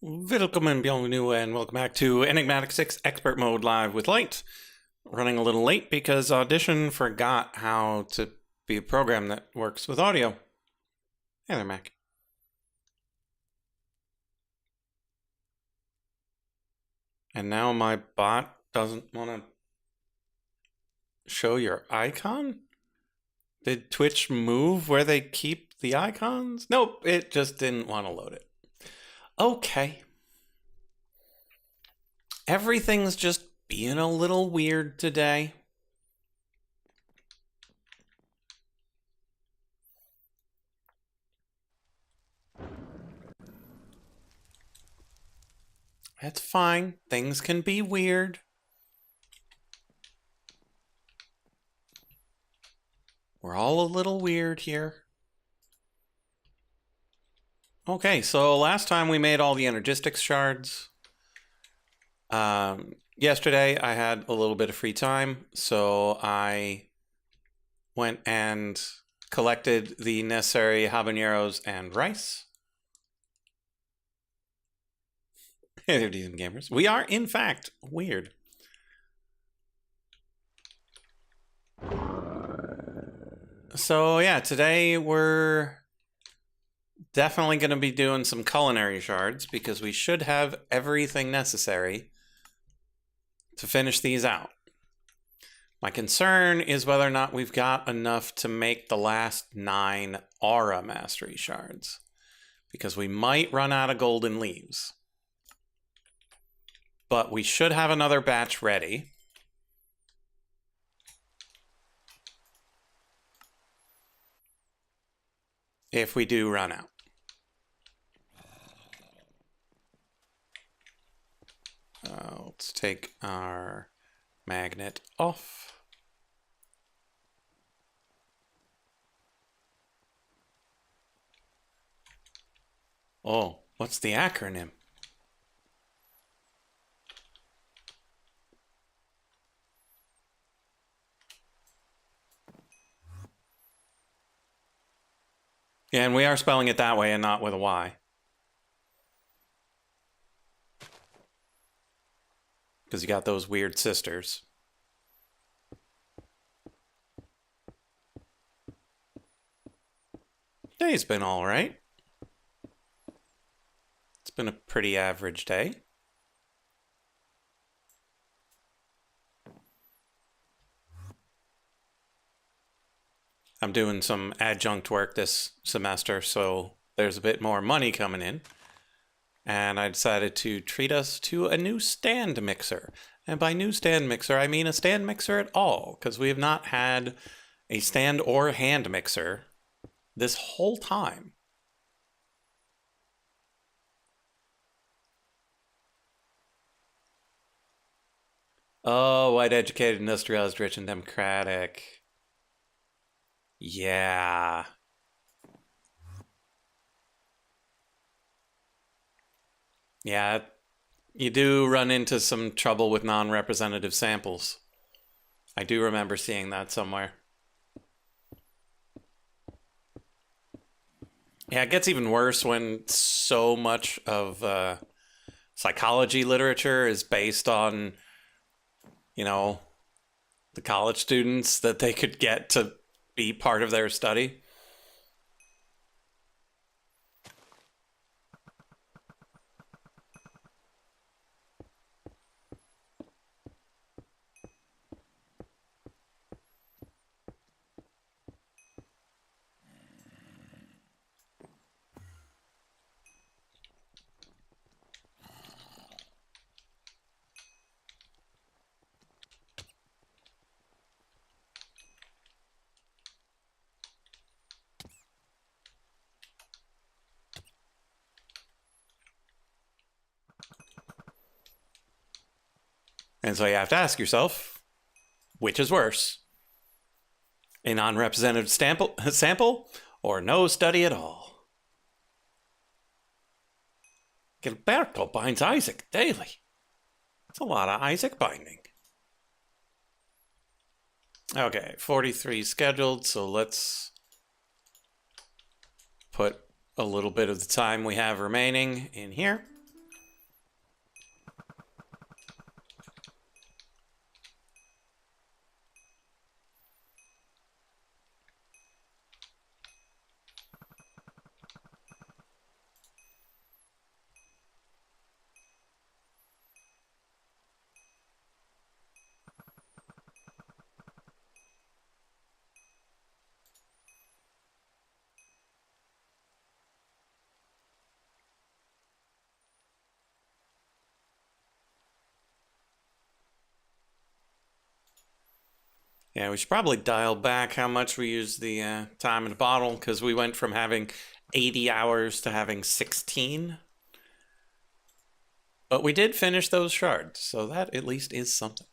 Welcome and bienvenue and welcome back to Enigmatic 6 Expert Mode Live with Light. Running a little late because Audition forgot how to be a program that works with audio. Hey there, Mac. And now my bot doesn't want to show your icon? Did Twitch move where they keep the icons? Nope, it just didn't want to load it. Okay. Everything's just being a little weird today. That's fine. Things can be weird. We're all a little weird here. Okay, so last time we made all the energistics shards. Yesterday I had a little bit of free time, so I went and collected the necessary habaneros and rice. Hey there, decent gamers. We are, in fact, weird. So yeah, today we're definitely going to be doing some culinary shards because we should have everything necessary to finish these out. My concern is whether or not we've got enough to make the last 9 aura mastery shards, because we might run out of golden leaves. But we should have another batch ready. If we do run out. Let's take our magnet off. Oh, what's the acronym? Yeah, and we are spelling it that way and not with a Y. Because you got those weird sisters. Day's been all right. It's been a pretty average day. I'm doing some adjunct work this semester, so there's a bit more money coming in. And I decided to treat us to a new stand mixer. And by new stand mixer, I mean a stand mixer at all, because we have not had a stand or hand mixer this whole time. Oh, white educated, industrialized, rich, and democratic. Yeah. Yeah, you do run into some trouble with non-representative samples. I do remember seeing that somewhere. Yeah, it gets even worse when so much of psychology literature is based on, you know, the college students that they could get to be part of their study. And so you have to ask yourself, which is worse? A non-representative sample or no study at all? Gilberto binds Isaac daily. That's a lot of Isaac binding. Okay, 43 scheduled, so let's put a little bit of the time we have remaining in here. Yeah, we should probably dial back how much we use the time in the bottle, because we went from having 80 hours to having 16. But we did finish those shards, so that at least is something.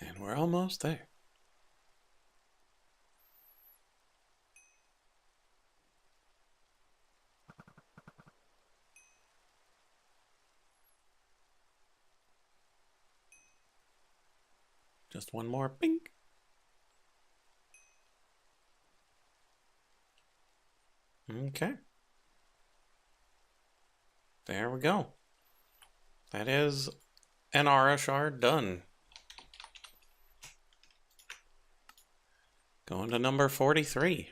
And we're almost there. Just one more pink. Okay. There we go. That is an aura shard done. Going to number 43.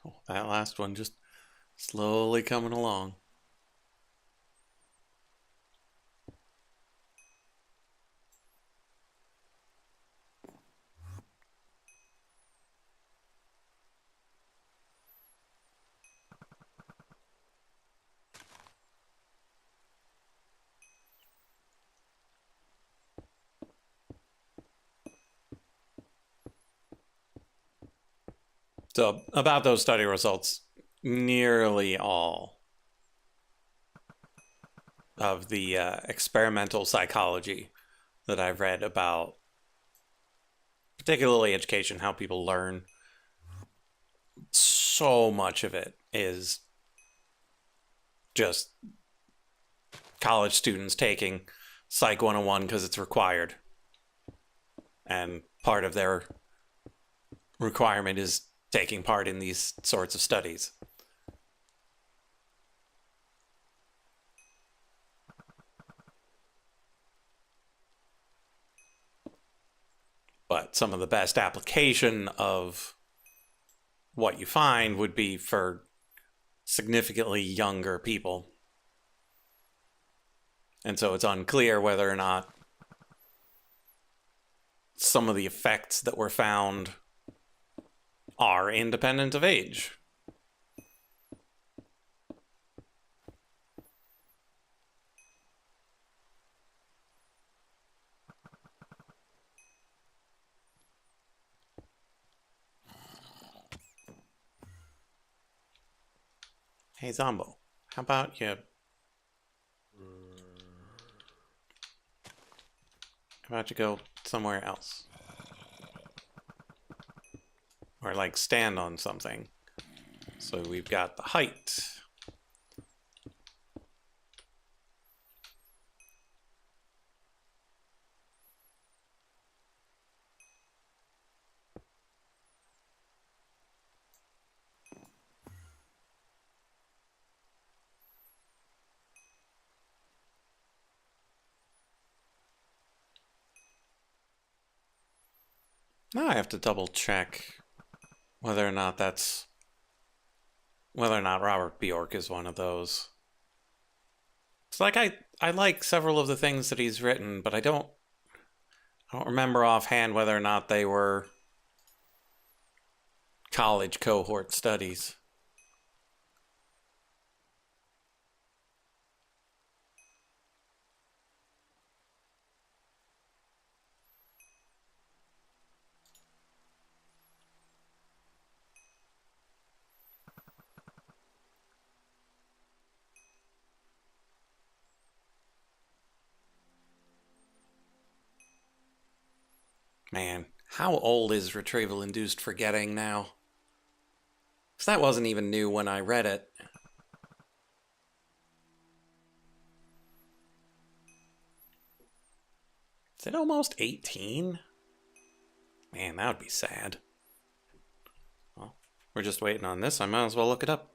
Oh, that last one just slowly coming along. So, about those study results, nearly all of the experimental psychology that I've read about, particularly education, how people learn, so much of it is just college students taking Psych 101 because it's required. And part of their requirement is taking part in these sorts of studies. But some of the best application of what you find would be for significantly younger people. And so it's unclear whether or not some of the effects that were found are independent of age. Hey, Zombo, how about you? How about you go somewhere else? Or like stand on something. So we've got the height. Now I have to double check whether or not Robert Bjork is one of those. It's like I like several of the things that he's written, but I don't remember offhand whether or not they were college cohort studies. Man, how old is retrieval-induced forgetting now? Because that wasn't even new when I read it. Is it almost 18? Man, that would be sad. Well, we're just waiting on this. I might as well look it up.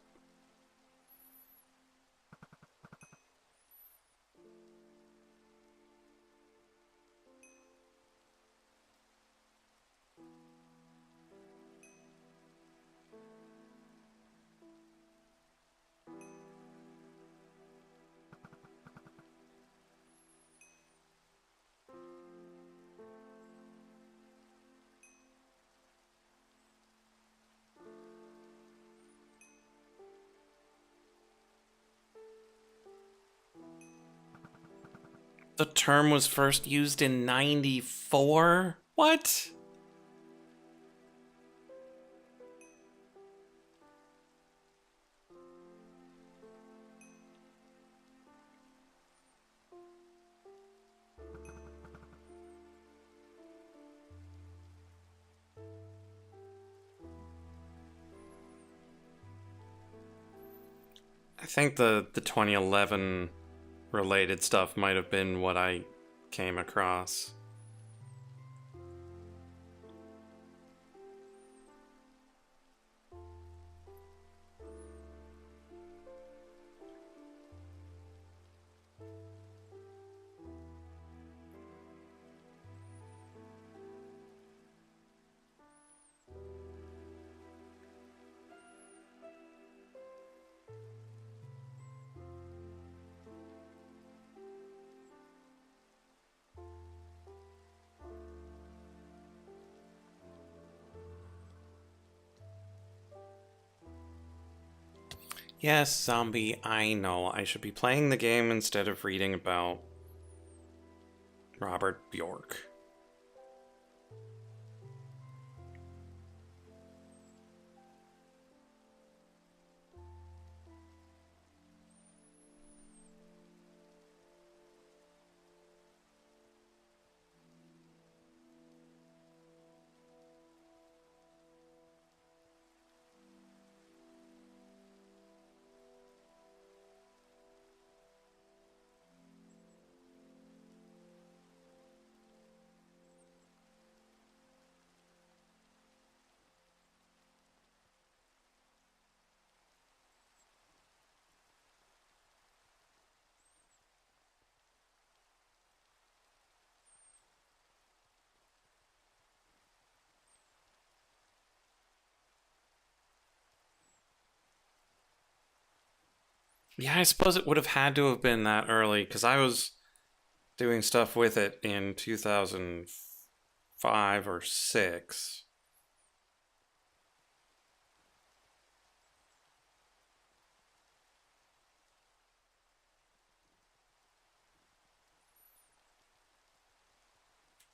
The term was first used in 94? What? I think the 2011 related stuff might have been what I came across. Yes, zombie, I know. I should be playing the game instead of reading about Robert Bjork. Yeah, I suppose it would have had to have been that early, because I was doing stuff with it in 2005 or 6.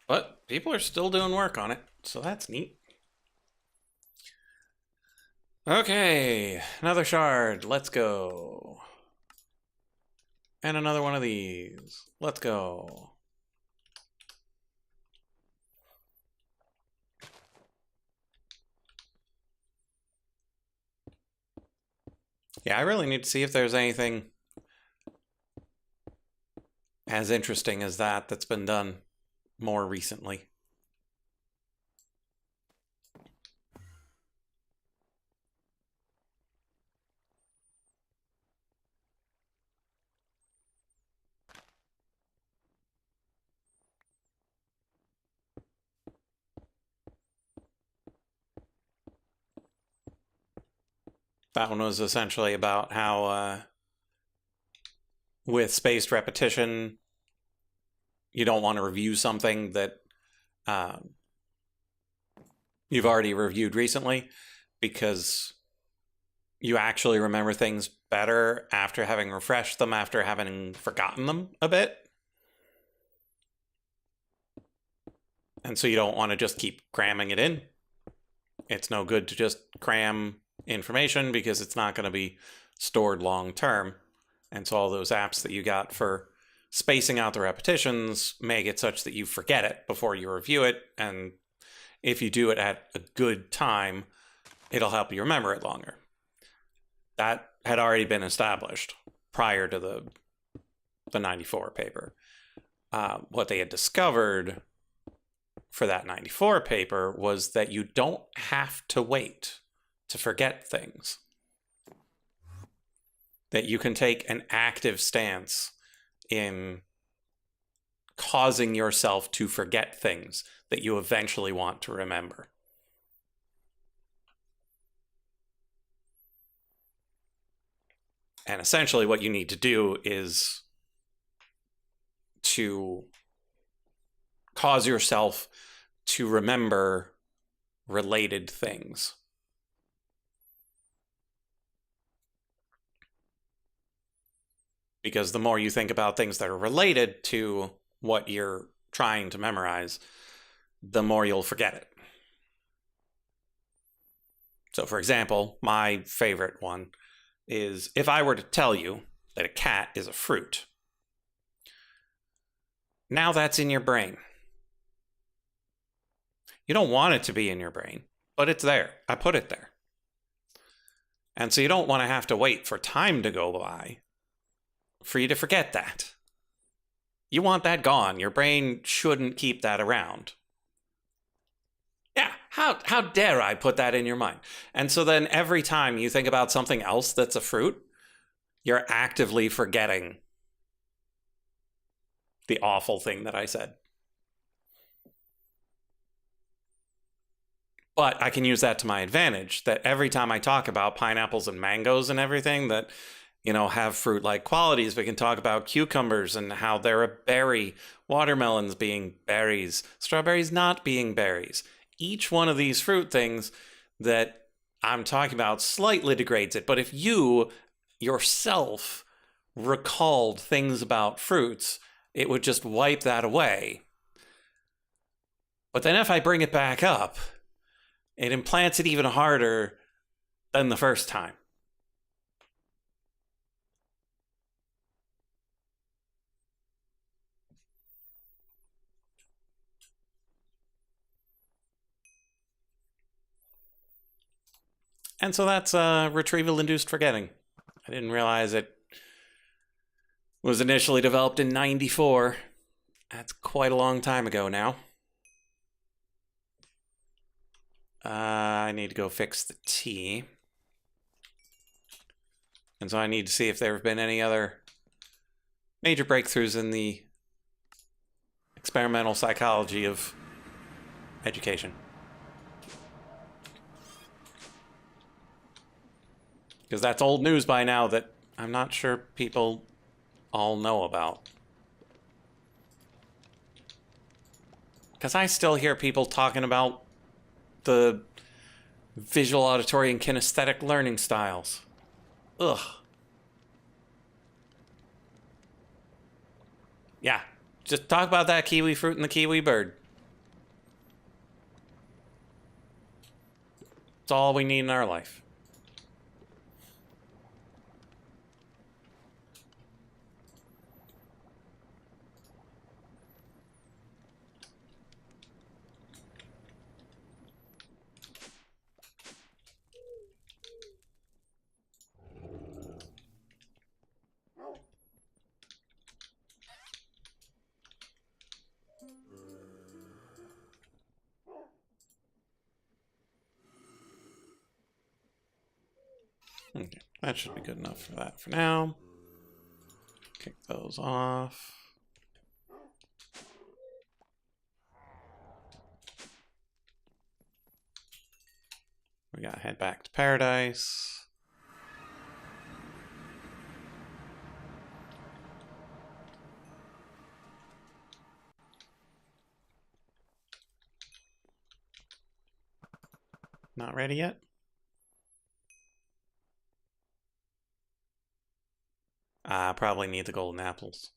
But people are still doing work on it, so that's neat. Okay, another shard. Let's go. And another one of these. Let's go. Yeah, I really need to see if there's anything as interesting as that that's been done more recently. That one was essentially about how, with spaced repetition, you don't want to review something that you've already reviewed recently, because you actually remember things better after having refreshed them, after having forgotten them a bit. And so you don't want to just keep cramming it in. It's no good to just cram information, because it's not going to be stored long term. And so all those apps that you got for spacing out the repetitions make it such that you forget it before you review it, and if you do it at a good time, it'll help you remember it longer. That had already been established prior to the 94 paper. What they had discovered for that 94 paper was that you don't have to wait to forget things. That you can take an active stance in causing yourself to forget things that you eventually want to remember. And essentially what you need to do is to cause yourself to remember related things. Because the more you think about things that are related to what you're trying to memorize, the more you'll forget it. So, for example, my favorite one is if I were to tell you that a cat is a fruit, now that's in your brain. You don't want it to be in your brain, but it's there. I put it there. And so you don't want to have to wait for time to go by for you to forget that. You want that gone. Your brain shouldn't keep that around. Yeah, how dare I put that in your mind? And so then every time you think about something else that's a fruit, you're actively forgetting the awful thing that I said. But I can use that to my advantage, that every time I talk about pineapples and mangoes and everything that, you know, have fruit-like qualities, we can talk about cucumbers and how they're a berry, watermelons being berries, strawberries not being berries. Each one of these fruit things that I'm talking about slightly degrades it. But if you yourself recalled things about fruits, it would just wipe that away. But then if I bring it back up, it implants it even harder than the first time. And so that's retrieval-induced forgetting. I didn't realize it was initially developed in 94. That's quite a long time ago now. I need to go fix the T. And so I need to see if there have been any other major breakthroughs in the experimental psychology of education. Because that's old news by now that I'm not sure people all know about. Because I still hear people talking about the visual, auditory, and kinesthetic learning styles. Ugh. Yeah, just talk about that kiwi fruit and the kiwi bird. It's all we need in our life. Okay, that should be good enough for that for now. Kick those off. We gotta head back to paradise. Not ready yet? I probably need the golden apples.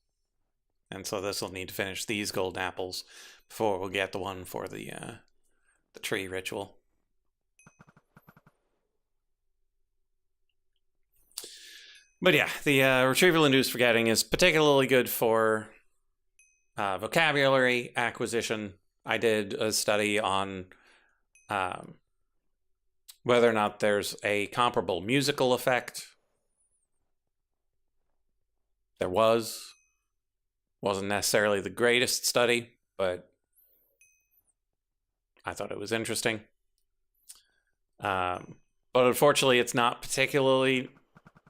And so this will need to finish these golden apples before we'll get the one for the tree ritual. But yeah, the retrieval-induced forgetting is particularly good for vocabulary acquisition. I did a study on um, whether or not there's a comparable musical effect. There wasn't necessarily the greatest study, but I thought it was interesting. But unfortunately, it's not particularly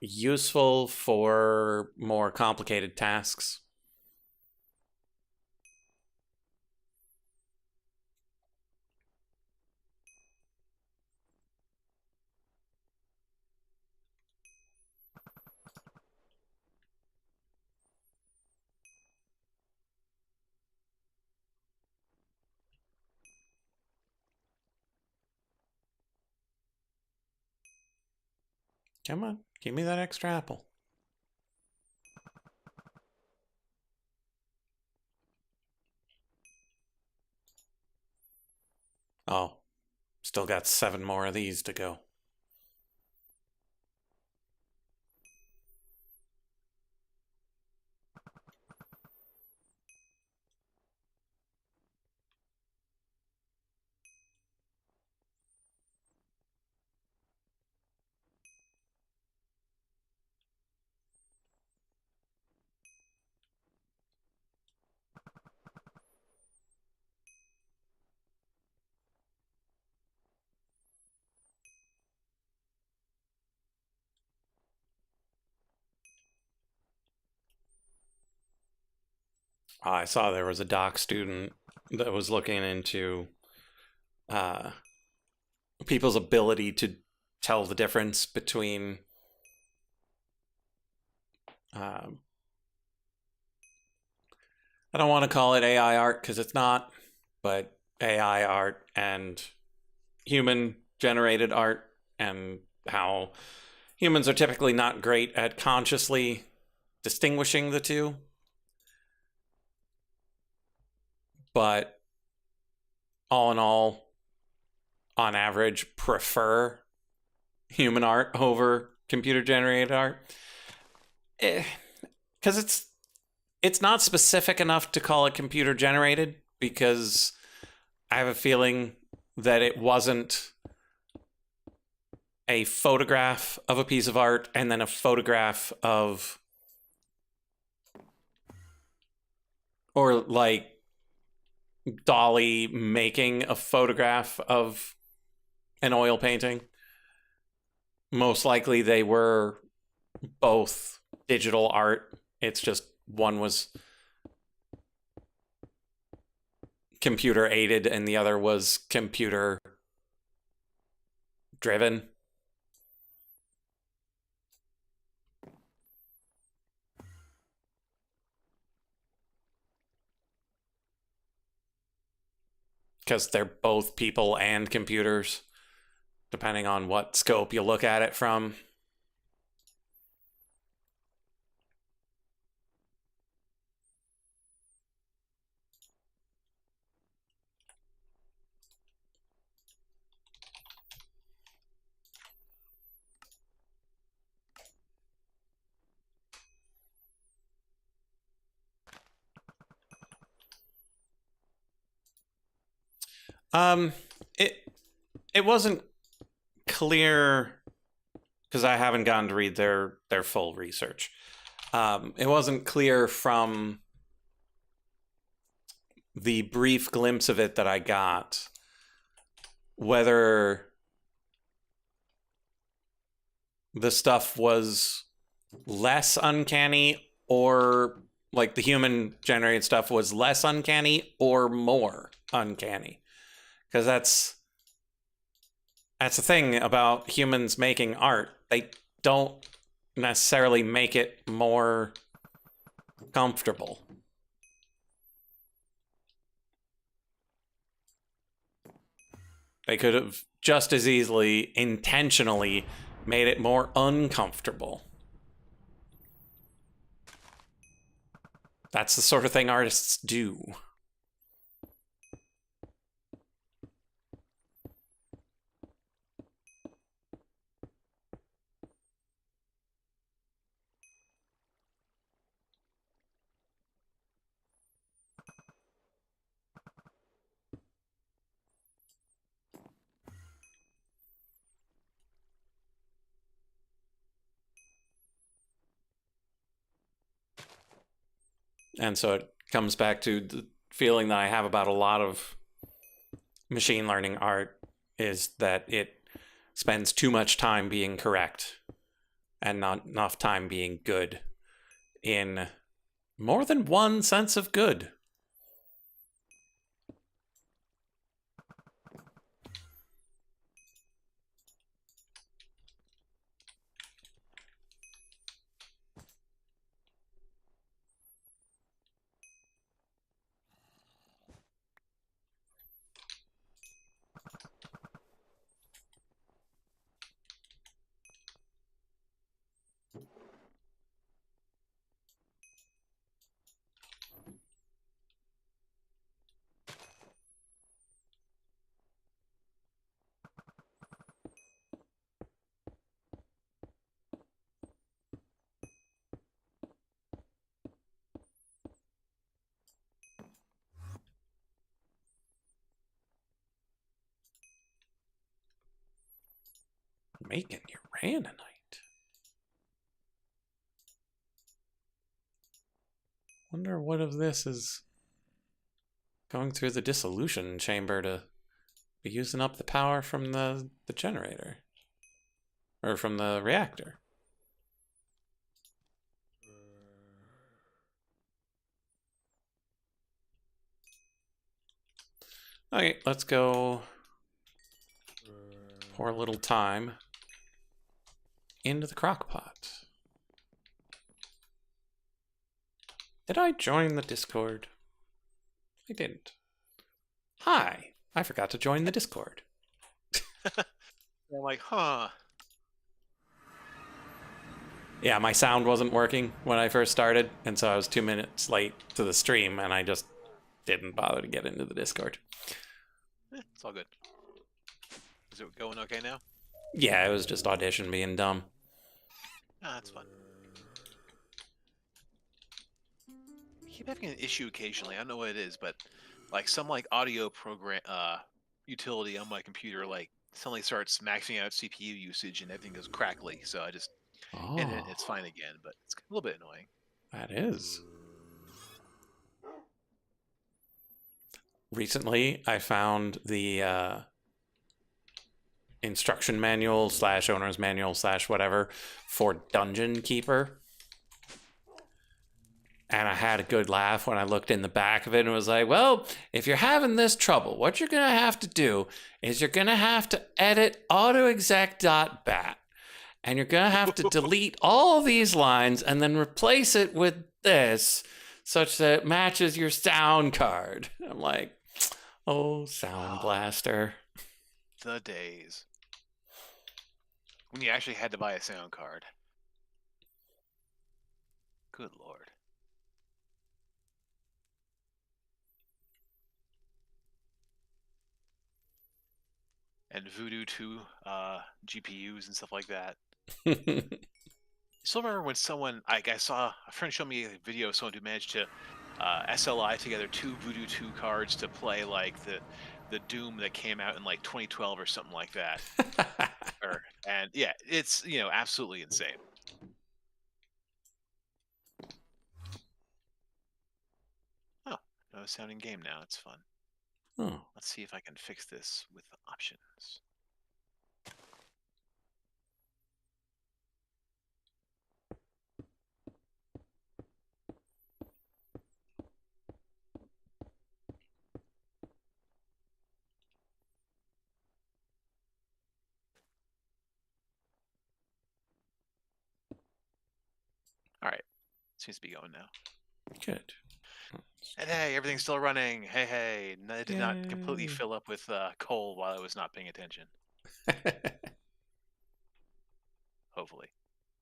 useful for more complicated tasks. Come on, give me that extra apple. Oh, still got 7 more of these to go. I saw there was a doc student that was looking into uh, people's ability to tell the difference between um, I don't want to call it AI art because it's not, but AI art and human generated art, and how humans are typically not great at consciously distinguishing the two, but all in all, on average, prefer human art over computer generated art. Because it's not specific enough to call it computer generated, because I have a feeling that it wasn't a photograph of a piece of art and then a photograph of, or like Dolly making a photograph of an oil painting. Most likely they were both digital art. It's just one was computer aided and the other was computer driven. Because they're both people and computers, depending on what scope you look at it from. Um, it it wasn't clear because I haven't gotten to read their full research. It wasn't clear from the brief glimpse of it that I got whether the stuff was less uncanny, or like the human generated stuff was less uncanny or more uncanny. Because that's the thing about humans making art. They don't necessarily make it more comfortable. They could have just as easily intentionally made it more uncomfortable. That's the sort of thing artists do. And so it comes back to the feeling that I have about a lot of machine learning art is that it spends too much time being correct and not enough time being good in more than one sense of good. Making uraninite. Wonder what if this is going through the dissolution chamber to be using up the power from the generator. Or from the reactor. Okay, let's go pour a little time into the crock pot. Did I join the Discord? I didn't. Hi, I forgot to join the Discord. I'm like, huh. Yeah, my sound wasn't working when I first started, and so I was 2 minutes late to the stream, and I just didn't bother to get into the Discord. It's all good. Is it going okay now? Yeah, it was just audition being dumb. Ah, that's fun. I keep having an issue occasionally. I don't know what it is, but like some like audio program utility on my computer like suddenly starts maxing out CPU usage and everything goes crackly. So I just and Oh, it's fine again, but it's a little bit annoying. that is. Recently, I found the instruction manual slash owner's manual slash whatever for Dungeon Keeper. And I had a good laugh when I looked in the back of it and was like, well, if you're having this trouble, what you're going to have to do is you're going to have to edit autoexec.bat. And you're going to have to delete all these lines and then replace it with this such that it matches your sound card. I'm like, oh, Sound Blaster. The days when you actually had to buy a sound card. Good lord. And Voodoo 2 GPUs and stuff like that. Still remember when someone, I saw a friend show me a video of someone who managed to SLI together 2 Voodoo 2 cards to play like the Doom that came out in like 2012 or something like that. And yeah, it's absolutely insane. Oh, no sounding game now. It's fun. Oh. Let's see if I can fix this with options. All right, seems to be going now. Good. And hey, everything's still running. Hey, it did not completely Yay. fill up with coal while I was not paying attention. Hopefully.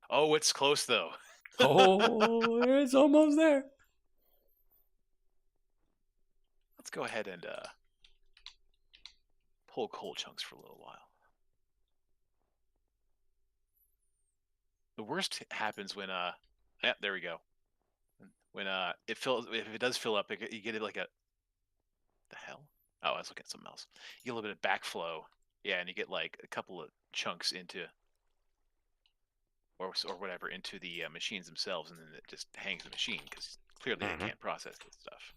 Oh, it's close though. Oh, it's almost there. Let's go ahead and pull coal chunks for a little while. The worst happens when yeah, there we go. When it fills, if it does fill up, you get it like a the hell. Oh, I was looking at something else. You get a little bit of backflow, yeah, and you get like a couple of chunks into. or whatever into the machines themselves, and then it just hangs the machine because clearly they Mm-hmm. can't process this stuff.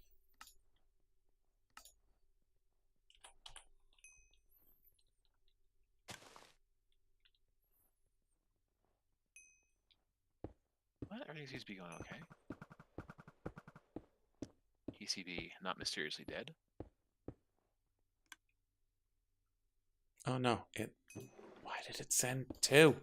What? Everything seems to be going okay. ECB not mysteriously dead. Oh no! Why did it send two?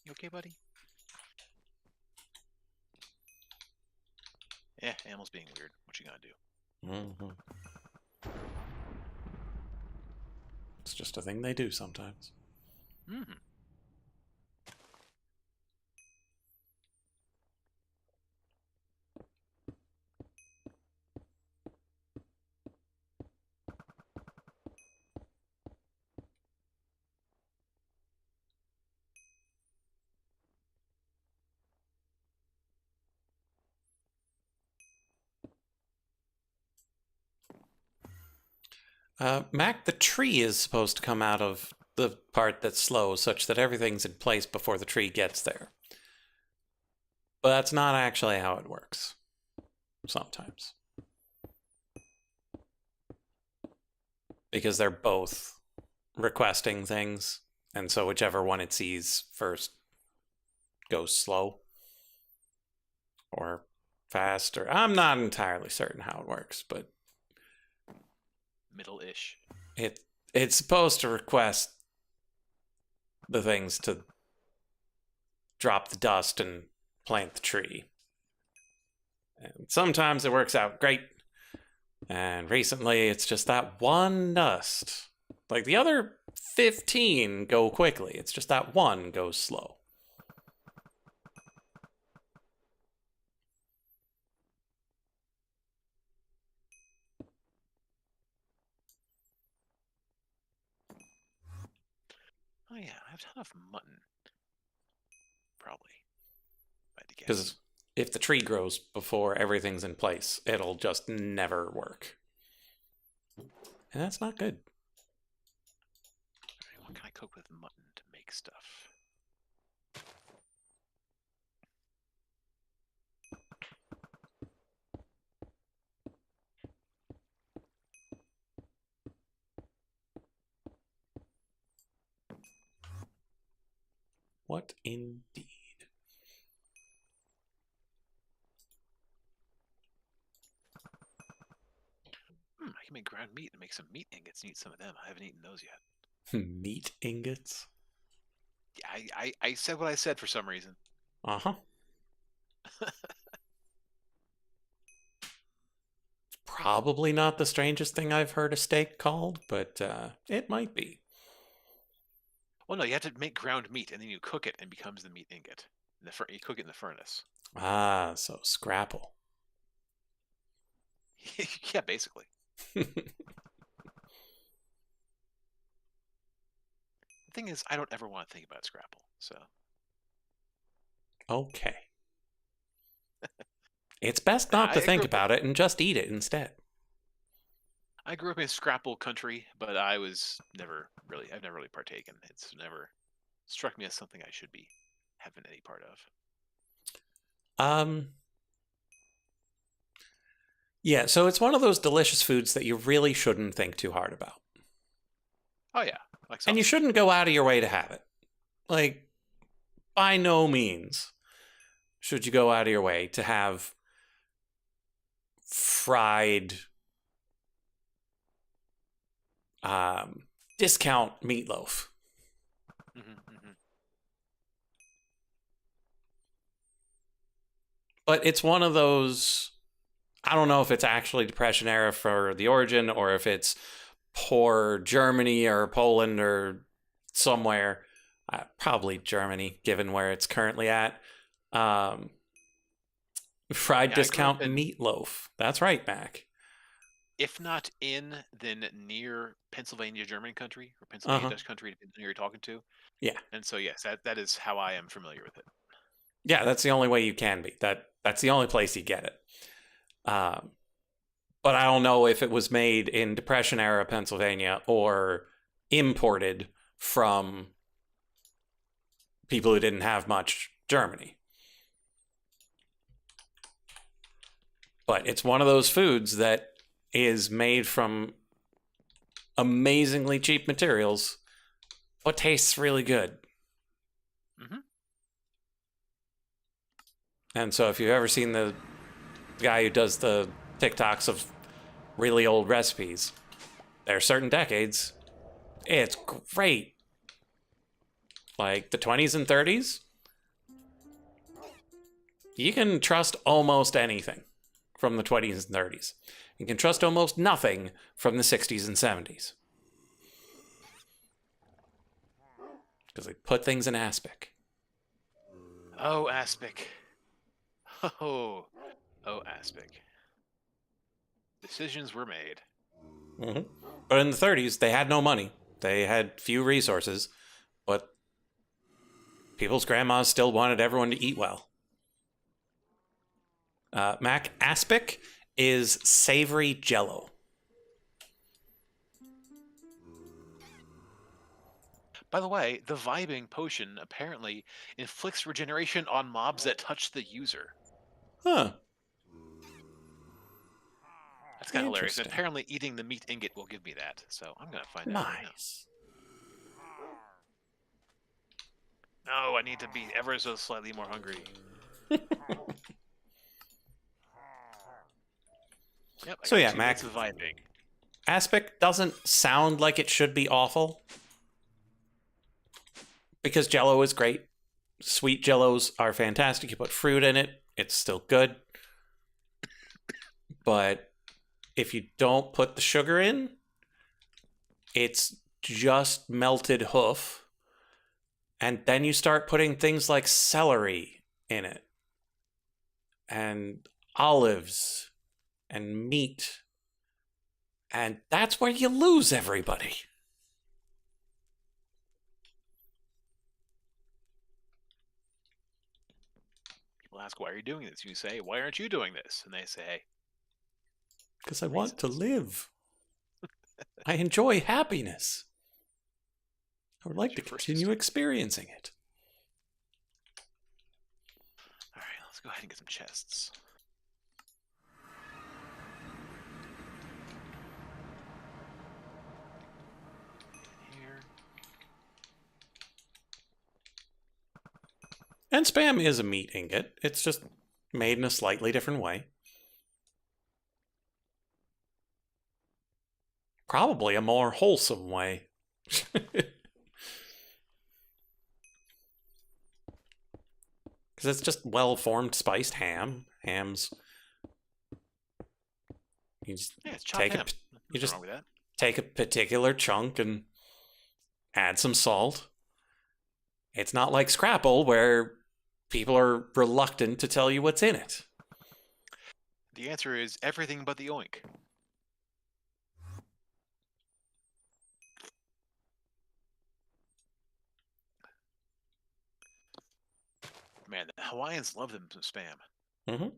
You okay, buddy? Yeah, animals being weird. What you gonna do? Mm-hmm. It's just a thing they do sometimes. Mm-hmm. Mac, the tree is supposed to come out of the part that's slow, such that everything's in place before the tree gets there. But that's not actually how it works. Sometimes. Because they're both requesting things, and so whichever one it sees first goes slow or fast, or I'm not entirely certain how it works, but Middle-ish. it it's supposed to request the things to drop the dust and plant the tree. And sometimes it works out great, and recently it's just that one dust. Like the other 15 go quickly, it's just that one goes slow. Oh yeah, I have a ton of mutton. Probably. If I had to guess. Because if the tree grows before everything's in place, it'll just never work. And that's not good. Alright, what can I cook with mutton to make stuff? What indeed? I can make ground meat and make some meat ingots and eat some of them. I haven't eaten those yet. Meat ingots? Yeah, I said what I said for some reason. Uh huh. Probably not the strangest thing I've heard a steak called, but it might be. Well, no, you have to make ground meat and then you cook it and it becomes the meat ingot. You cook it in the furnace. Ah, so scrapple. Yeah, basically. The thing is, I don't ever want to think about scrapple. So Okay. It's best not to I think grew up. about it and just eat it instead. I grew up in scrapple country, but I was never really. I've never really partaken. It's never struck me as something I should be having any part of. Um, yeah, so it's one of those delicious foods that you really shouldn't think too hard about. Oh yeah, like And you sausage. shouldn't go out of your way to have it. Like, by no means should you go out of your way to have fried discount meatloaf. Mm-hmm. But it's one of those. I don't know if it's actually Depression era for the origin or if it's poor Germany or Poland or somewhere. Probably Germany, given where it's currently at. Um, Fried Yeah, I grew up discount in, meatloaf. That's right, Mac. if not in, then near Pennsylvania German country or Uh Pennsylvania huh. Dutch country, depending on who you're talking to. Yeah. And so yes, that is how I am familiar with it. Yeah, that's the only way you can be. That's the only place you get it. Um, but I don't know if it was made in Depression era Pennsylvania or imported from people who didn't have much Germany. But it's one of those foods that is made from amazingly cheap materials, but tastes really good. Mm-hmm. And so if you've ever seen the guy who does the TikToks of really old recipes, there are certain decades, it's great. Like the 20s and 30s, you can trust almost anything from the 20s and 30s. You can trust almost nothing from the 60s and 70s. Because they put things in aspic. Oh, aspic. Oh, oh, aspic. Decisions were made. Mm-hmm. But in the 30s, they had no money. They had few resources, but people's grandmas still wanted everyone to eat well. Mac, aspic is savory jello. By the way, the vibing potion apparently inflicts regeneration on mobs that touch the user. Huh. That's kind of hilarious. And Interesting. apparently, eating the meat ingot will give me that. So I'm gonna find out right now. Nice. No, I need to be ever so slightly more hungry. Yep. I So got yeah, 2 Mac, minutes of vibing. aspic doesn't sound like it should be awful because jello is great. Sweet jellos are fantastic. You put fruit in it, it's still good. But if you don't put the sugar in, it's just melted hoof. And then you start putting things like celery in it, and olives, and meat. And that's where you lose everybody. People ask, "Why are you doing this?" You say, "Why aren't you doing this?" And they say, Because I want to live. I enjoy happiness. I would like to continue experiencing it. All right, let's go ahead and get some chests. Here. And spam is a meat ingot. It's just made in a slightly different way. Probably a more wholesome way. Because it's just well-formed spiced ham. Hams. You just Yeah, it's chopped ham. You just wrong with that. take a particular chunk and add some salt. It's not like Scrapple where people are reluctant to tell you what's in it. The answer is everything but the oink. Man, the Hawaiians love them some spam. Mm-hmm.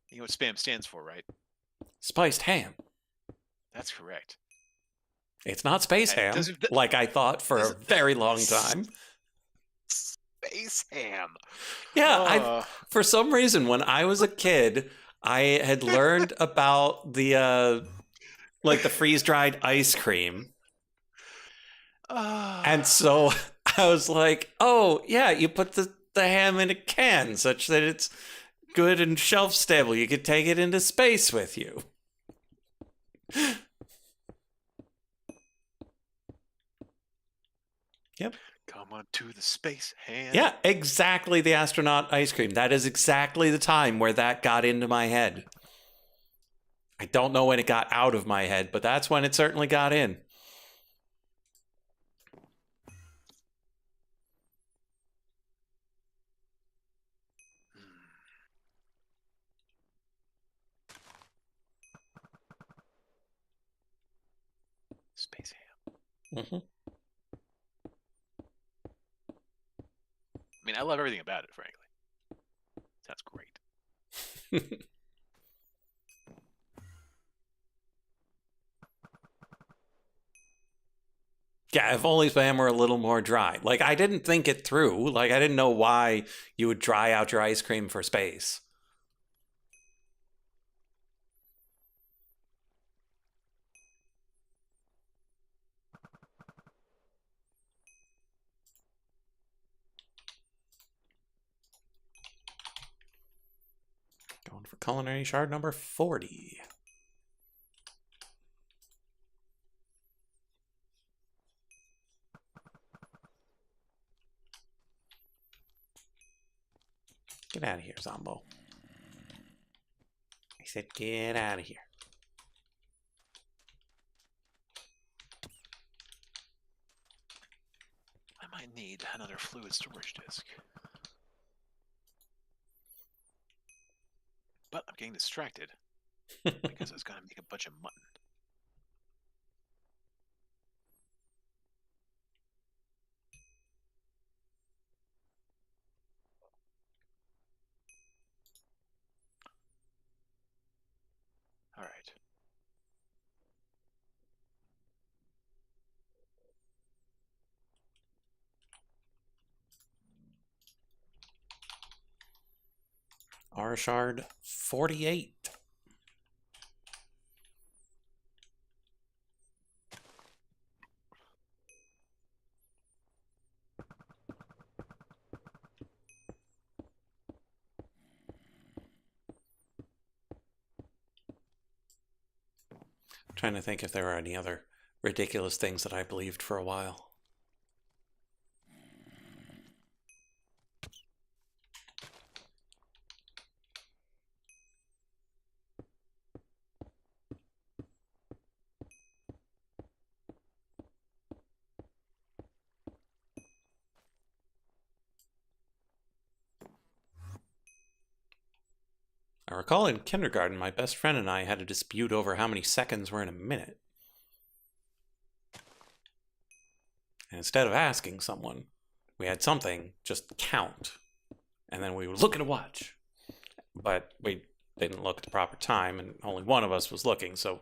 You know what spam stands for, right? Spiced ham. That's correct. It's not space ham, like I thought for a very long time. Space ham. Yeah, for some reason, when I was a kid, I had learned about the like the freeze-dried ice cream. And so I was like, oh, yeah, you put the ham in a can such that it's good and shelf stable. You could take it into space with you. Yep. Come on to the space ham. Yeah, exactly the astronaut ice cream. That is exactly the time where that got into my head. I don't know when it got out of my head, but that's when it certainly got in. Space ham. Mm-hmm. mean, I love everything about it, frankly. Sounds great. Yeah, if only spam were a little more dry. Like, I didn't think it through. Like, I didn't know why you would dry out your ice cream for space. Going for culinary shard number 40. Get out of here, Zombo. I said, get out of here. I might need another fluid storage disk. But I'm getting distracted because I was going to make a bunch of mutton. All right. R shard 48. Trying to think if there are any other ridiculous things that I believed for a while. I recall in kindergarten, my best friend and I had a dispute over how many seconds were in a minute. And instead of asking someone, we had something just count. And then we would look at a watch. But we didn't look at the proper time, and only one of us was looking, so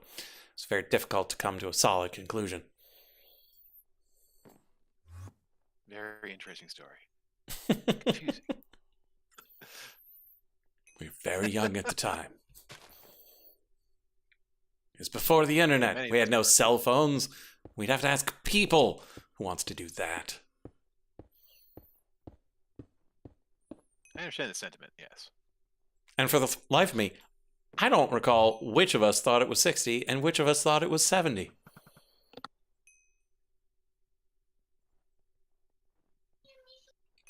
it's very difficult to come to a solid conclusion. Very interesting story. Confusing. We were very young at the time. It was before the internet. We had no cell phones. We'd have to ask people. Who wants to do that? I understand the sentiment, yes. And for the life of me, I don't recall which of us thought it was 60 and which of us thought it was 70.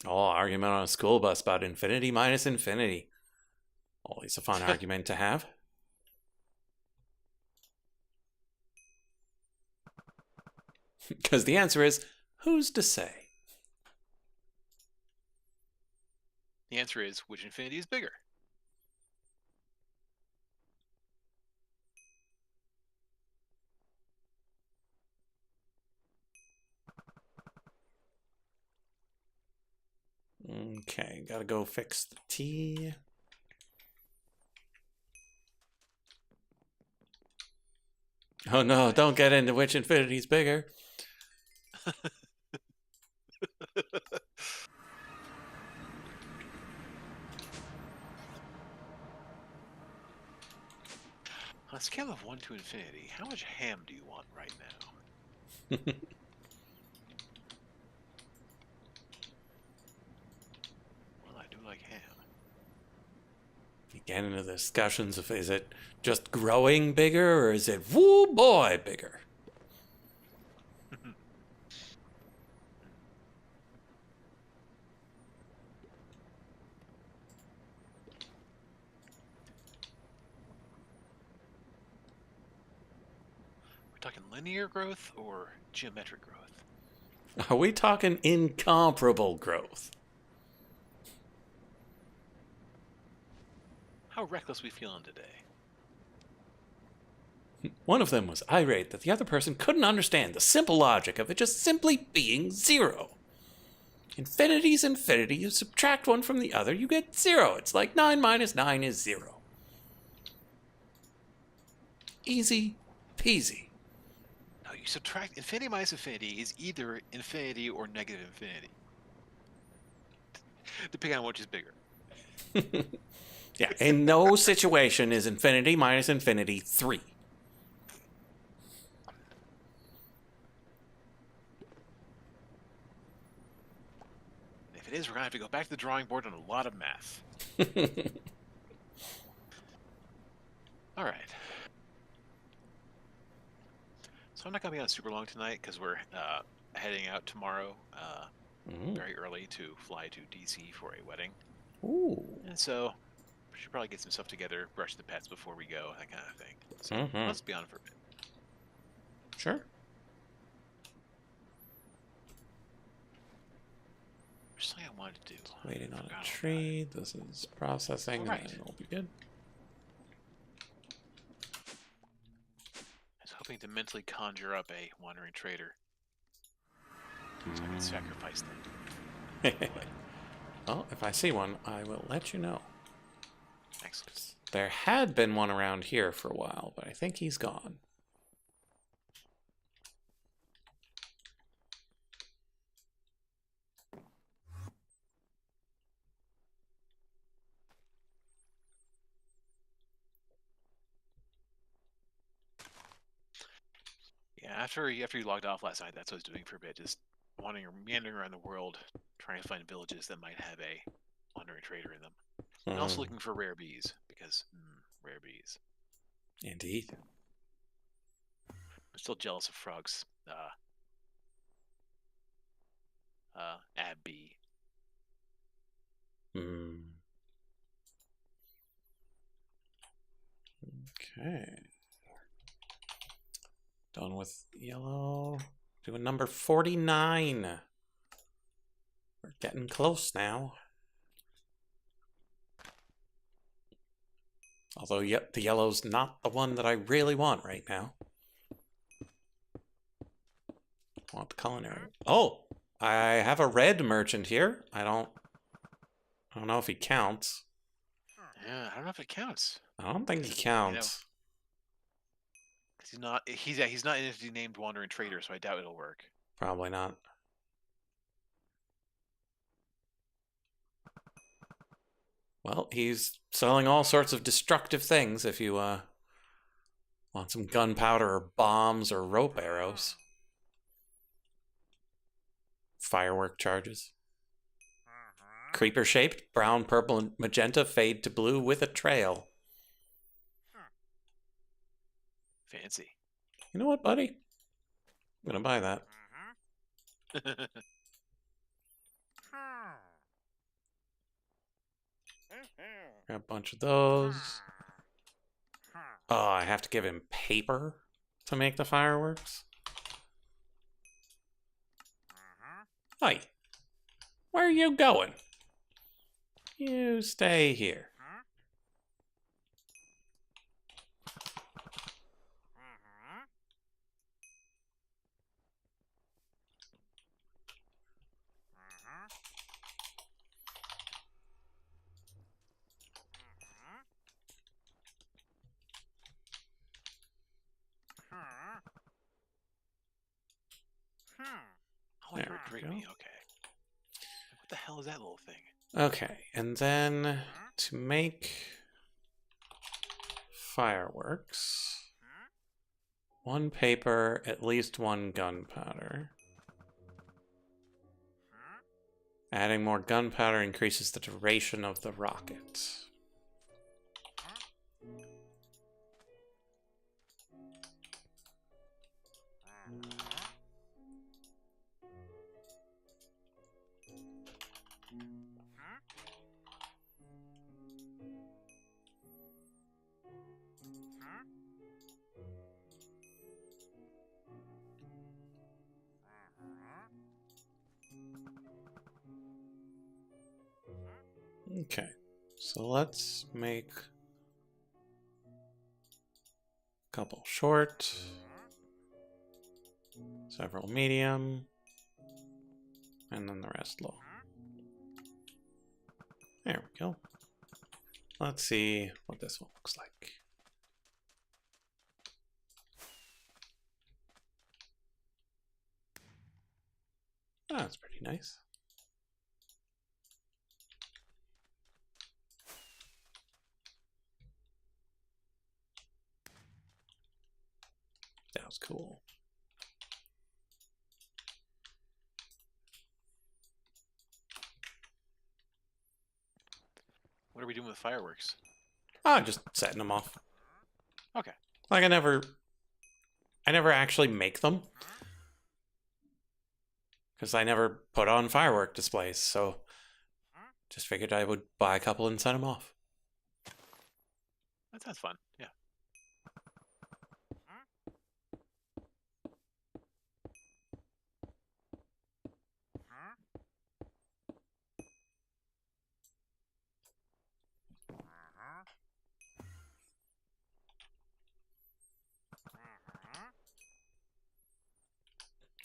Oh, argument on a school bus about infinity minus infinity. Always a fun argument to have. Because the answer is, who's to say? The answer is, which infinity is bigger? Okay, gotta go fix the T. Oh no, don't get into which infinity's bigger. On a scale of 1 to infinity, how much ham do you want right now? Well, I do like ham. You get into the discussions of, is it just growing bigger or is it, woo boy, bigger? Talking linear growth or geometric growth? Are we talking incomparable growth? How reckless we feeling today? One of them was irate that the other person couldn't understand the simple logic of it just simply being zero. Infinity's infinity. You subtract one from the other, you get 0. It's like 9 minus 9 is 0. Easy peasy. No, you subtract infinity minus infinity is either infinity or negative infinity. Depending on which is bigger. Yeah, in no situation is infinity minus infinity 3. If it is, we're going to have to go back to the drawing board on a lot of math. All right. So I'm not going to be on super long tonight because we're heading out tomorrow very early to fly to DC for a wedding. Ooh. And so we should probably get some stuff together, brush the pets before we go, that kind of thing. So let's be on for a bit. Sure. There's something I wanted to do. Waiting on a tree. This is processing, right. And then it'll be good. I was hoping to mentally conjure up a wandering trader so I can sacrifice them. Well, if I see one, I will let you know. Excellent. There had been one around here for a while, but I think he's gone. Yeah, after you logged off last night, that's what I was doing for a bit, just meandering around the world, trying to find villages that might have a wandering trader in them. And also looking for rare bees, because rare bees. Indeed. I'm still jealous of Frog's ab bee. Okay. Done with yellow. Doing number 49. We're getting close now. Although the yellow's not the one that I really want right now. I want the culinary. Oh, I have a red merchant here. I don't know if he counts. Yeah, I don't know if it counts. I don't think he counts. He's not. He's not entity named Wandering Trader, so I doubt it'll work. Probably not. Well, he's selling all sorts of destructive things if you want some gunpowder or bombs or rope arrows. Firework charges. Creeper shaped, brown, purple, and magenta fade to blue with a trail. Fancy. You know what, buddy? I'm gonna buy that. Grab a bunch of those. Oh, I have to give him paper to make the fireworks? Hey, where are you going? You stay here. Oh, you're a great me. Okay. What the hell is that little thing? Okay, and then to make fireworks, 1 paper, at least 1 gunpowder. Adding more gunpowder increases the duration of the rocket. Okay, so let's make a couple short, several medium, and then the rest low. There we go. Let's see what this one looks like. Oh, that's pretty nice. That was cool. What are we doing with fireworks? Ah, just setting them off. Okay. Like I never actually make them because I never put on firework displays. So just figured I would buy a couple and set them off. That sounds fun. Yeah.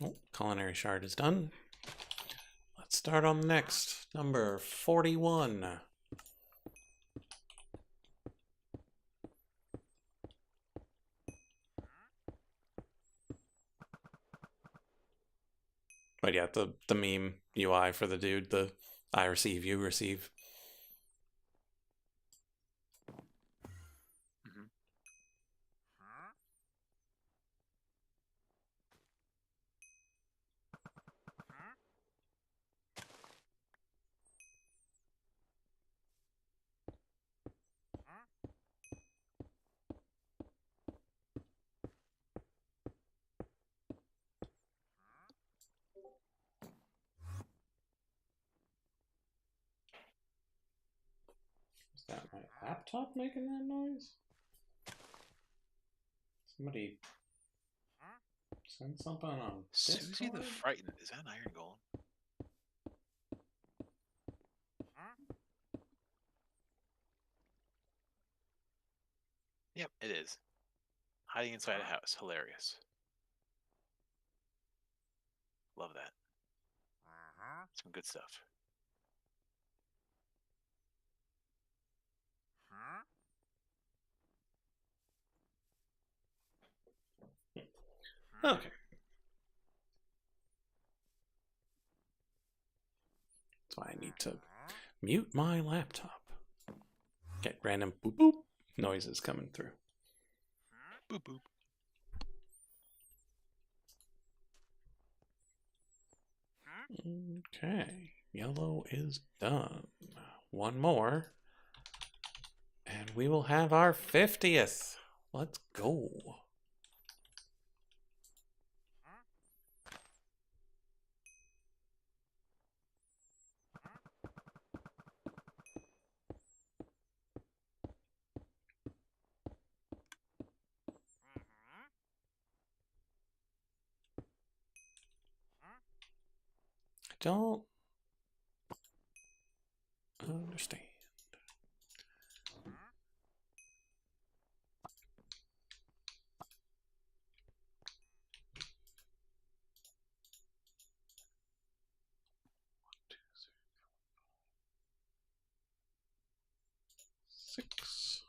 Oh, culinary shard is done. Let's start on the next. Number 41. But yeah, the meme UI for the dude, the I receive, you receive. Mm-hmm. Is that my laptop making that noise? Somebody send something on Susie the Discord? Frightened. Is that an iron golem? Yep, it is. Hiding inside a house. Hilarious. Love that. Some good stuff. Okay. That's why I need to mute my laptop. Get random boop boop noises coming through. Boop boop. Okay. Yellow is done. One more. And we will have our 50th. Let's go. I don't understand. Six.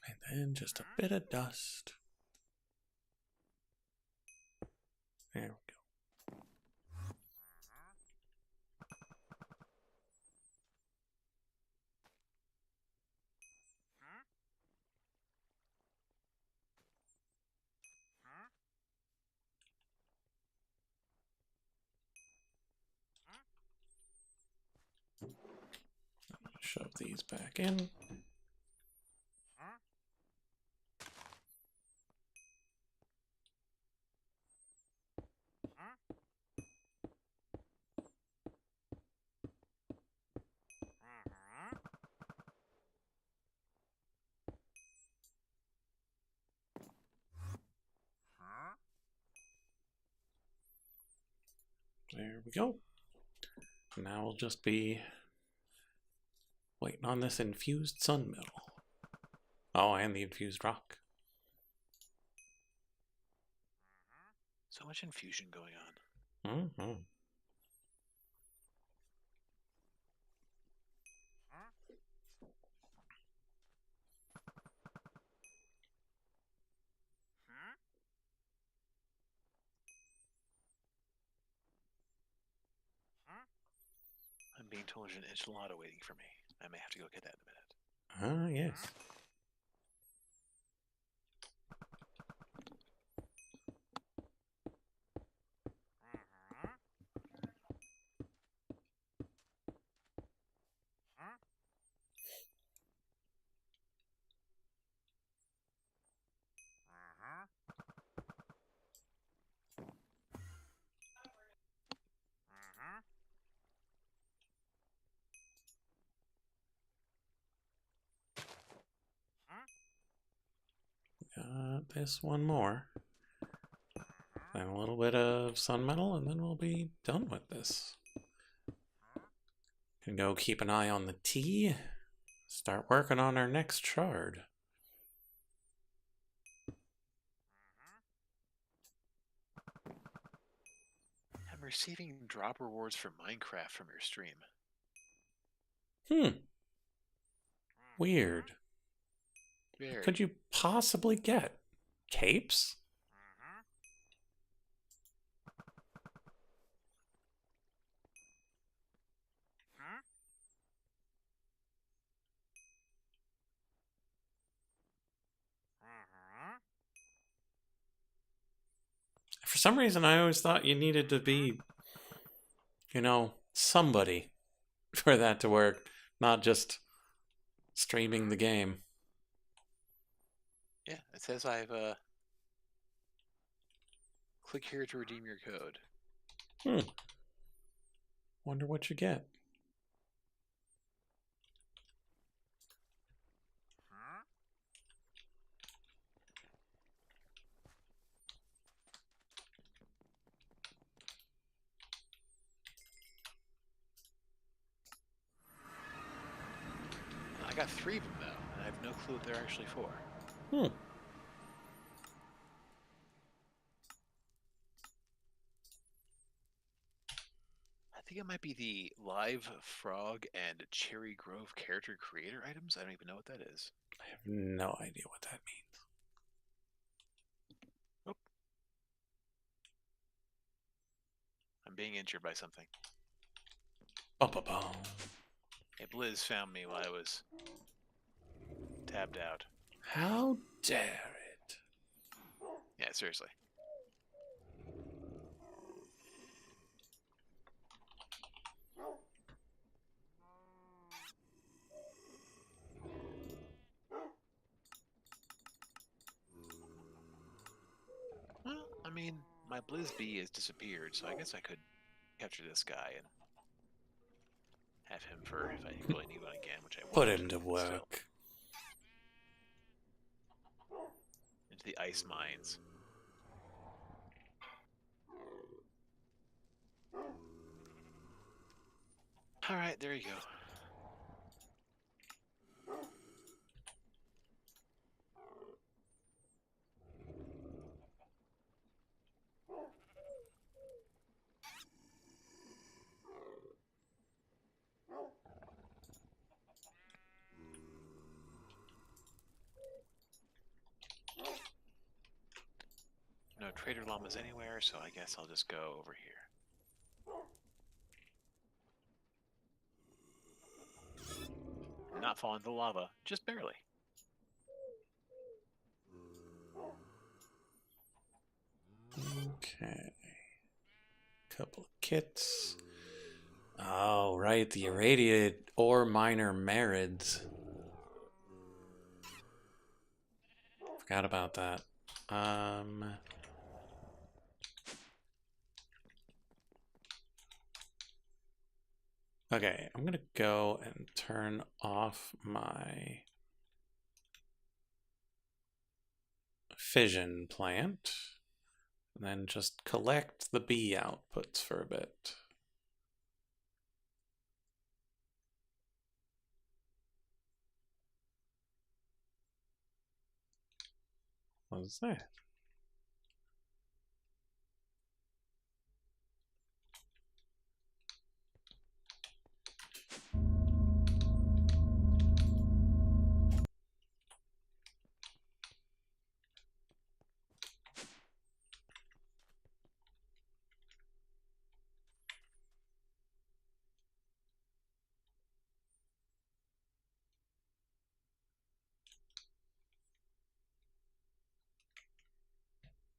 And then just a bit of dust. There we go. Shove these back in. There we go. Now we'll just be waiting on this infused sun metal. Oh, and the infused rock. So much infusion going on. Mm-hmm. I'm being told there's an enchilada waiting for me. I may have to go get that in a minute. Ah, yes. Got this one more. And a little bit of sun metal, and then we'll be done with this. Can go keep an eye on the tea. Start working on our next shard. I'm receiving drop rewards for Minecraft from your stream. Weird. Very. What could you possibly get? Capes? For some reason, I always thought you needed to be, you know, somebody for that to work, not just streaming the game. Yeah, it says I've click here to redeem your code. Wonder what you get. I got 3 of them though, and I have no clue what they're actually for. I think it might be the Live Frog and Cherry Grove character creator items. I don't even know what that is. I have no idea what that means. Oh. I'm being injured by something. Ba-ba-boom. Hey, Blizz found me while I was tabbed out. How dare it? Yeah, seriously. Well, I mean, my Blizz Bee has disappeared, so I guess I could capture this guy and have him for if I really need one again, which I won't. Put him to work. Still. Into the ice mines. Alright, there you go. No trader llamas anywhere, so I guess I'll just go over here. Not fall into the lava, just barely. Okay. Couple of kits. Oh, right, the irradiated ore miner Marids. Forgot about that. Okay, I'm gonna go and turn off my fission plant, and then just collect the bee outputs for a bit. What is that?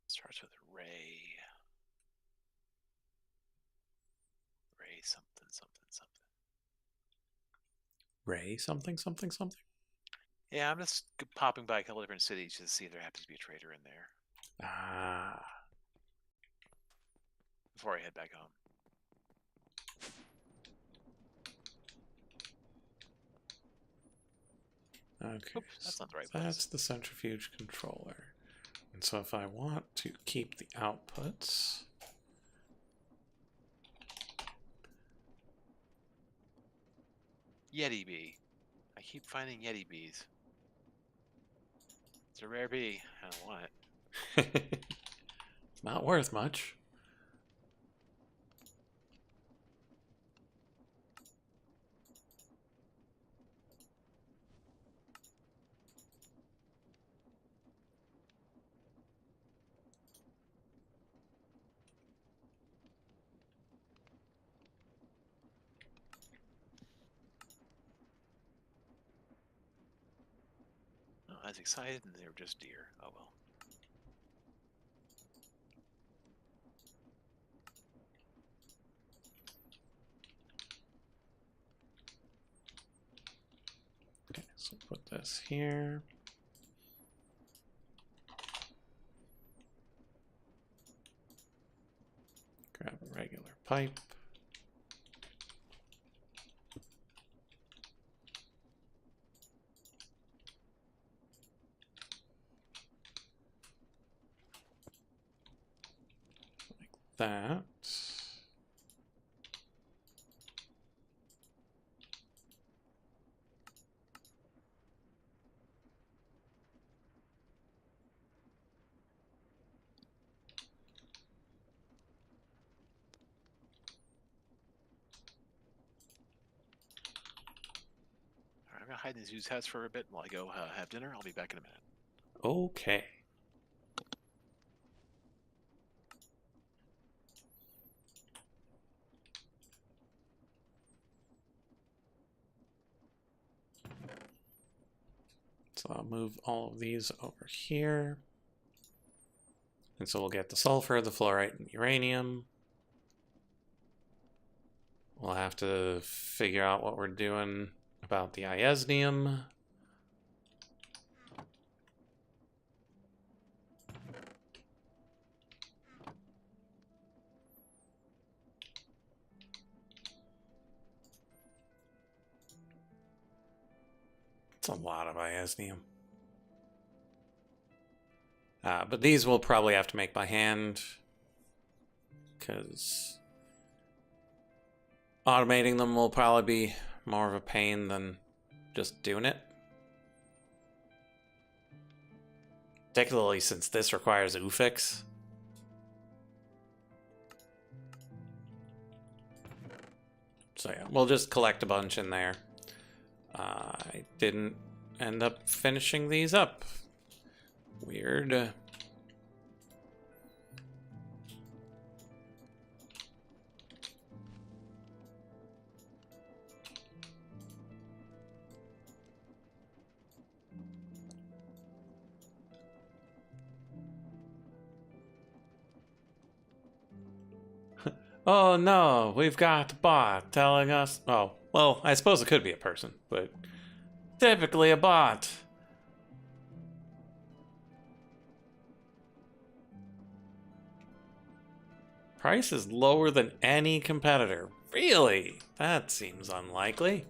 Starts with Ray. Ray something something something. Ray something something something? Yeah, I'm just popping by a couple different cities just to see if there happens to be a trader in there Ah. before I head back home. Okay, Oops, that's not the right that's place. the centrifuge controller. And so if I want to keep the outputs, Yeti bee. I keep finding Yeti bees. It's a rare bee. I don't want it. it's not worth much. Oh, I was excited and they were just deer. Oh well. Okay, so put this here. Grab a regular pipe. Like that. All right, I'm gonna hide in this dude's house for a bit while I go have dinner. I'll be back in a minute. Okay. So I'll move all of these over here. And so we'll get the sulfur, the fluorite, and uranium. We'll have to figure out what we're doing about the iosnium. It's a lot of iosnium. But these we'll probably have to make by hand, because automating them will probably be more of a pain than just doing it. Particularly since this requires UFIX. So yeah, we'll just collect a bunch in there. I didn't end up finishing these up. Weird. Oh no, we've got a bot telling us. Oh, well, I suppose it could be a person, but typically a bot. Price is lower than any competitor. Really? That seems unlikely.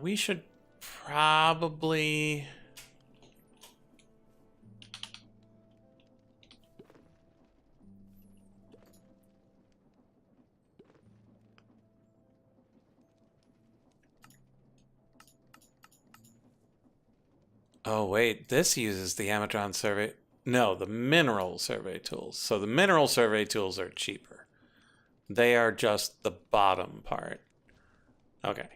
We should probably... Oh, wait, this uses the Amazon survey. No, the mineral survey tools. So the mineral survey tools are cheaper. They are just the bottom part. Okay.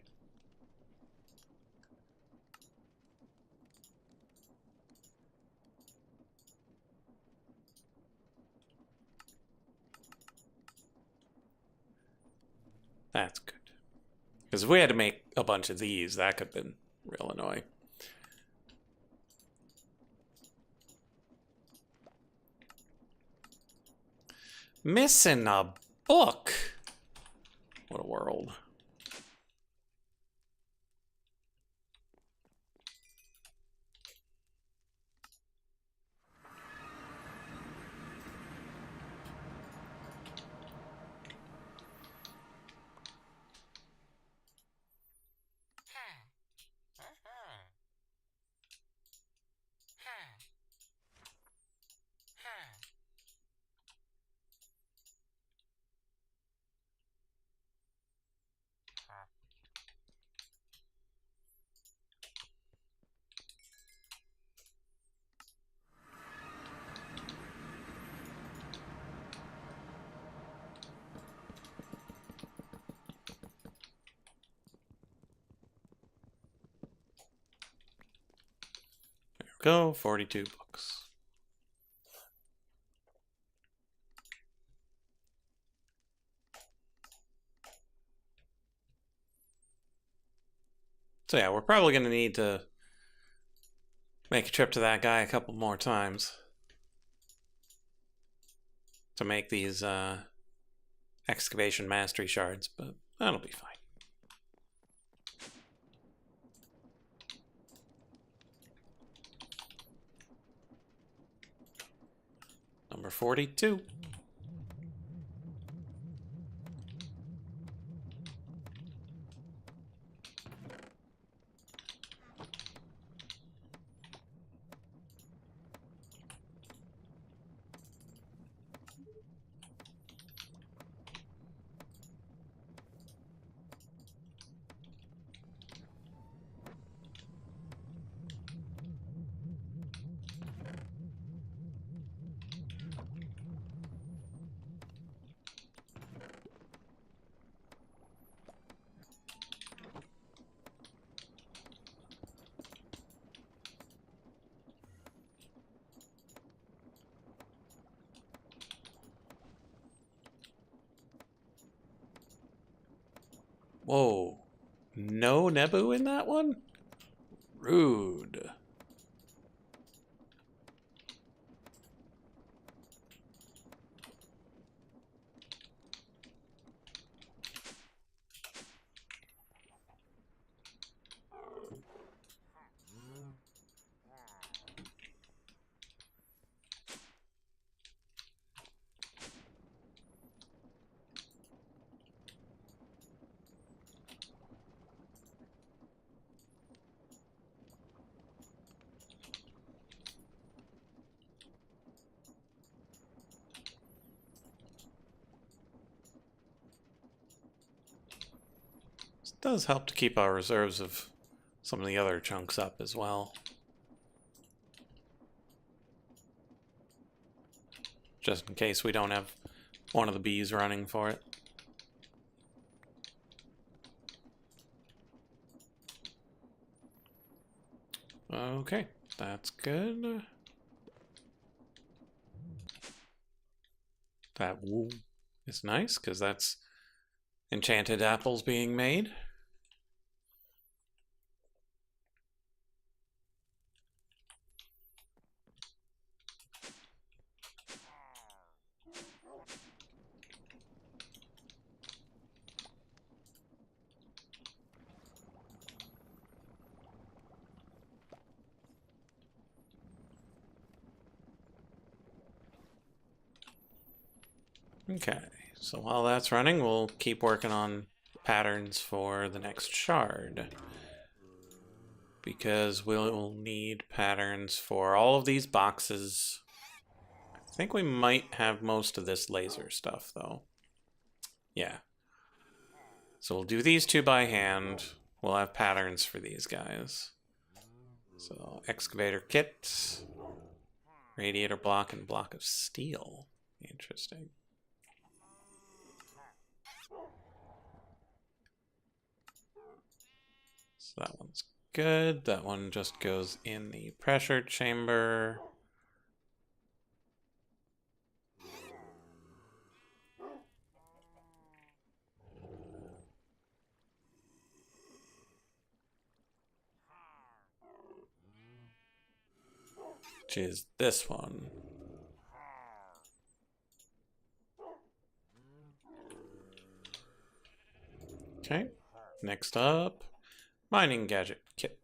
That's good. Because if we had to make a bunch of these, that could have been real annoying. Missing a book. What a world. Go, 42 books. So yeah, we're probably going to need to make a trip to that guy a couple more times to make these excavation mastery shards, but that'll be fine. Number 42. Whoa. No Nebu in that one? Rude. This does help to keep our reserves of some of the other chunks up as well. Just in case we don't have one of the bees running for it. Okay, that's good. That woo is nice because that's enchanted apples being made. Okay, so while that's running, we'll keep working on patterns for the next shard. Because we'll need patterns for all of these boxes. I think we might have most of this laser stuff, though. Yeah. So we'll do these two by hand. We'll have patterns for these guys. So, excavator kit, radiator block, and block of steel. Interesting. So that one's good. That one just goes in the pressure chamber. Which is this one. Okay, next up, mining gadget kit.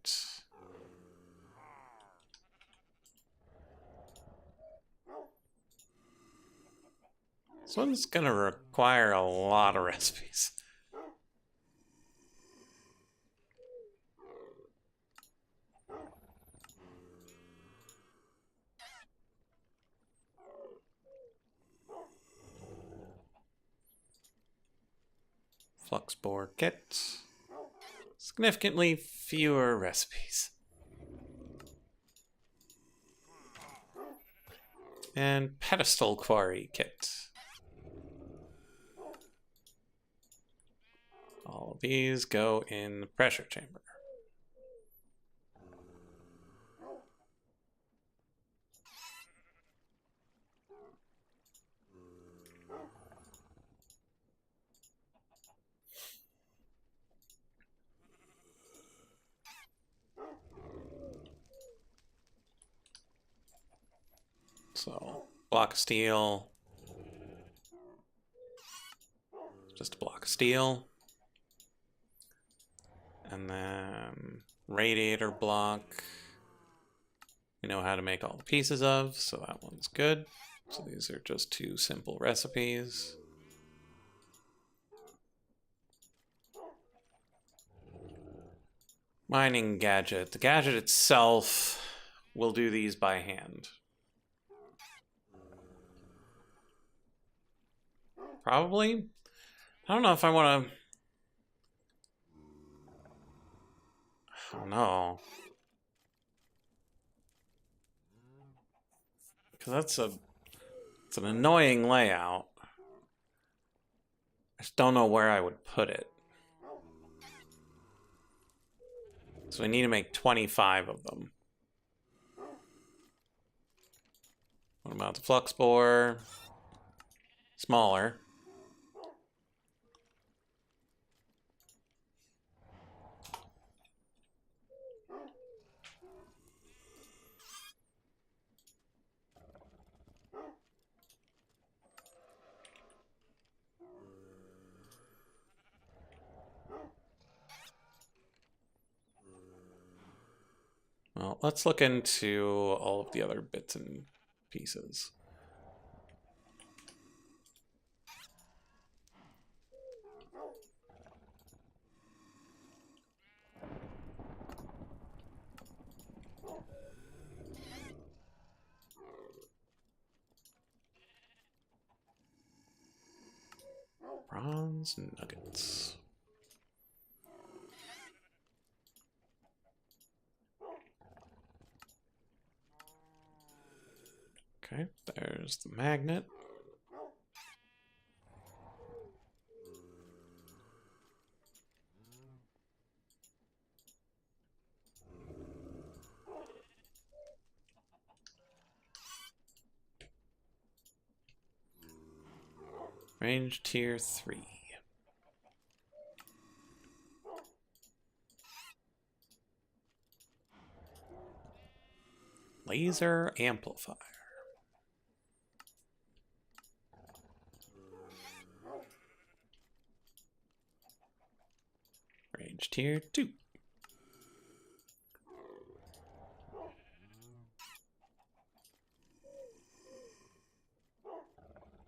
This one's gonna require a lot of recipes. Flux bore kit. Significantly fewer recipes. And pedestal quarry kit. All of these go in the pressure chamber. So, block of steel. Just a block of steel. And then radiator block. We know how to make all the pieces of, so that one's good. So these are just two simple recipes. Mining gadget. The gadget itself, we'll do these by hand. Probably. I don't know if I want to... I don't know. Because it's an annoying layout. I just don't know where I would put it. So we need to make 25 of them. What about the flux bore? Smaller. Well, let's look into all of the other bits and pieces. Bronze nuggets. Okay, there's the magnet. Range tier 3. Laser amplifier. Range tier 2.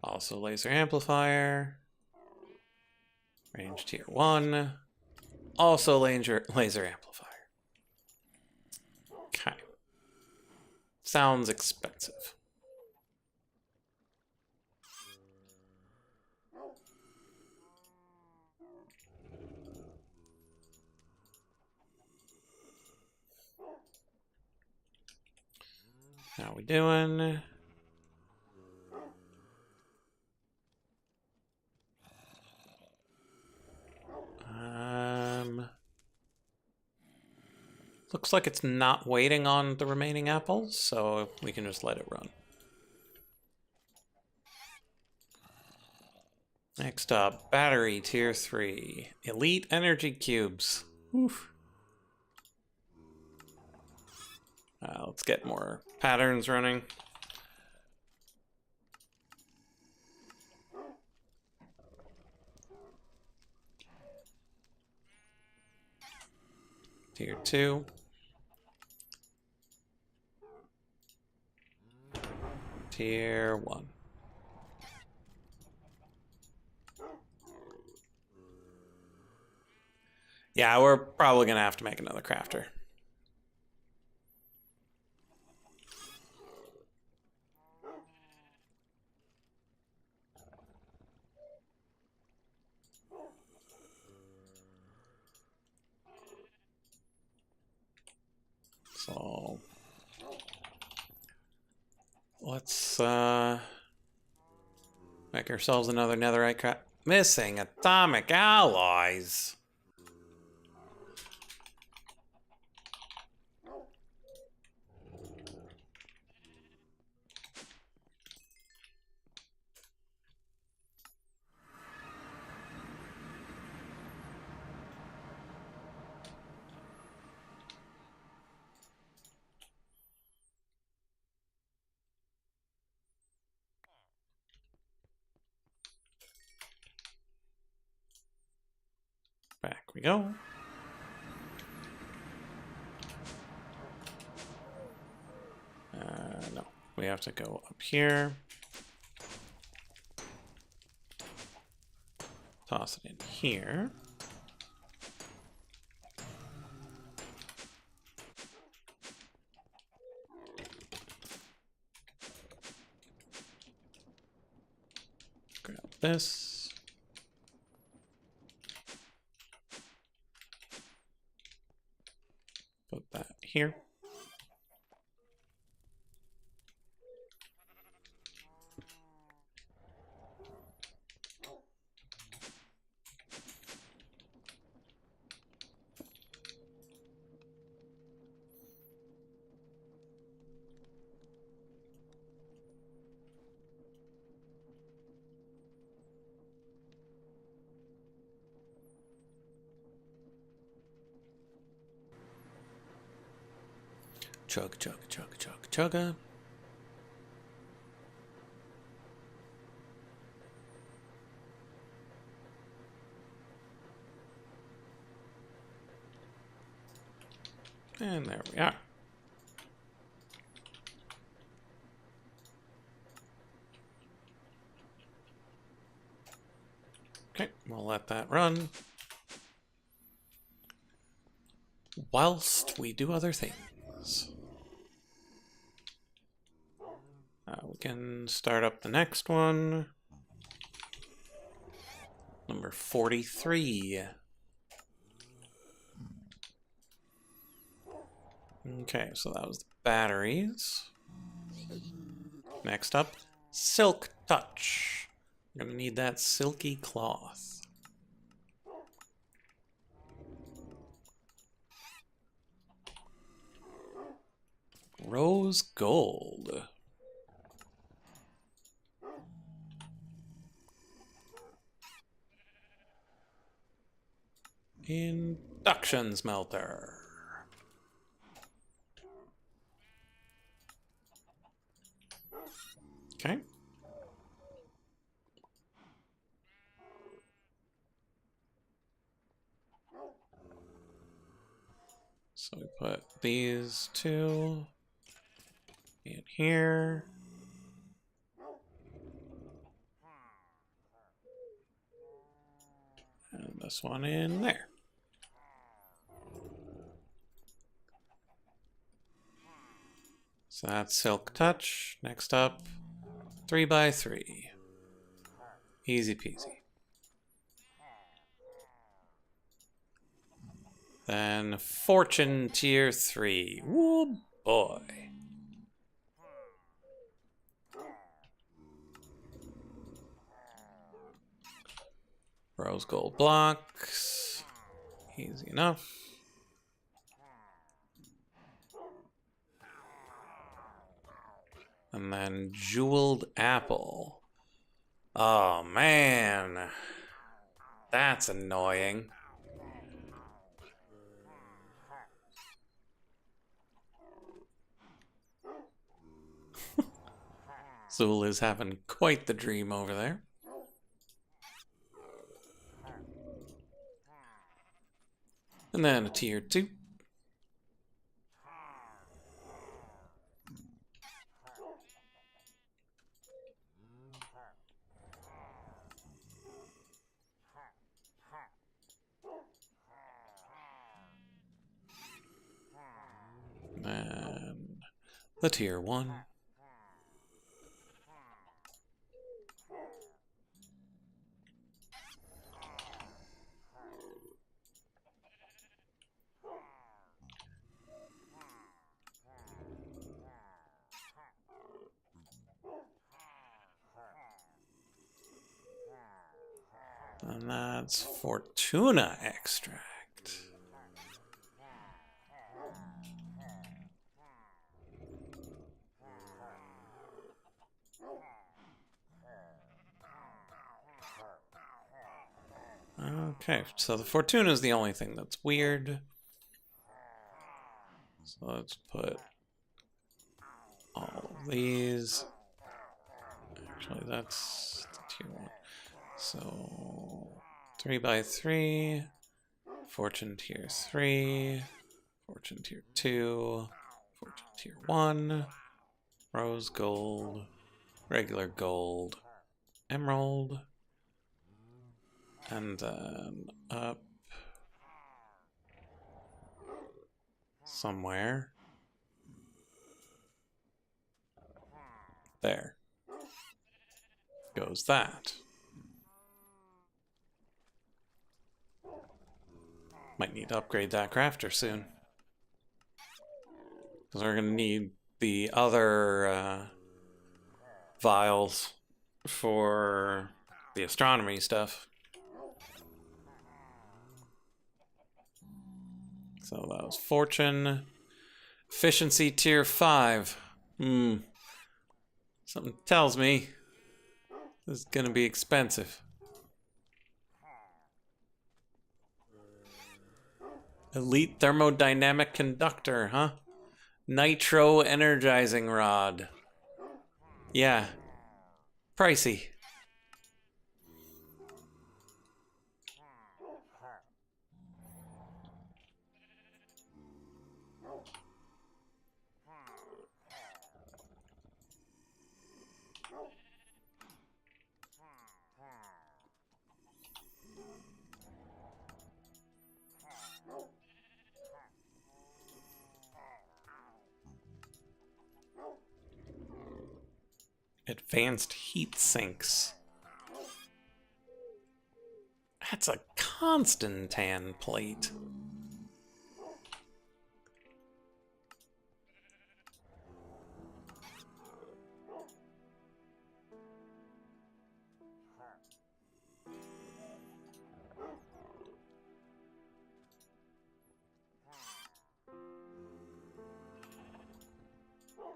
Also laser amplifier. Range tier 1. Also laser amplifier. Okay. Sounds expensive. How we doing? Looks like it's not waiting on the remaining apples, so we can just let it run. Next up, battery tier 3. Elite energy cubes. Oof. Let's get more patterns running. Tier 2. Tier 1. Yeah, we're probably gonna have to make another crafter. So let's make ourselves another netherite craft. Missing atomic alloys. Back we go. No, we have to go up here. Toss it in here. Grab this. Put that here. Chug, chug, chug, chug, chugga. And there we are. Okay, we'll let that run whilst we do other things. We can start up the next one. Number 43. Okay, so that was the batteries. Next up, Silk Touch. I'm gonna need that silky cloth. Rose Gold. Induction smelter. Okay. So we put these two in here. And this one in there. So that's Silk Touch. Next up, 3x3. Easy peasy. Then Fortune Tier 3. Woo boy. Rose gold blocks. Easy enough. And then jeweled apple. Oh man. That's annoying. Zool is having quite the dream over there. And then a tier 2. And the tier 1. And that's Fortuna extract. Okay, so the Fortuna is the only thing that's weird. So let's put all of these. Actually, that's the tier 1. So 3x3, Fortune tier 3, Fortune tier 2, Fortune tier 1, Rose gold, regular gold, emerald, and then up somewhere. There goes that. Might need to upgrade that crafter soon. Because we're going to need the other vials for the astronomy stuff. So that was Fortune. Efficiency tier 5. Something tells me this is going to be expensive. Elite thermodynamic conductor, huh? Nitro energizing rod. Yeah. Pricey. Advanced heat sinks. That's a Constantan plate.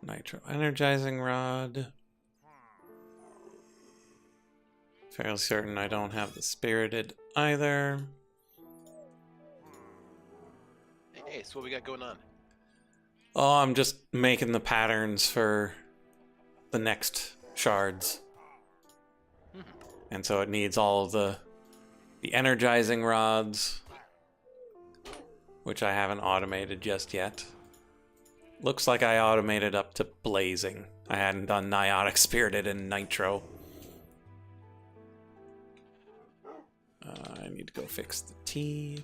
Nitro energizing rod. Fairly certain I don't have the spirited either. Hey, so what we got going on? Oh, I'm just making the patterns for the next shards. Mhm. And so it needs all of the energizing rods, which I haven't automated just yet. Looks like I automated up to blazing. I hadn't done Niotic Spirited and Nitro. I need to go fix the T.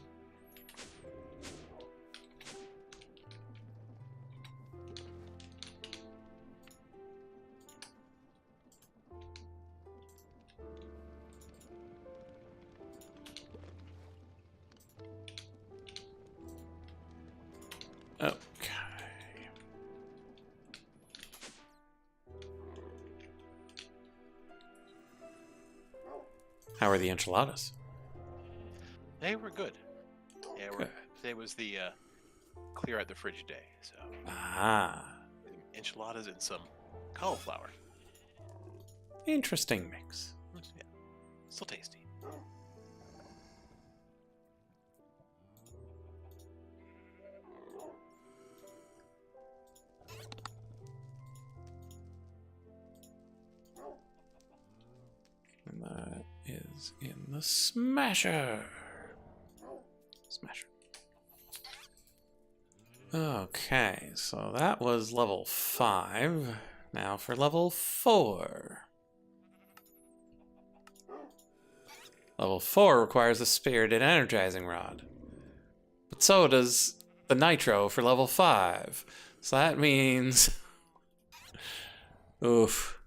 Okay. How are the enchiladas? They were good. Yeah, Good. today was the clear out the fridge day, so Ah, enchiladas and some cauliflower. interesting mix. Yeah, still tasty. And that is in the Smasher. Smasher. Okay, so that was level 5. Now for level 4. Level 4 requires a spirited energizing rod. But so does the nitro for level 5. So that means... Oof.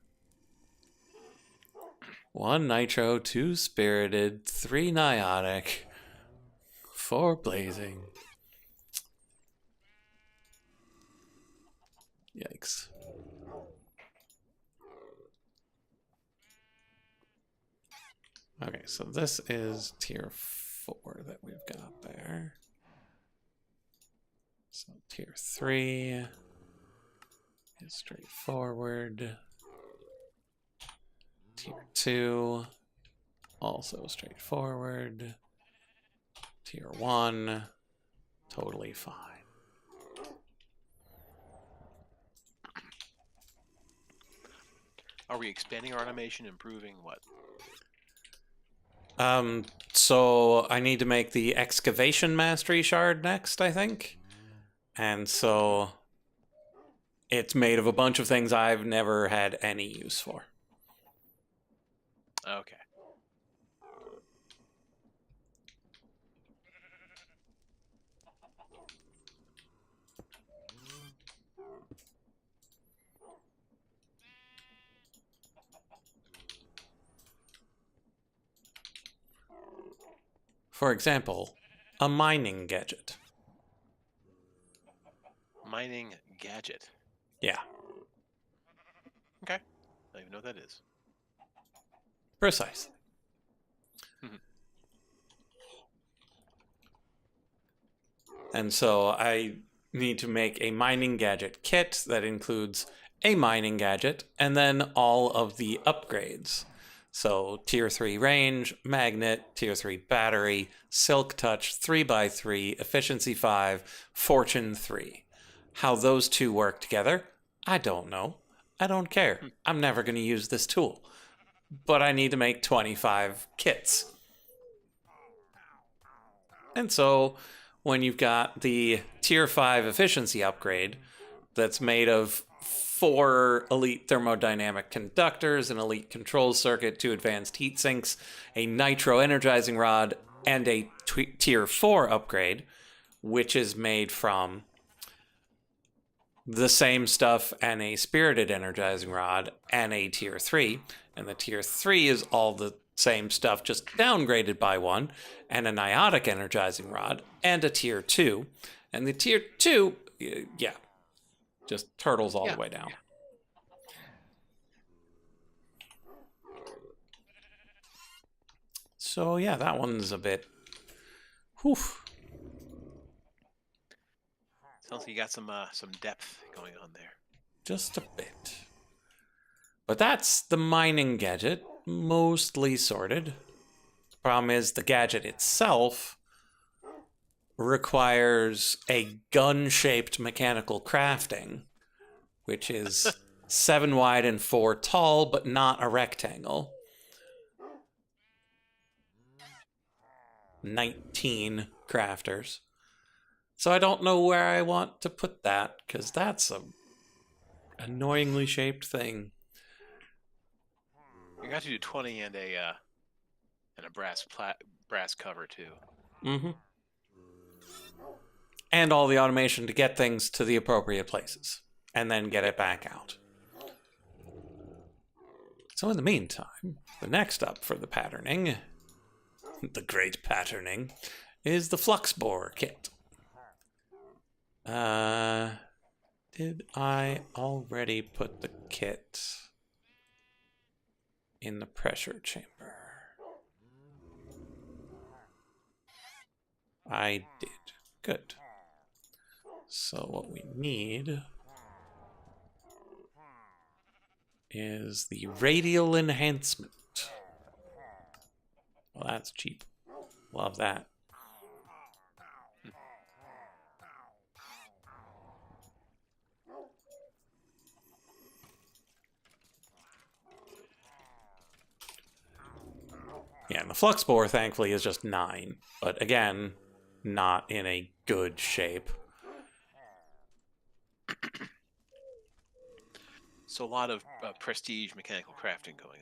1 nitro, 2 spirited, 3 niotic, 4 blazing. Yikes. Okay, so this is tier 4 that we've got there. So tier 3 is straightforward. Tier 2, also straightforward. Tier 1, totally fine. Are we expanding our automation, improving what? So I need to make the excavation mastery shard next, I think. And so it's made of a bunch of things I've never had any use for. Okay. For example, a mining gadget. Mining gadget. Yeah, Okay. I don't even know what that is. precisely. And so I need to make a mining gadget kit that includes a mining gadget and then all of the upgrades. So tier 3 range, magnet, tier 3 battery, silk touch, 3x3, efficiency 5, fortune 3. How those two work together, I don't know. I don't care. I'm never going to use this tool. But I need to make 25 kits. And so when you've got the tier 5 efficiency upgrade that's made of 4 elite thermodynamic conductors, an elite control circuit, 2 advanced heat sinks, a nitro energizing rod, and a tier 4 upgrade, which is made from the same stuff and a spirited energizing rod and a tier 3. And the tier 3 is all the same stuff, just downgraded by 1, and a niotic energizing rod, and a tier 2. And the tier 2, yeah, just turtles all the way down. So yeah, that one's a bit... Whew. Sounds like you got some depth going on there. Just a bit. But that's the mining gadget, mostly sorted. Problem is, the gadget itself requires a gun-shaped mechanical crafting, which is 7 wide and 4 tall, but not a rectangle. 19 crafters. So I don't know where I want to put that, because that's a annoyingly shaped thing. You got to do 20 and a brass cover too. Mm-hmm. And all the automation to get things to the appropriate places, and then get it back out. So in the meantime, the next up for the patterning, the great patterning, is the flux bore kit. Did I already put the kit in the pressure chamber? I did. Good. So what we need is the radial enhancement. Well, that's cheap. Love that. Yeah, and the flux bore, thankfully, is just 9. But again, not in a good shape. So a lot of prestige mechanical crafting going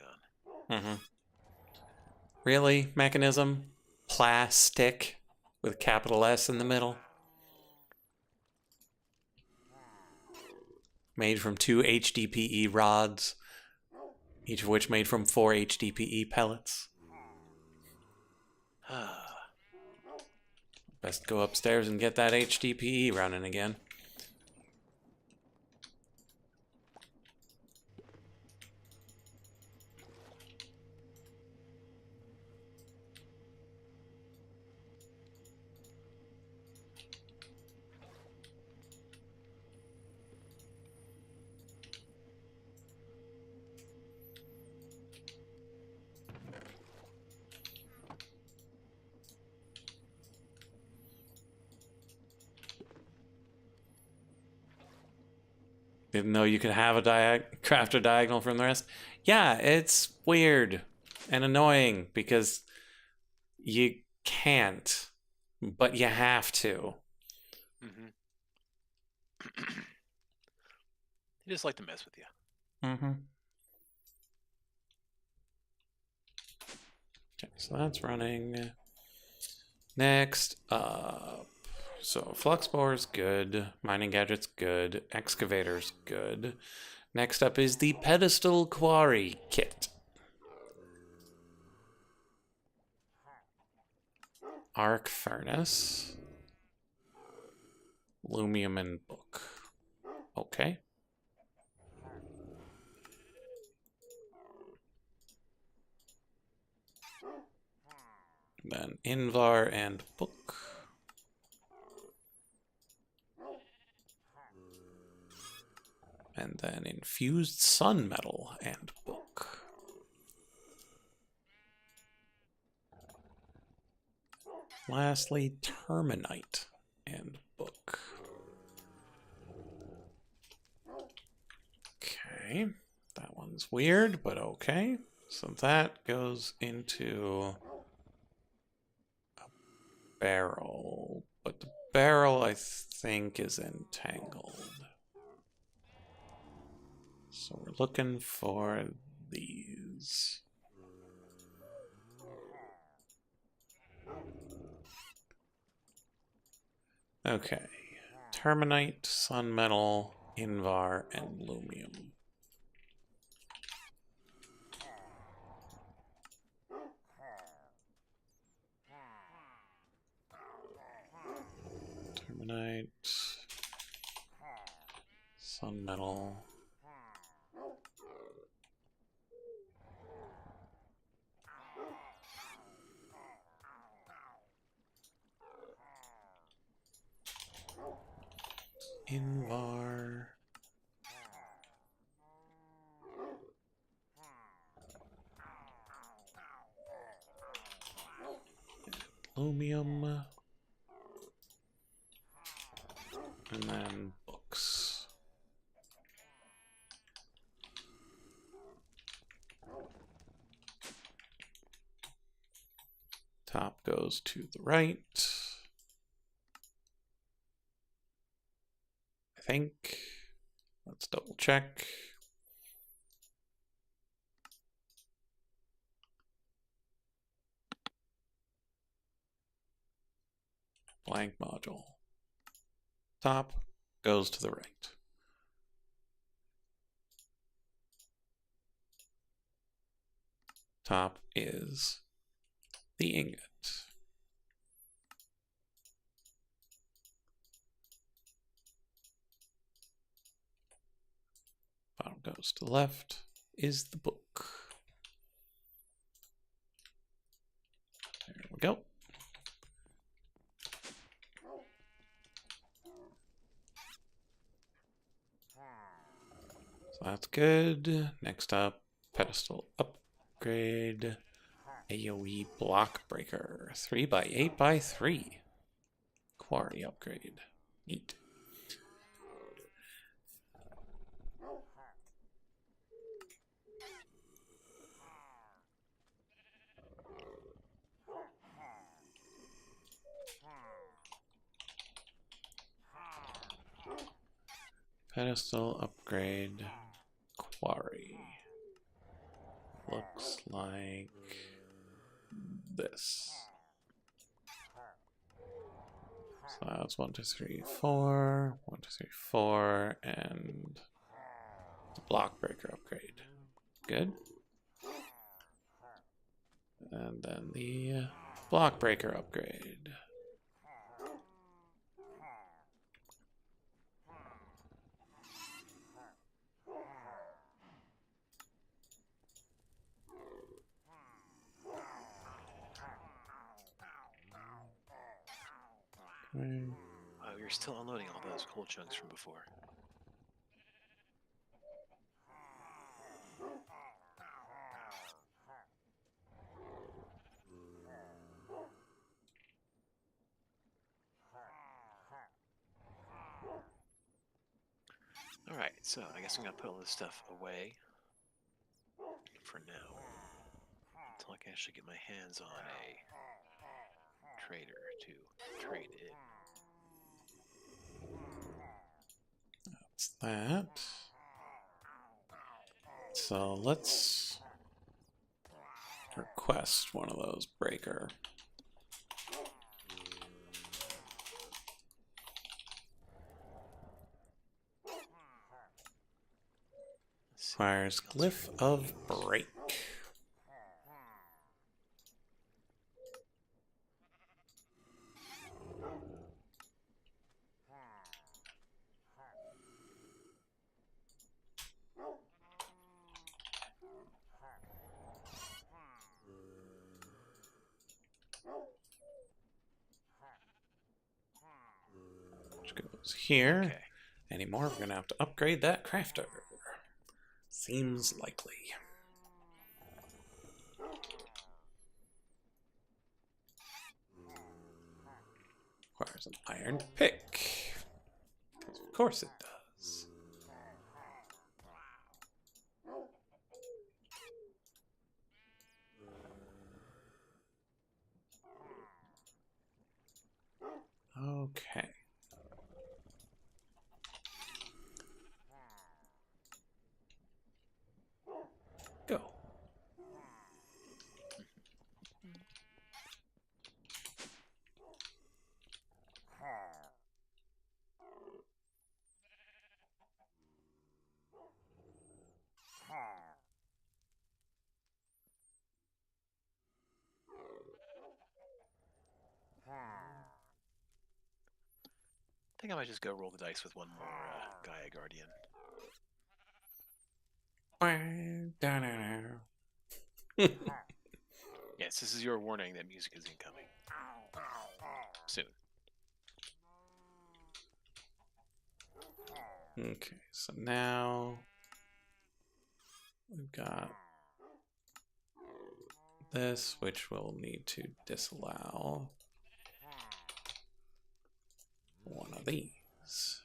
on. Mm-hmm. Really? Mechanism? Plastic? With capital S in the middle? Made from 2 HDPE rods, each of which made from 4 HDPE pellets. Best go upstairs and get that HDPE running again. Didn't know you could have a crafter diagonal from the rest. Yeah, it's weird and annoying because you can't, but you have to. Mm-hmm. They just like to mess with you. Mm-hmm. Okay, so that's running. Next up. So flux bore's good. Mining gadget's good. Excavator's good. Next up is the pedestal quarry kit. Arc furnace. Lumium and book. Okay. Then Invar and book. And then infused sun metal and book. Lastly, terminite and book. Okay, that one's weird, but okay. So that goes into a barrel, but the barrel I think is entangled. So we're looking for these. Okay. Terminite, sun metal, invar, and lumium. Terminite, sun metal. Invar. Lumium. And then books. Top goes to the right. I think. Let's double check. Blank module. Top goes to the right. Top is the ingot. Bottom goes to the left is the book. There we go. So that's good. Next up, pedestal upgrade. AoE block breaker. 3x8x3. Quarry upgrade. Neat. Pedestal upgrade. Quarry. Looks like this. So that's 1, 2, 3, 4. 1, 2, 3, 4. And the block breaker upgrade. Good. And then the block breaker upgrade. Okay. Oh, you're still unloading all those coal chunks from before. Alright, so I guess I'm gonna put all this stuff away for now. Until I can actually get my hands on a trader to trade it. That's that. So let's request one of those breaker. Requires glyph of break. Which goes here. Okay. Anymore, we're gonna have to upgrade that crafter. Seems likely. Requires an iron pick. Of course it does. Okay. Go. I think I might just go roll the dice with one more Gaia Guardian. Yes, this is your warning that music is incoming. Soon. Okay, so now we've got this, which we'll need to disallow one of these. these.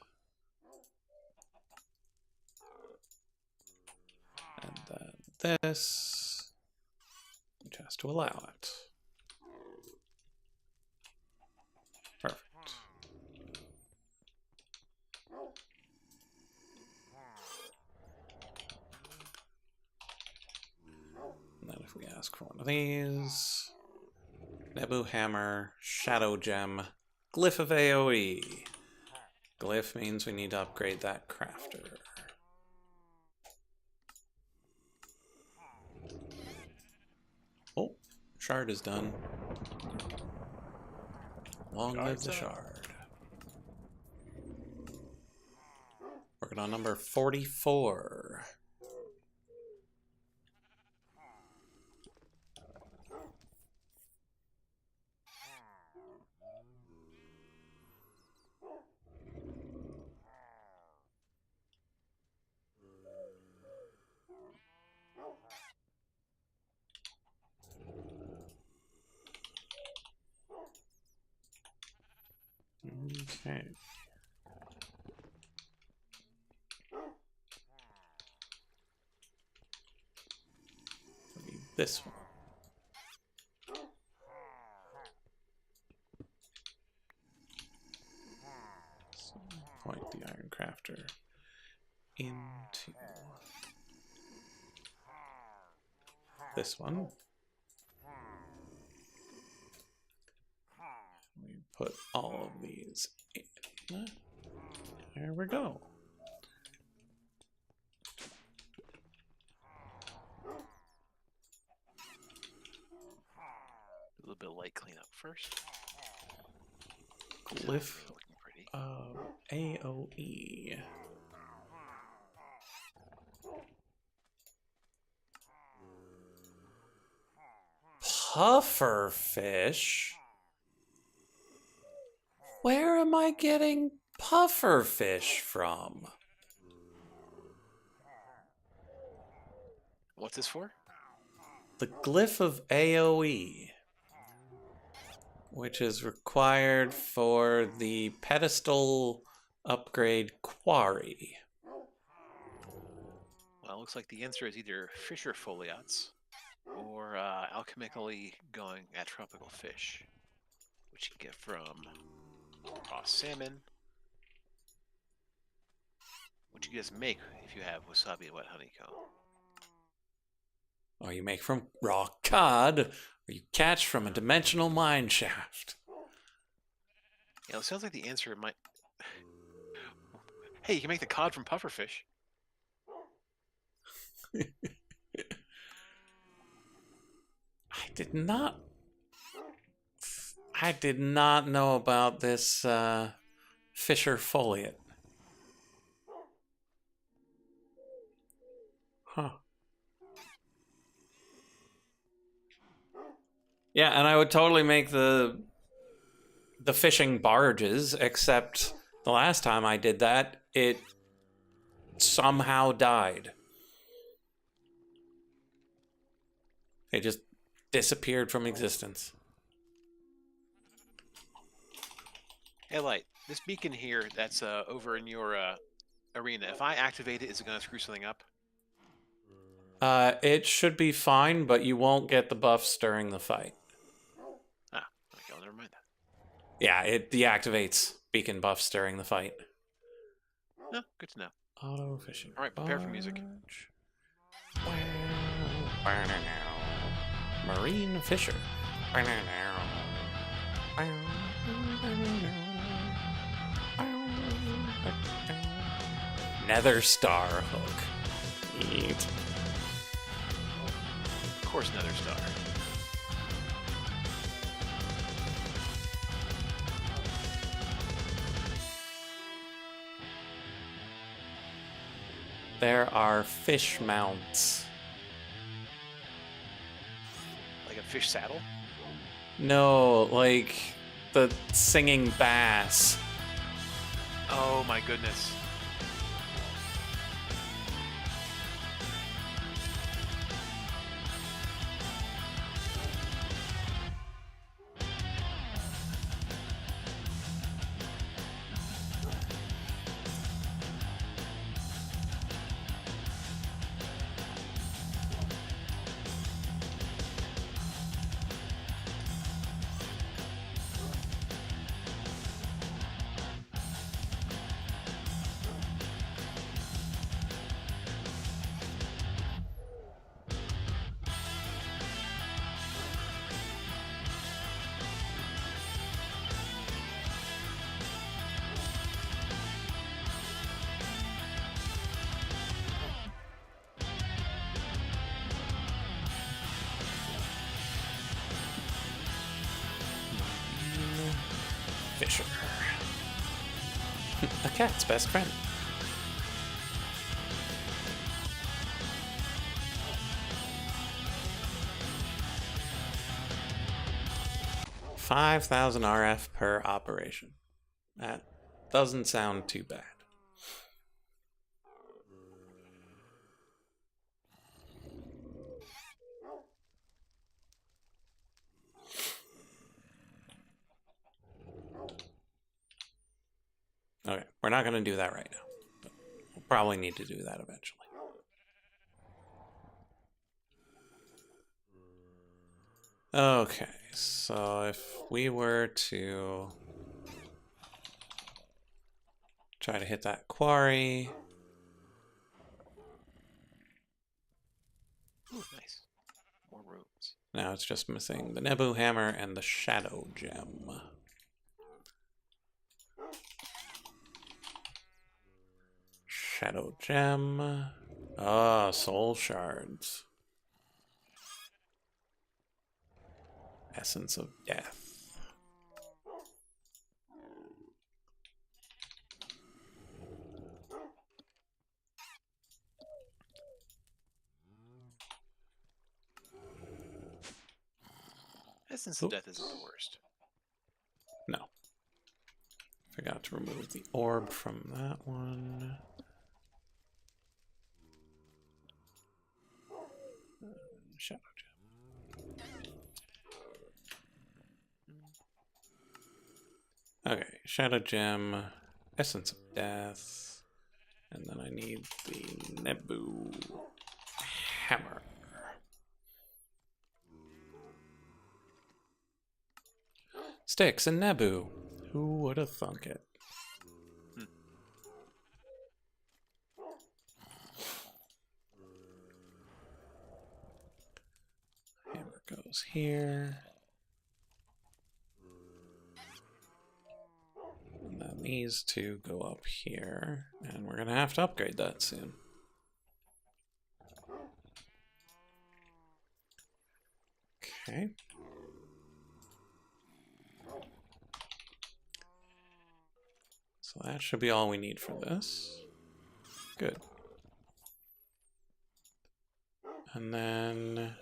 And then this, just to allow it. Perfect. And then if we ask for one of these, Nebu Hammer, Shadow Gem, Glyph of AoE. Glyph means we need to upgrade that crafter. Oh, shard is done. Long live the shard. Working on number 44. Okay. We need this one. So point the Iron Crafter into this one. We put all of these in. There we go. A little bit of light cleanup first. Glyph of AoE. Pufferfish? Where am I getting pufferfish from? What's this for? The Glyph of AoE, which is required for the pedestal upgrade quarry. Well, it looks like the answer is either fisher foliats or alchemically going atropical fish, which you can get from raw salmon, which you can just make if you have wasabi and wet honeycomb. Or you make from raw cod, or you catch from a dimensional mine shaft. Yeah, it sounds like the answer might... Hey, you can make the cod from pufferfish. I did not know about this fisher foliate. Huh. Yeah, and I would totally make the fishing barges, except the last time I did that, it somehow died. It just disappeared from existence. Hey, Light, this beacon here that's over in your arena, if I activate it, is it going to screw something up? It should be fine, but you won't get the buffs during the fight. Ah, okay, well, never mind that. Yeah, it deactivates beacon buffs during the fight. No, good to know. Auto fishing. All right, prepare for music. Marine Fisher. Nether Star Hook. Neat. Of course, Nether Star. There are fish mounts. Like a fish saddle? No, like the singing bass. Oh my goodness. Fisher. A cat's best friend. $5,000 RF per operation. That doesn't sound too bad. Okay, we're not going to do that right now, but we'll probably need to do that eventually. Okay, so if we were to try to hit that quarry. Ooh, nice. More rooms. Now it's just missing the Nebu Hammer and the Shadow Gem. Shadow Gem. Ah, Soul Shards. Essence of Death. Essence of Death isn't the worst. No. Forgot to remove the orb from that one. Shadow Gem. Okay, Shadow Gem, Essence of Death, and then I need the Nebu Hammer. Sticks and Nebu. Who would have thunk it? Hammer goes here. And then these two go up here. And we're going to have to upgrade that soon. Okay. So that should be all we need for this. Good. And then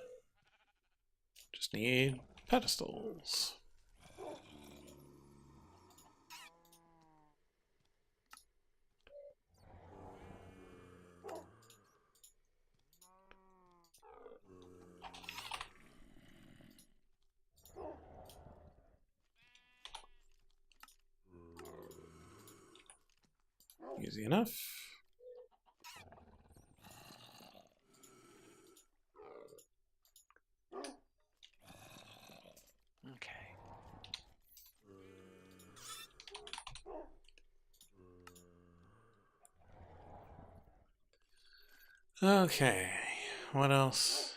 just need pedestals. Easy enough. Okay. Okay. What else?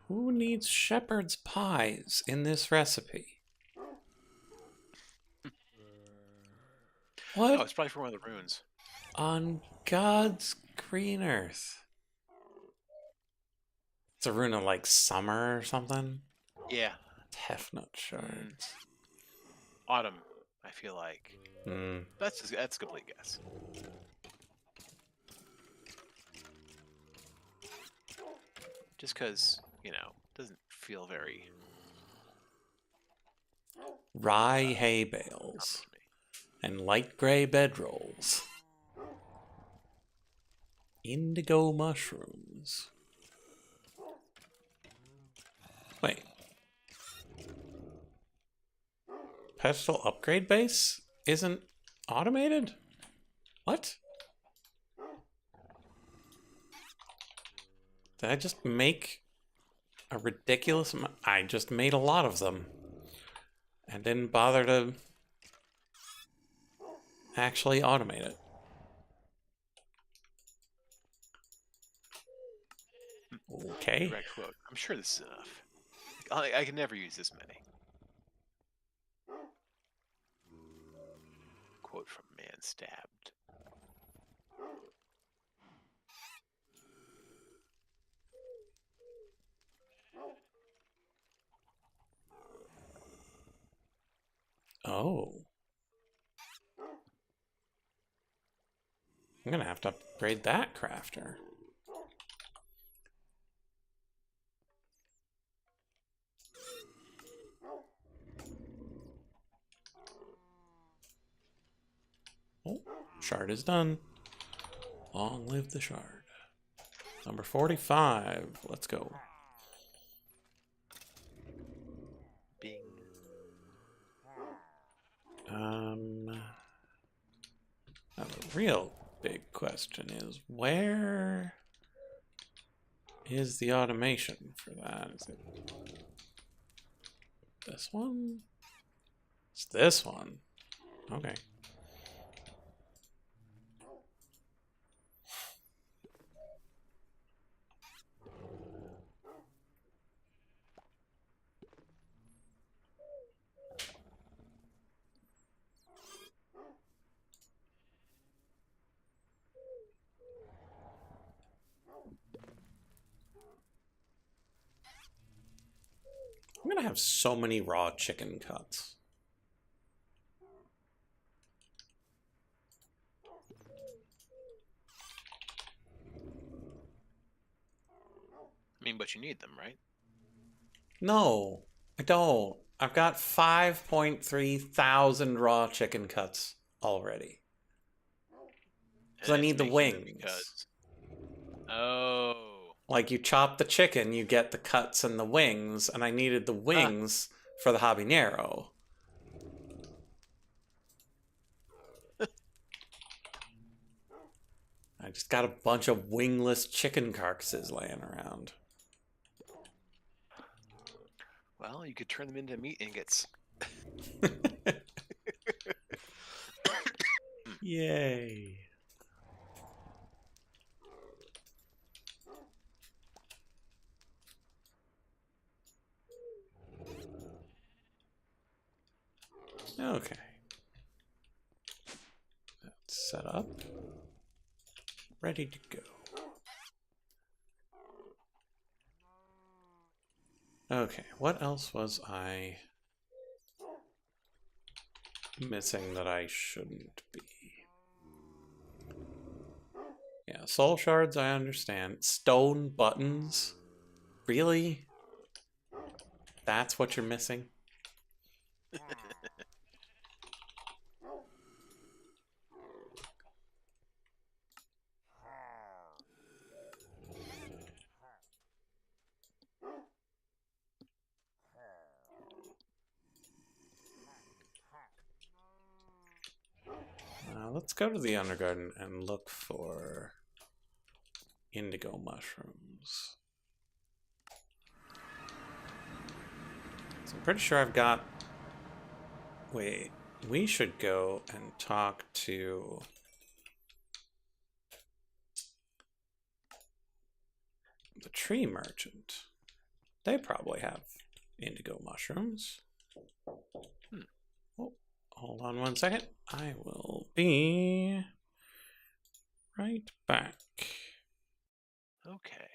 Who needs shepherd's pies in this recipe? What? Oh, it's probably for one of the runes. On God's green earth. It's a rune of like summer or something. Yeah. Tefnut shards. Autumn, I feel like. Mm. That's a complete guess. Just because, you know, doesn't feel very Rye hay bales and light gray bedrolls. Indigo mushrooms. Wait. Pedestal upgrade base isn't automated? What? Did I just make a ridiculous amount? I just made a lot of them. And didn't bother to actually automate it. Okay. Direct quote. I'm sure this is enough. I can never use this many. Quote from Man Stabbed. Oh. I'm gonna have to upgrade that crafter. Oh, shard is done. Long live the shard. Number 45. Let's go. Bing. Now the real big question is, where is the automation for that? Is it this one? It's this one. Okay. I'm gonna have so many raw chicken cuts. I mean, but you need them, right? No, I don't. I've got 5.3 thousand raw chicken cuts already. Because I And it's need the making them wings. because... Oh. Like, you chop the chicken, you get the cuts and the wings, and I needed the wings for the habanero. I just got a bunch of wingless chicken carcasses laying around. Well, you could turn them into meat ingots. Yay. Okay. That's set up. Ready to go. Okay, what else was I missing that I shouldn't be? Yeah, soul shards, I understand. Stone buttons? Really? That's what you're missing? Let's go to the Undergarden and look for indigo mushrooms. So I'm pretty sure I've got... Wait, we should go and talk to... the tree merchant. They probably have indigo mushrooms. Oh, hold on one second. I will be right back. Okay.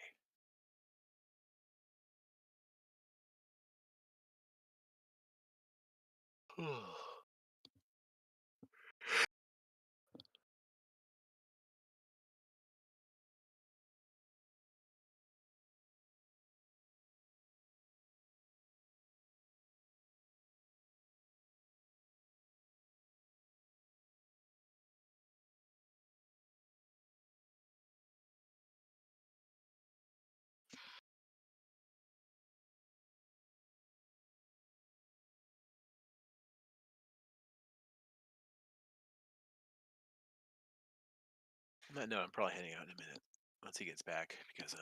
No, I'm probably heading out in a minute once he gets back because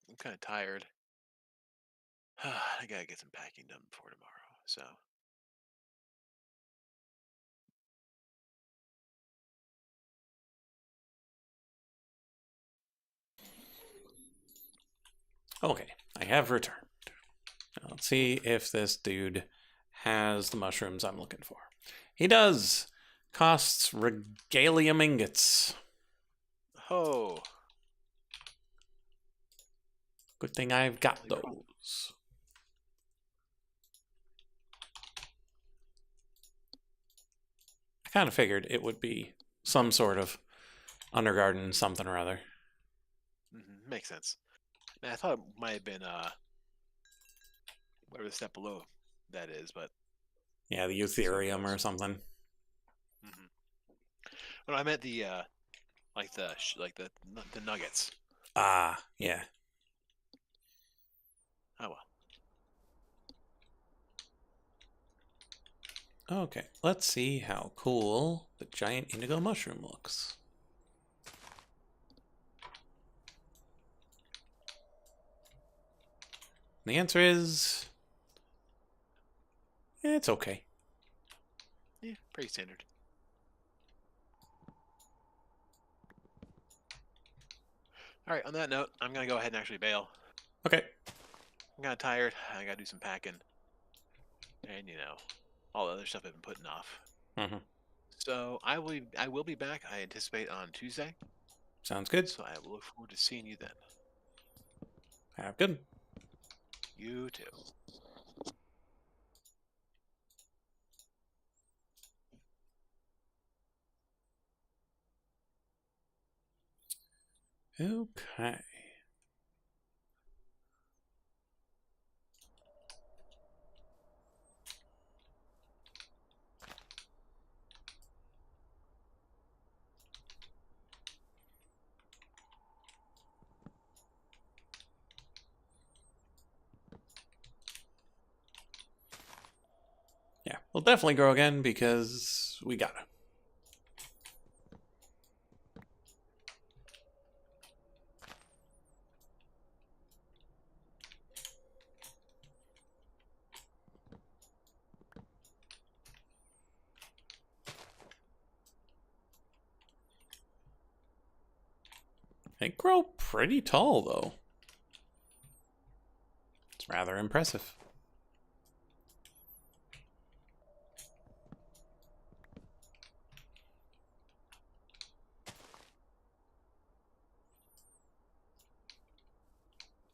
I'm kind of tired. I gotta get some packing done before tomorrow. So Okay, I have returned. Now, let's see if this dude has the mushrooms I'm looking for. He does. Costs regalium ingots. oh, Good thing I've got those. I kind of figured it would be some sort of Undergarden something or other. Makes sense. Man, I thought it might have been whatever the step below that is, but Yeah, the so it Eutherium goes. or something. When I meant the the nuggets. Ah, yeah. Oh well. Okay, let's see how cool the giant indigo mushroom looks. The answer is... it's okay. Yeah, pretty standard. All right. On that note, I'm gonna go ahead and actually bail. Okay. I'm kind of tired. I gotta do some packing, and all the other stuff I've been putting off. Mm-hmm. So I will be back. I anticipate on Tuesday. Sounds good. So I will look forward to seeing you then. Have good. You too. Okay. Yeah, we'll definitely grow again because we gotta. They grow pretty tall, though. It's rather impressive.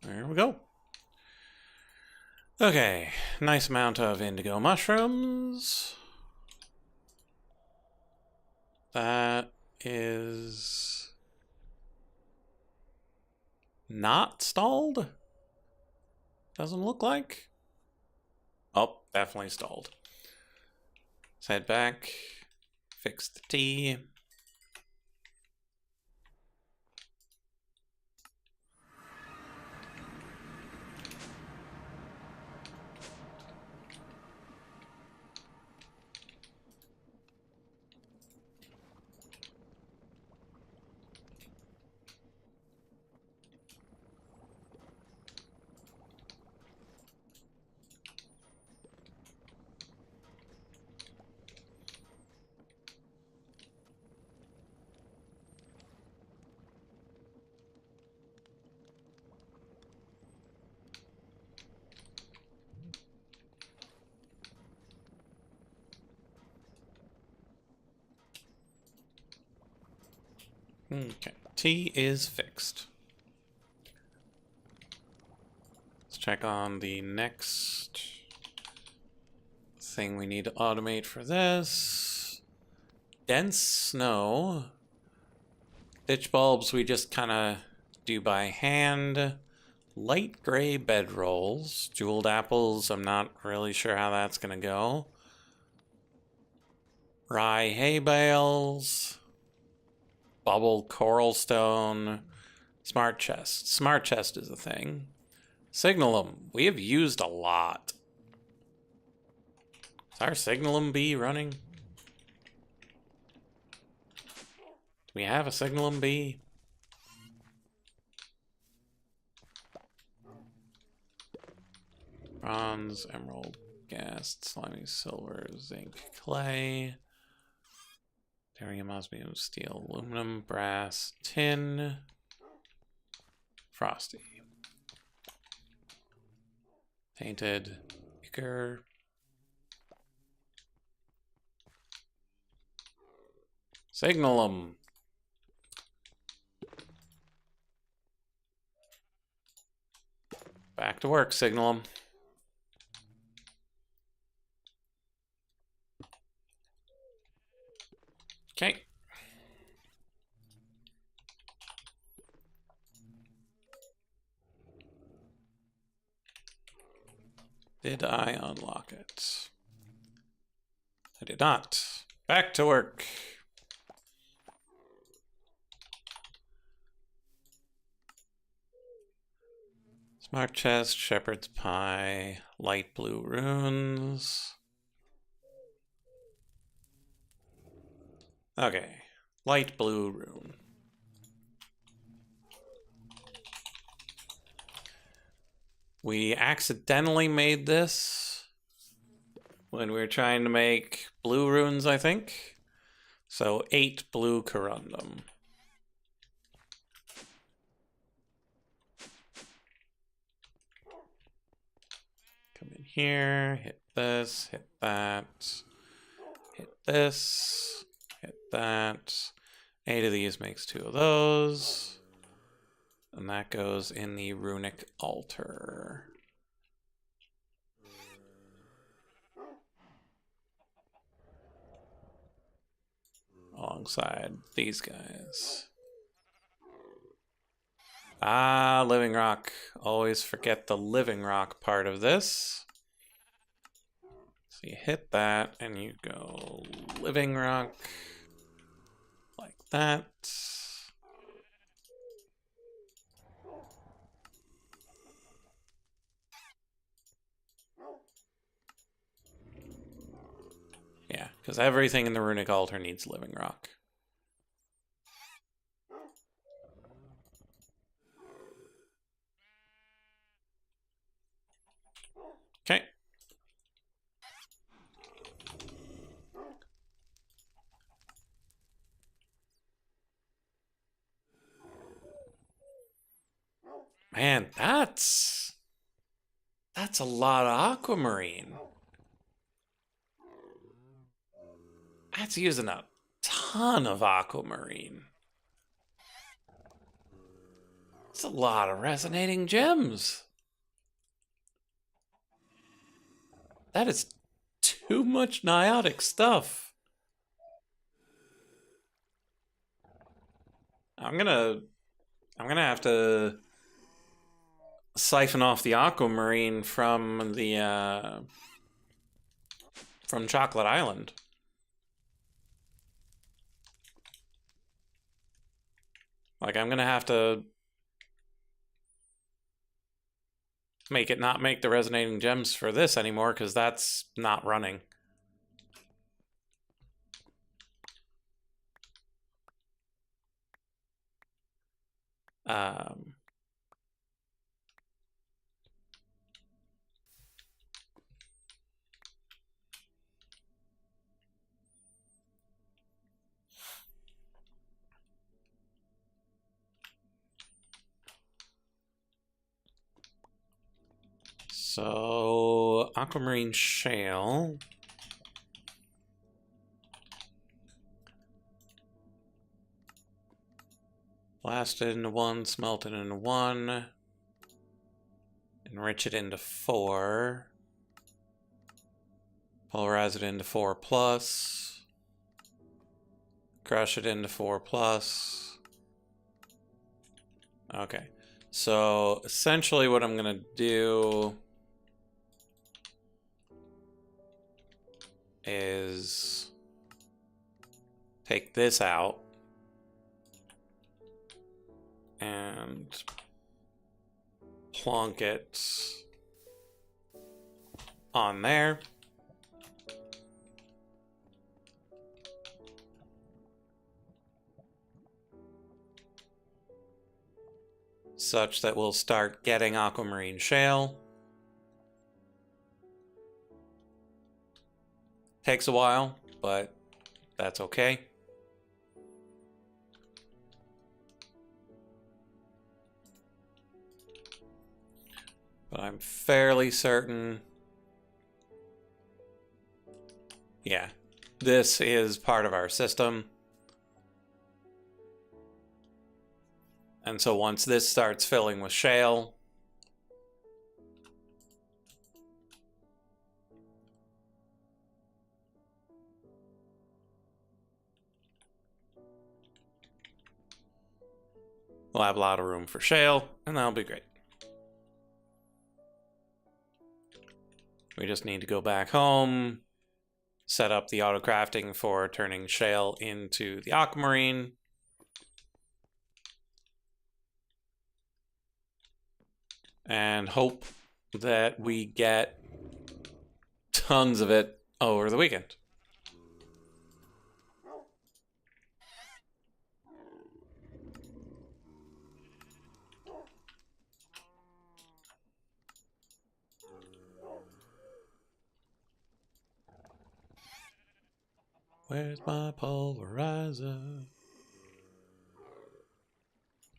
There we go. Okay, nice amount of indigo mushrooms. That is not stalled. Doesn't look like. Oh, definitely stalled. Let's head back. Fix the tea. Okay, tea is fixed. Let's check on the next thing we need to automate for this. Dense snow. Ditch bulbs we just kind of do by hand. Light gray bedrolls. Jeweled apples, I'm not really sure how that's going to go. Rye hay bales. Bubble coral stone. Smart chest. Smart chest is a thing. Signalum. We have used a lot. Is our Signalum bee running? Do we have a Signalum bee? Bronze, emerald, gas, slimy silver, zinc, clay. Therium, osmium, steel, aluminum, brass, tin, frosty. Painted, ichor. Signalum. Back to work, Signalum. Did I unlock it? I did not. Back to work. Smart chest, shepherd's pie, light blue runes. Okay, light blue rune. We accidentally made this when we were trying to make blue runes, I think. So 8 blue corundum. Come in here, hit this, hit that, hit this, hit that. 8 of these makes 2 of those. And that goes in the runic altar. Alongside these guys. Ah, living rock. Always forget the living rock part of this. So you hit that and you go living rock like that. Yeah, because everything in the runic altar needs living rock. Okay. Man, that's a lot of aquamarine. That's using a ton of aquamarine. It's a lot of resonating gems. That is too much niotic stuff. I'm gonna have to siphon off the aquamarine from the from Chocolate Island. Like, I'm gonna have to make it not make the resonating gems for this anymore, because that's not running. So, aquamarine shale. Blast it into 1, smelt it into 1. Enrich it into 4. Polarize it into 4 plus. Crush it into 4 plus. Okay. So, essentially what I'm gonna do is take this out and plonk it on there. Such that we'll start getting aquamarine shale. Takes a while, but that's okay. But I'm fairly certain. Yeah, this is part of our system. And so once this starts filling with shale, we'll have a lot of room for shale, and that'll be great. We just need to go back home, set up the auto crafting for turning shale into the aquamarine. And hope that we get tons of it over the weekend. Where's my pulverizer?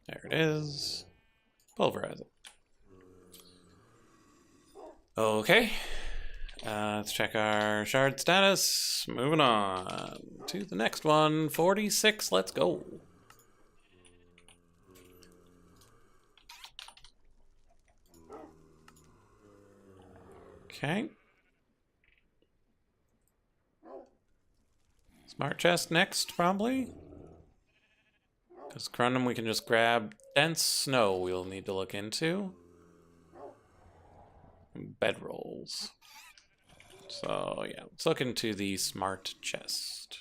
There it is. Pulverizer. Okay. Let's check our shard status. Moving on to the next one. 46. Let's go. Okay. Smart chest next, probably. Because Corundum we can just grab. Dense snow we'll need to look into. Bedrolls. So yeah, let's look into the smart chest.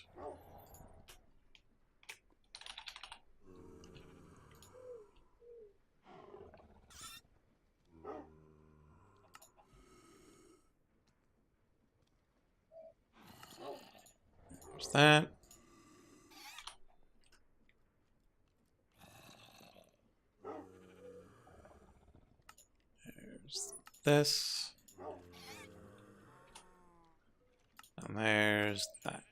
There's that. There's this. And there's that.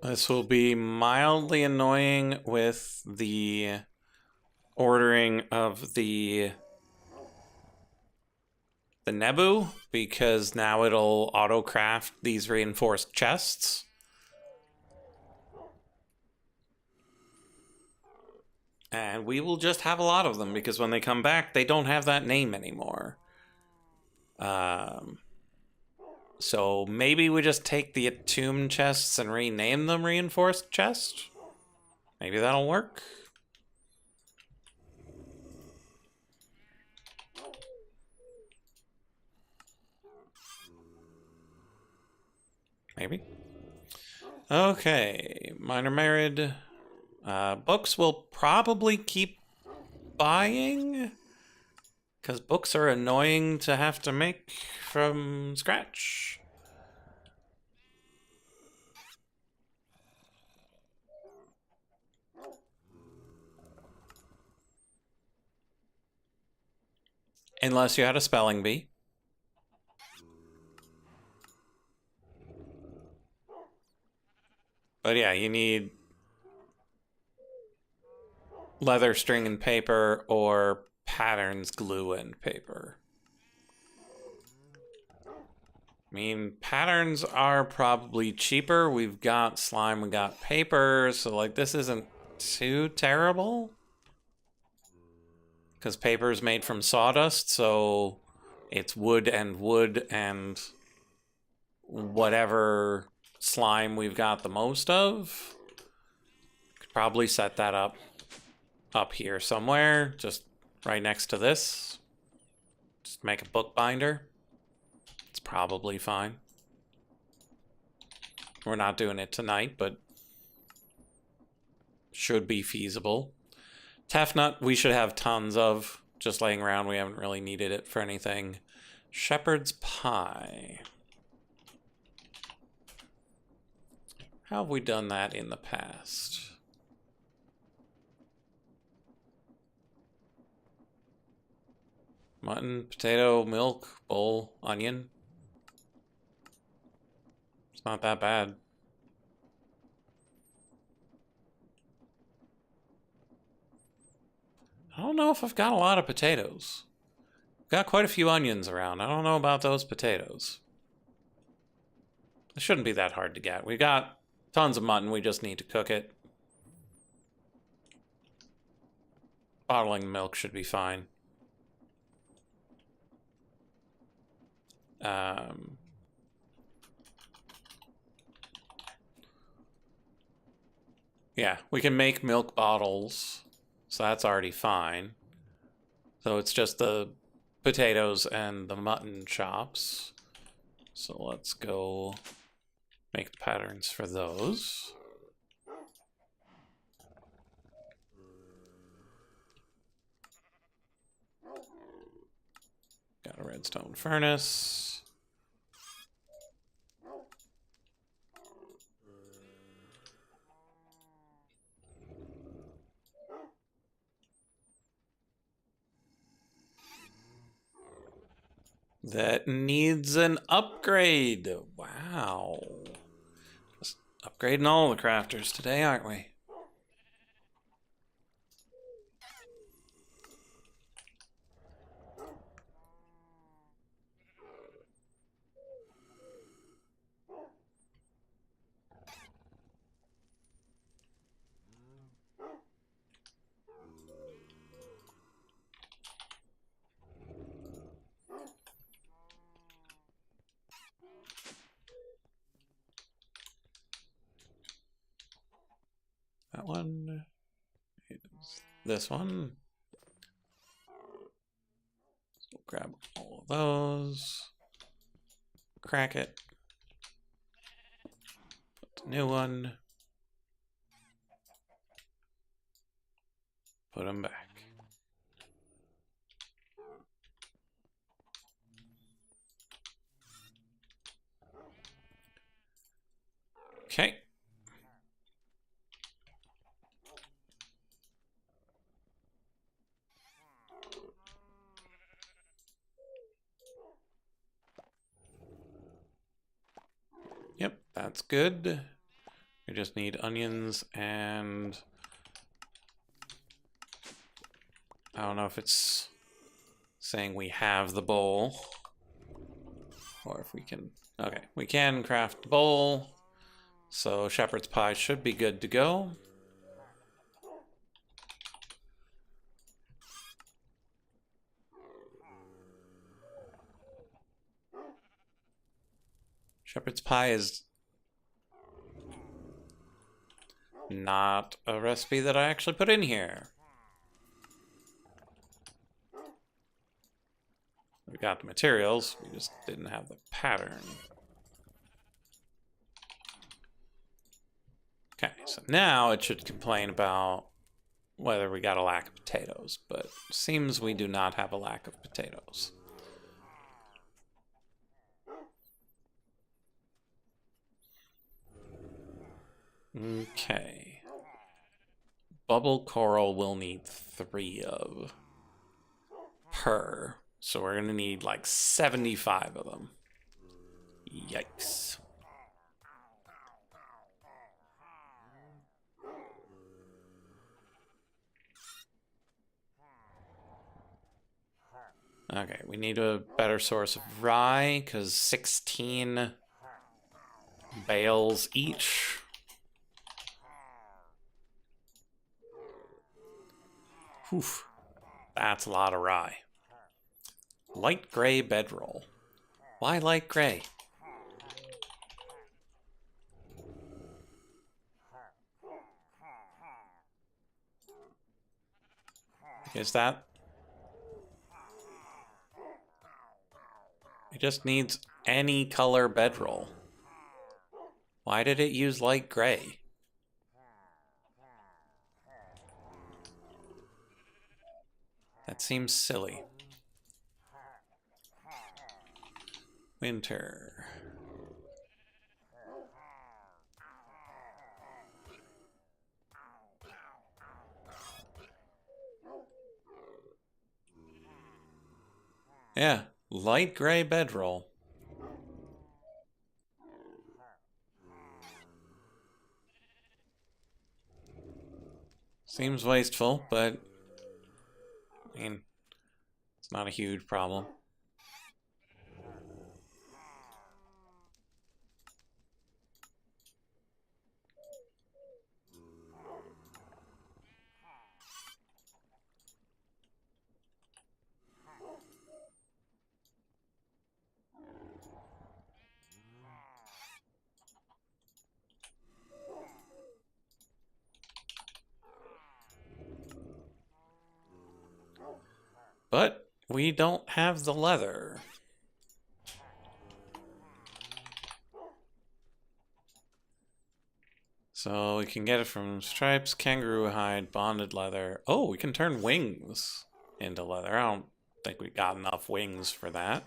This will be mildly annoying with the ordering of the Nebu, because now it'll auto-craft these reinforced chests. And we will just have a lot of them, because when they come back, they don't have that name anymore. So maybe we just take the attuned chests and rename them reinforced chest? Maybe that'll work. Maybe. Okay, minor married. Books will probably keep buying, because books are annoying to have to make from scratch. Unless you had a spelling bee. But yeah, you need leather, string, and paper, or patterns, glue, and paper. I mean, patterns are probably cheaper. We've got slime, we got paper, so like this isn't too terrible. Because paper is made from sawdust, so it's wood and whatever slime we've got the most of. Could probably set that up here somewhere, just right next to this. Just make a bookbinder. It's probably fine. We're not doing it tonight, but should be feasible. Tefnut we should have tons of, just laying around. We haven't really needed it for anything. Shepherd's pie. How have we done that in the past? Mutton, potato, milk, bowl, onion. It's not that bad. I don't know if I've got a lot of potatoes. I've got quite a few onions around. I don't know about those potatoes. It shouldn't be that hard to get. We got tons of mutton. We just need to cook it. Bottling milk should be fine. Yeah, we can make milk bottles. So that's already fine. So it's just the potatoes and the mutton chops. So let's go make the patterns for those. Got a redstone furnace. That needs an upgrade. Wow. Just upgrading all the crafters today, aren't we? That one is this one. So grab all of those. Crack it. Put the new one. Put them back. Okay. Yep, that's good. We just need onions and I don't know if it's saying we have the bowl or if we can. Okay, we can craft the bowl. So shepherd's pie should be good to go. Shepherd's pie is not a recipe that I actually put in here. We got the materials, we just didn't have the pattern. Okay, so now it should complain about whether we got a lack of potatoes, but it seems we do not have a lack of potatoes. Okay. Bubble coral we'll need 3 of per. So we're gonna need like 75 of them. Yikes. Okay, we need a better source of rye because 16 bales each. Whew. That's a lot of rye. Light gray bedroll. Why light gray? Is that... It just needs any color bedroll. Why did it use light gray? That seems silly. Winter. Yeah, light gray bedroll. Seems wasteful, but I mean, it's not a huge problem. But we don't have the leather. So we can get it from stripes, kangaroo hide, bonded leather. Oh, we can turn wings into leather. I don't think we got enough wings for that.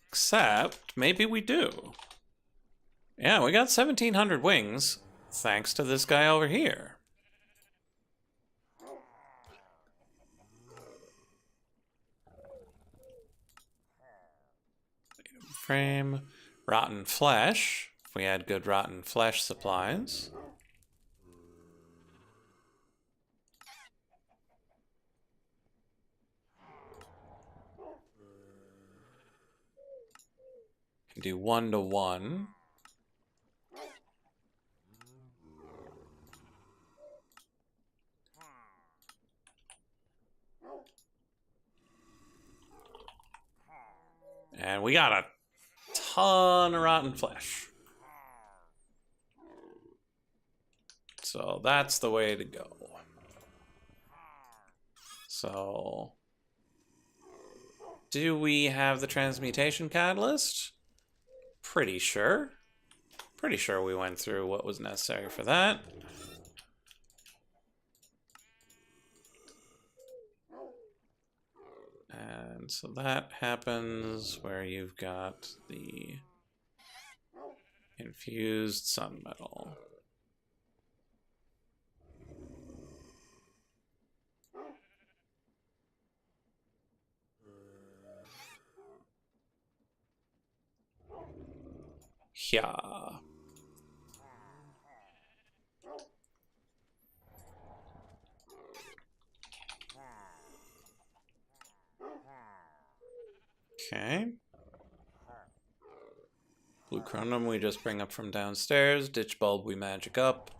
Except, maybe we do. Yeah, we got 1,700 wings, thanks to this guy over here. Frame, rotten flesh. If we had good rotten flesh supplies. Can do 1-to-1. And we got a ton of rotten flesh. So that's the way to go. So, do we have the transmutation catalyst? Pretty sure. Pretty sure we went through what was necessary for that. And so that happens where you've got the infused sun metal. Yeah. Okay. Blue chromium we just bring up from downstairs. Ditch bulb we magic up.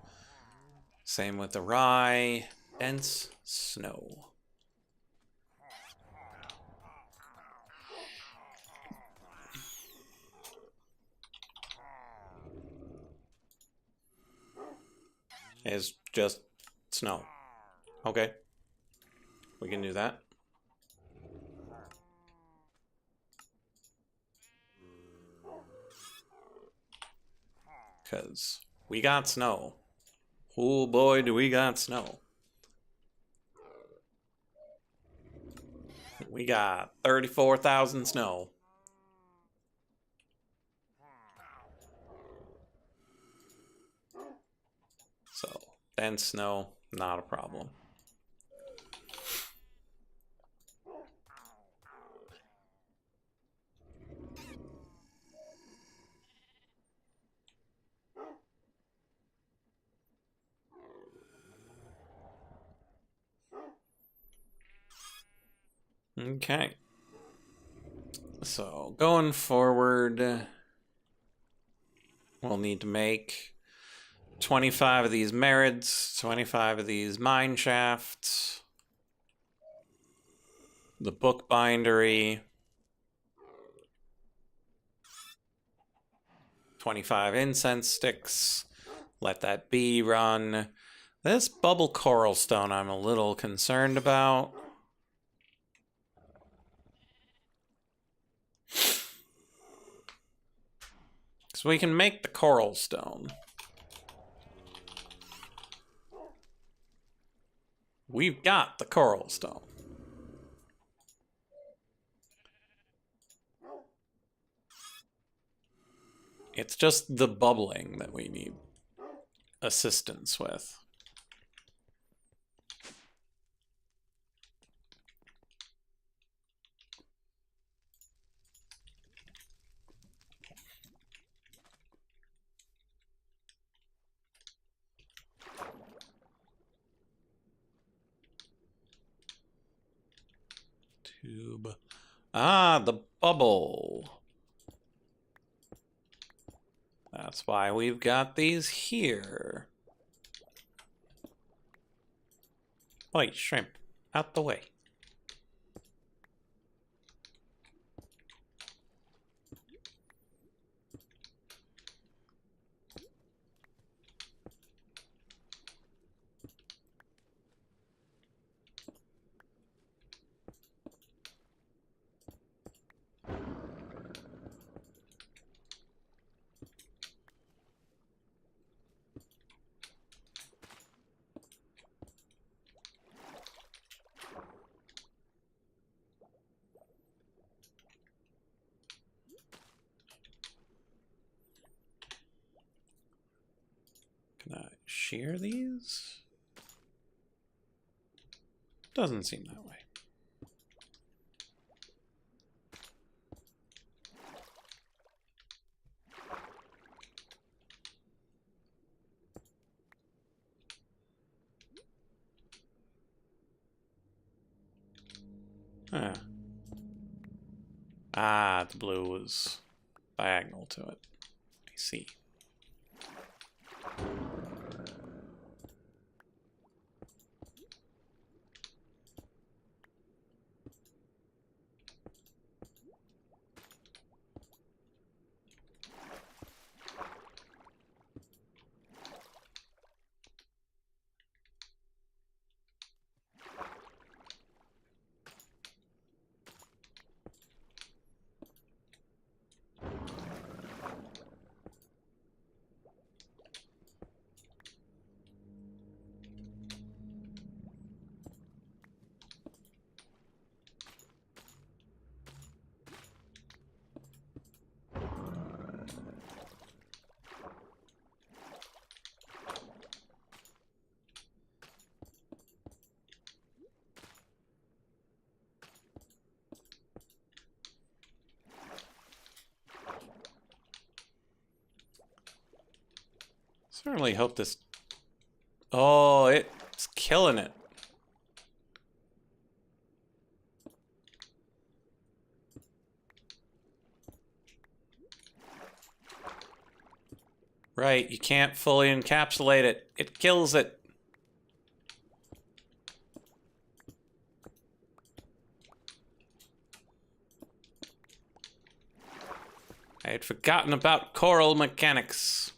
Same with the rye. Dense snow. Is just snow. Okay. We can do that. Because we got snow. Oh boy, do we got snow. We got 34,000 snow. So, dense snow, not a problem. Okay. So, going forward, we'll need to make 25 of these Marids, 25 of these mine shafts, the book bindery, 25 incense sticks, let that bee run. This bubble coral stone I'm a little concerned about. So we can make the coral stone. We've got the coral stone. It's just the bubbling that we need assistance with. Tube. Ah, the bubble. That's why we've got these here. Oi, shrimp, out the way. shear these? Doesn't seem that way. Huh. Ah, the blue was diagonal to it. I see. Certainly hope this... Oh, it's killing it. Right, you can't fully encapsulate it. It kills it. I had forgotten about coral mechanics.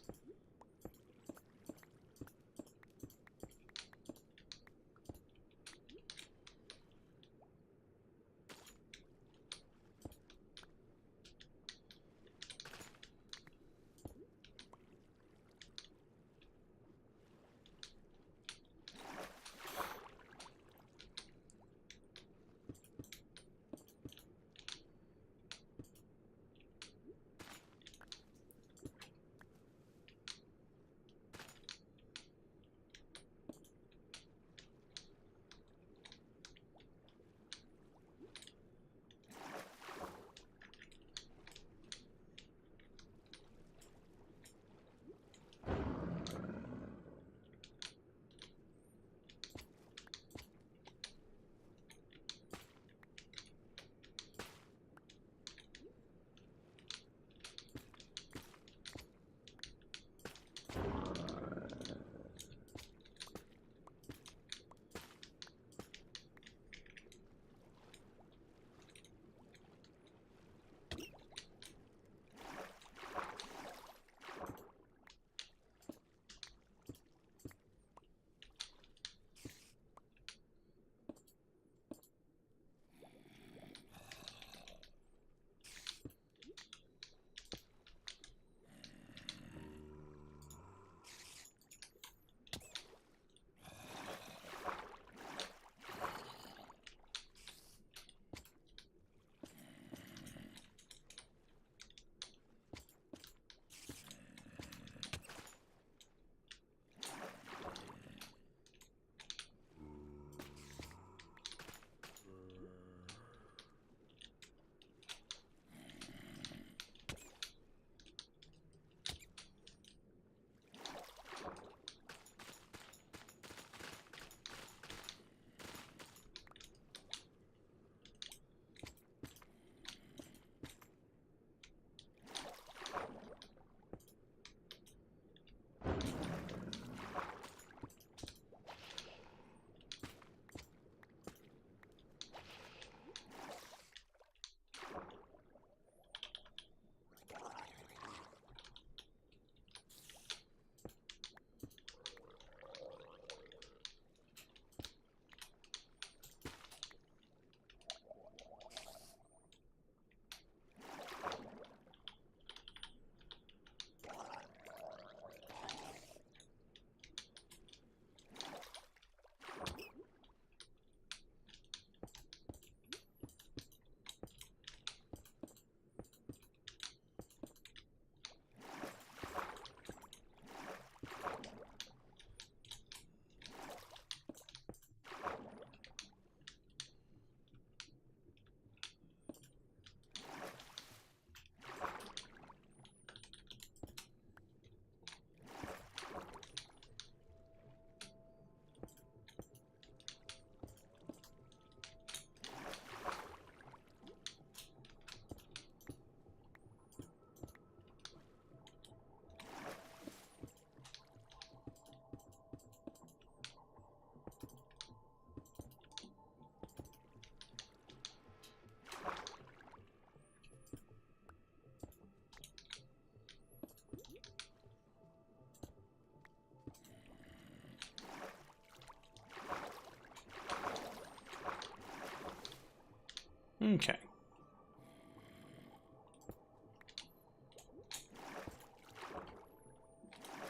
Okay.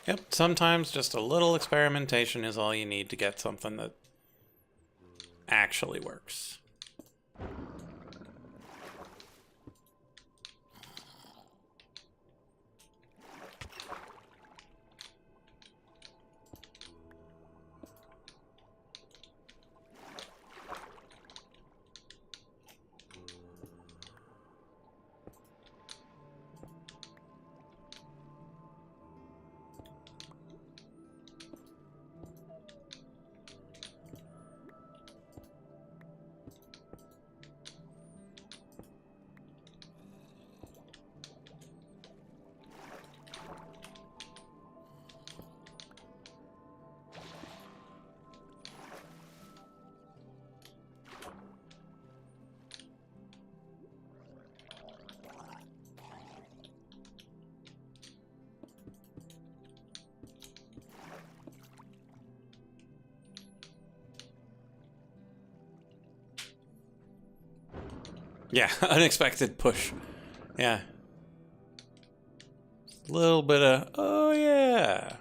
Yep, sometimes just a little experimentation is all you need to get something that actually works. Yeah, unexpected push. Yeah. A little bit of, oh yeah.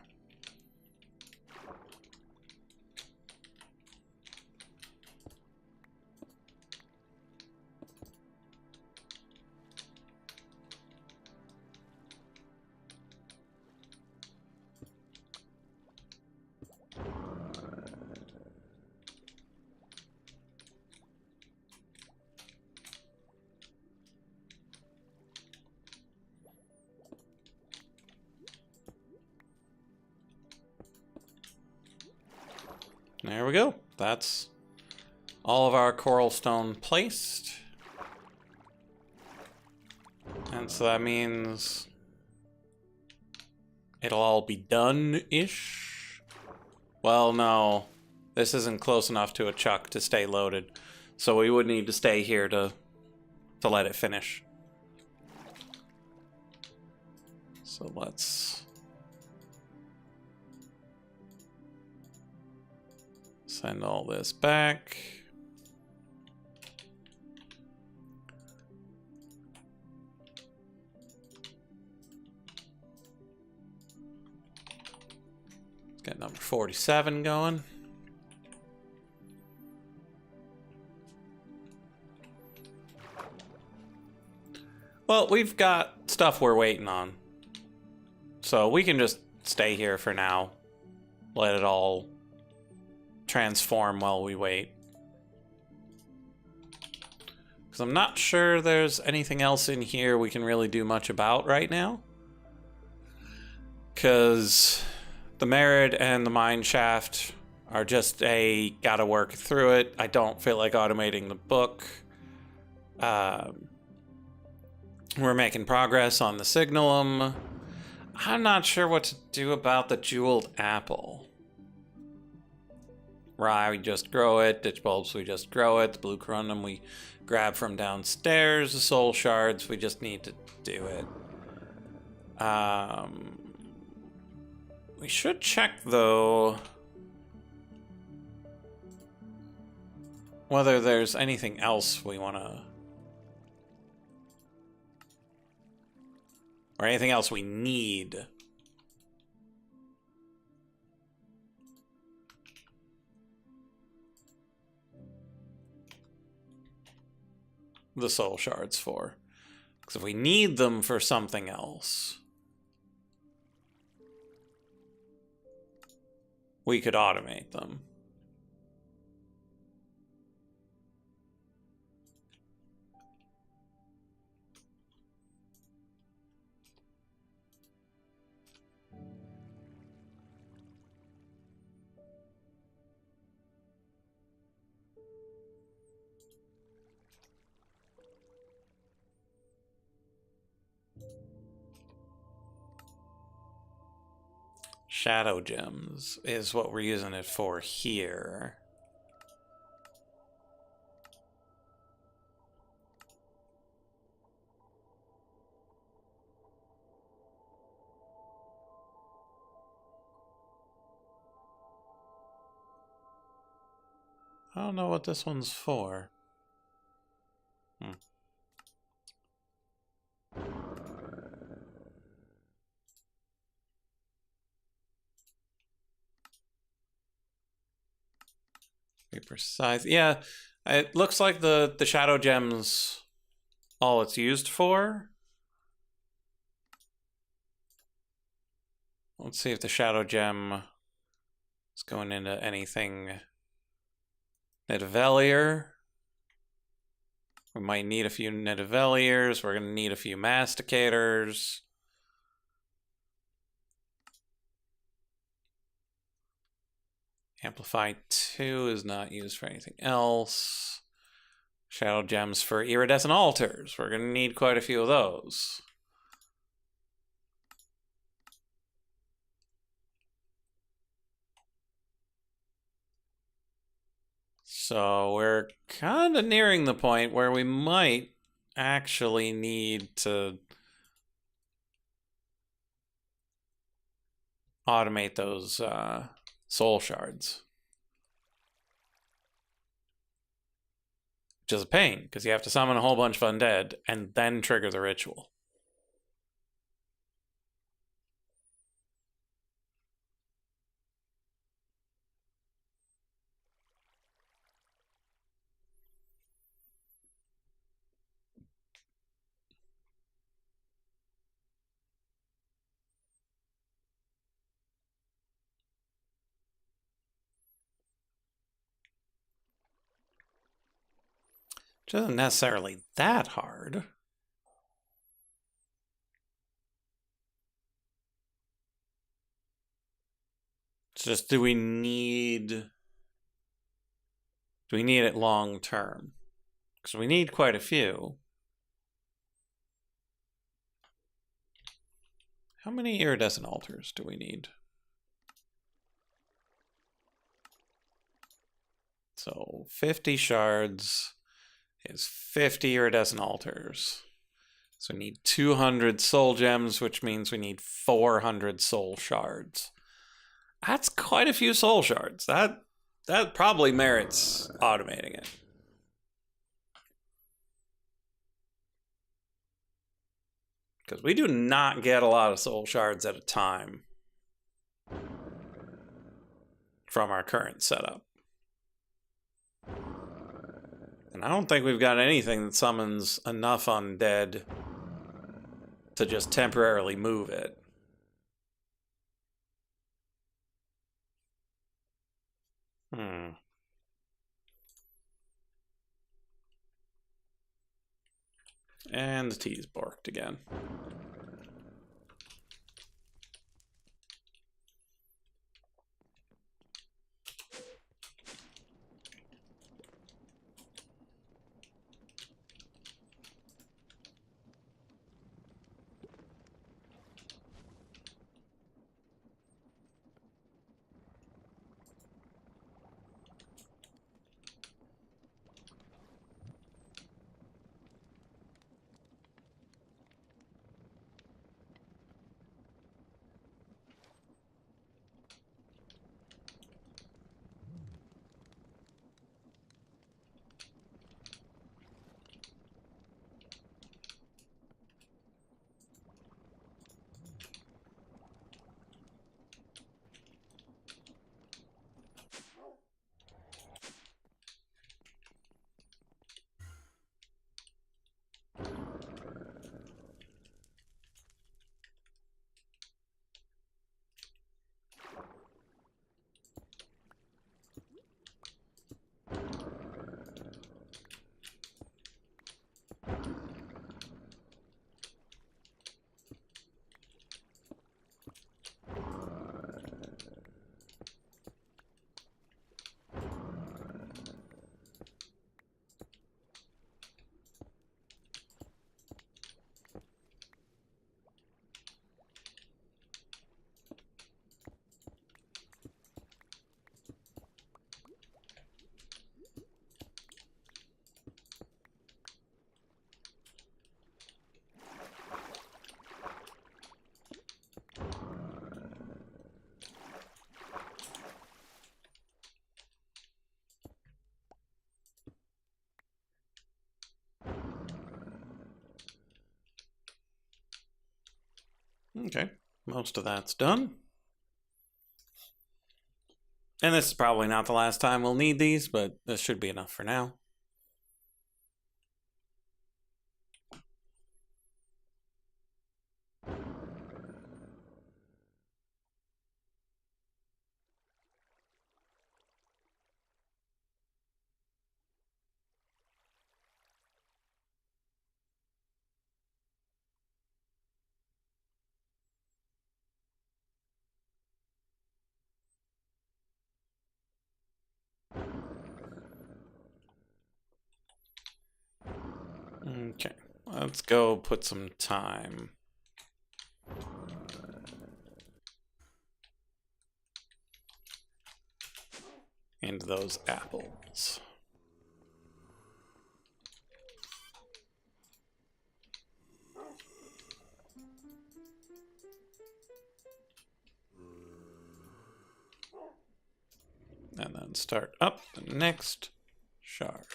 There we go. That's all of our coral stone placed. And so that means it'll all be done-ish. Well, no. This isn't close enough to a chuck to stay loaded. So we would need to stay here to let it finish. So let's send all this back. Get number 47 going. Well, we've got stuff we're waiting on. So we can just stay here for now. Let it all transform while we wait. Because I'm not sure there's anything else in here we can really do much about right now. Because the Merid and the Mine Shaft are just gotta work through it. I don't feel like automating the book. We're making progress on the Signalum. I'm not sure what to do about the Jeweled Apple. Rye, we just grow it. Ditch Bulbs, we just grow it. The Blue Corundum, we grab from downstairs. The Soul Shards, we just need to do it. We should check, though, whether there's anything else we want to... or anything else we need. The Soul Shards for. Because if we need them for something else, we could automate them. Shadow Gems is what we're using it for here. I don't know what this one's for. Be precise. Yeah, it looks like the shadow gem's all it's used for. Let's see if the shadow gem is going into anything. Nidavelier. We might need a few Nidaveliers. We're going to need a few Masticators. Amplify 2 is not used for anything else. Shadow gems for iridescent altars. We're going to need quite a few of those. So we're kind of nearing the point where we might actually need to automate those soul shards. Which is a pain, because you have to summon a whole bunch of undead and then trigger the ritual. Which isn't necessarily that hard. It's just, do we need it long term? Because we need quite a few. How many iridescent altars do we need? So 50 shards is 50 iridescent altars. So we need 200 soul gems, which means we need 400 soul shards. That's quite a few soul shards. That probably merits automating it. Because we do not get a lot of soul shards at a time from our current setup. And I don't think we've got anything that summons enough undead to just temporarily move it. And the T's barked again. Okay, most of that's done. And this is probably not the last time we'll need these, but this should be enough for now. Okay, let's go put some time into those apples. And then start up the next shard.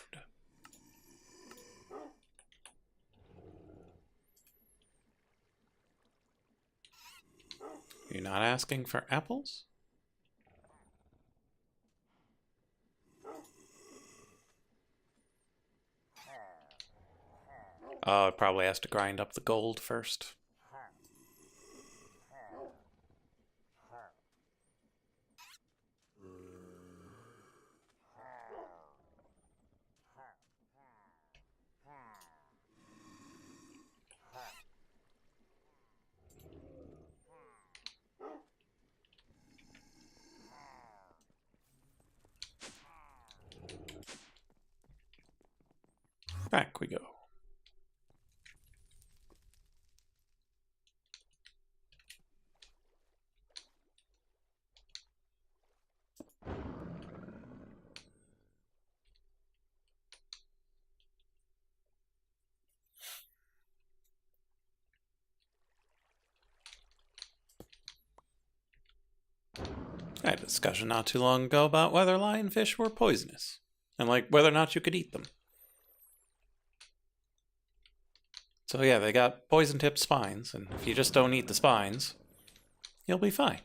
You're not asking for apples? Oh, it probably has to grind up the gold first. Back we go. I had a discussion not too long ago about whether lionfish were poisonous, and like whether or not you could eat them. So yeah, they got poison-tipped spines, and if you just don't eat the spines, you'll be fine.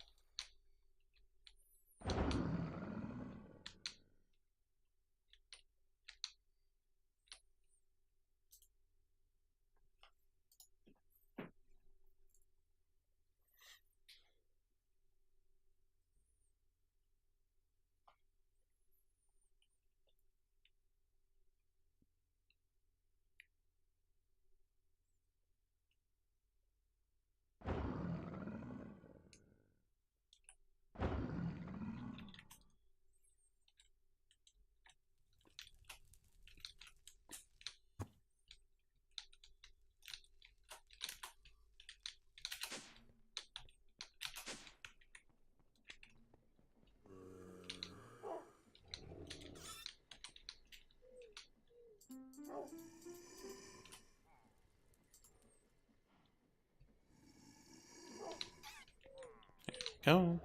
Go.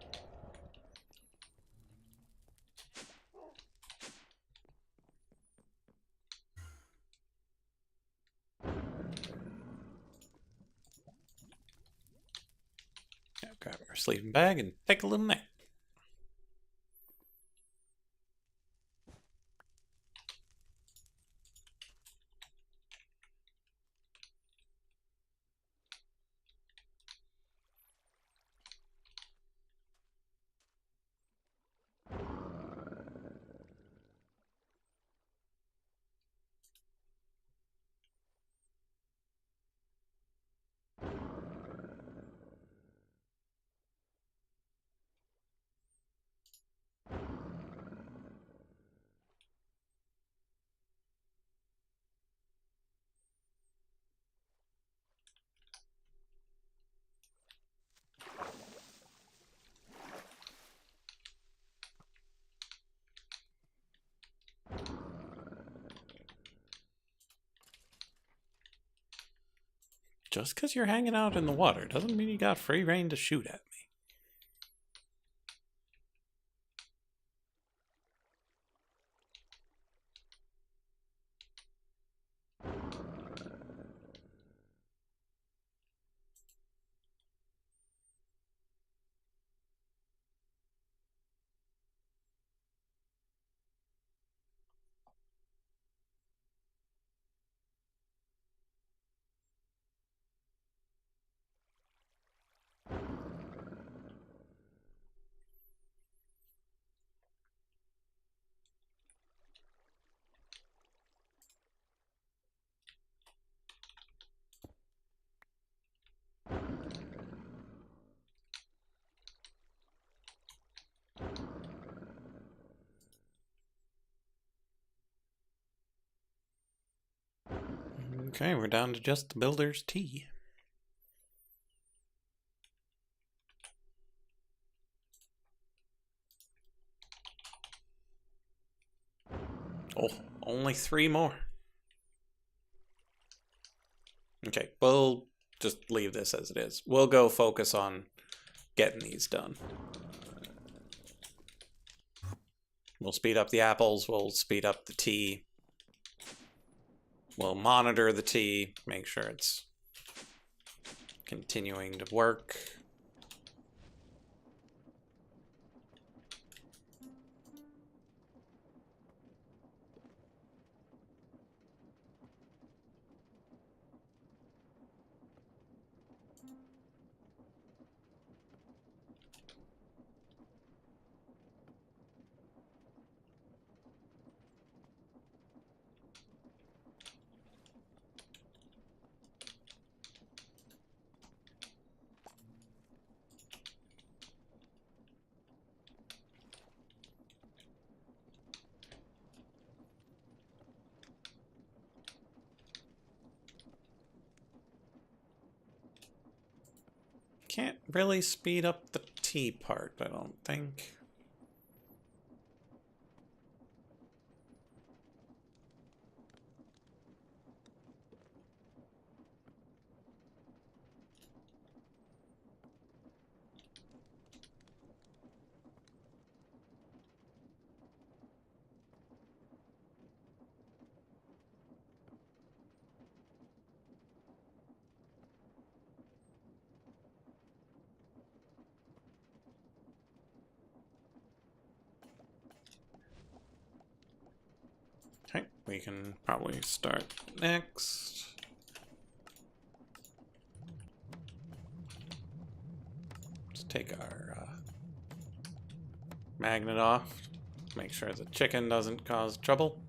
Now grab our sleeping bag and take a little nap. Just because you're hanging out in the water doesn't mean you got free reign to shoot at me. Okay, we're down to just the builder's T. Oh, only 3 more. Okay, we'll just leave this as it is. We'll go focus on getting these done. We'll speed up the apples, we'll speed up the tea. We'll monitor the tea, make sure it's continuing to work. Can't really speed up the tea part, I don't think. Okay, we can probably start next. Let's take our magnet off. Make sure the chicken doesn't cause trouble.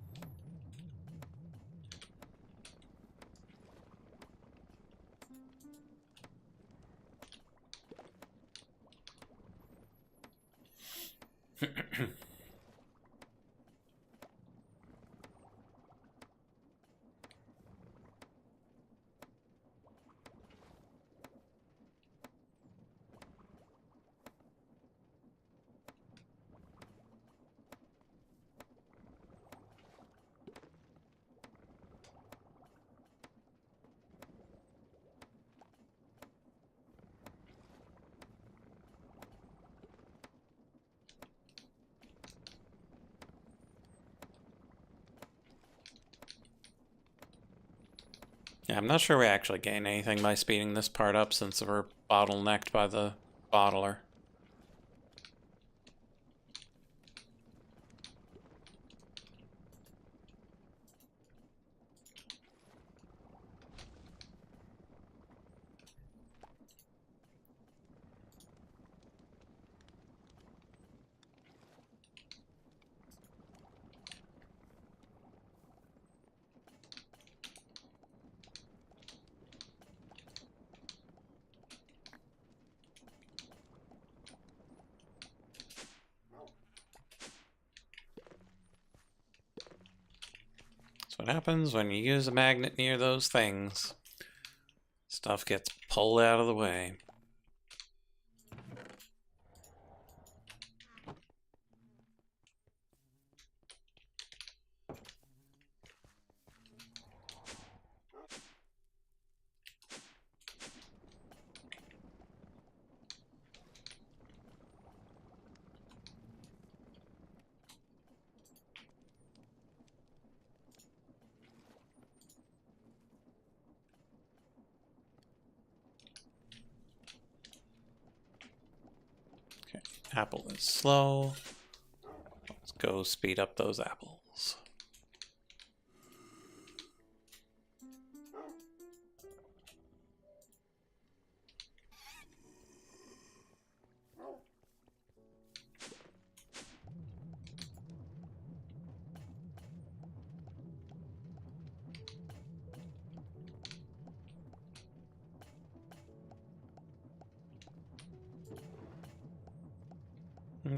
Yeah, I'm not sure we actually gain anything by speeding this part up since we're bottlenecked by the bottler. That's what happens when you use a magnet near those things. Stuff gets pulled out of the way. Okay, apple is slow. Let's go speed up those apples.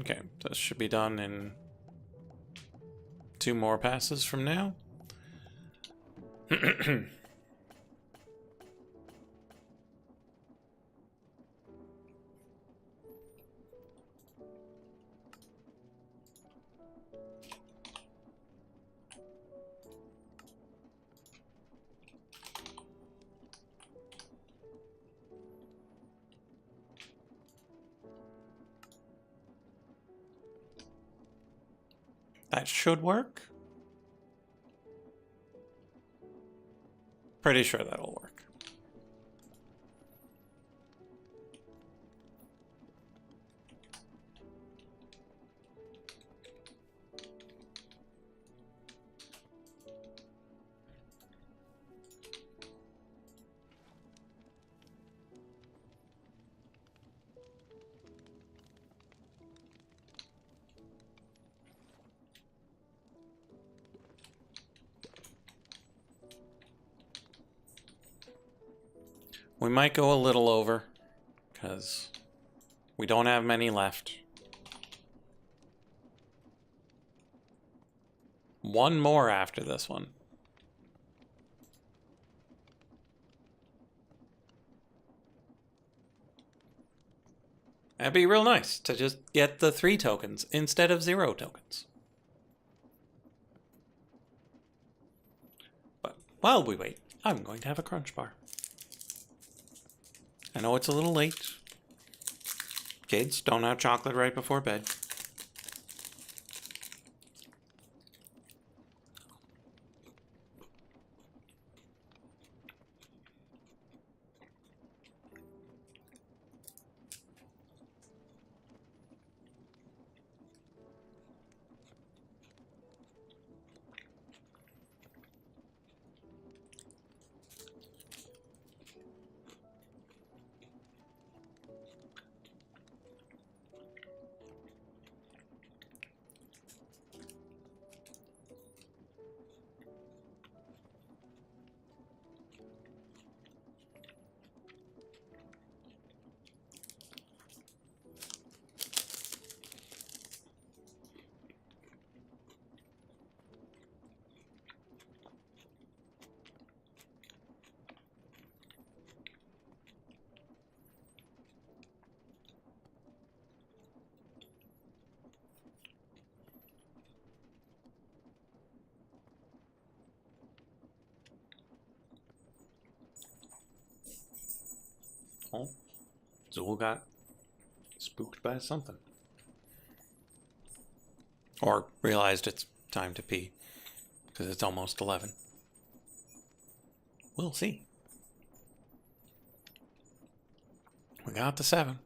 Okay, this should be done in 2 more passes from now. That should work. Pretty sure that'll work. We might go a little over, because we don't have many left. One more after this one. That'd be real nice to just get the 3 tokens instead of 0 tokens. But while we wait, I'm going to have a crunch bar. I know it's a little late. Kids, don't have chocolate right before bed. Oh, Zool got spooked by something. Or realized it's time to pee, because it's almost 11. We'll see. We got the 7.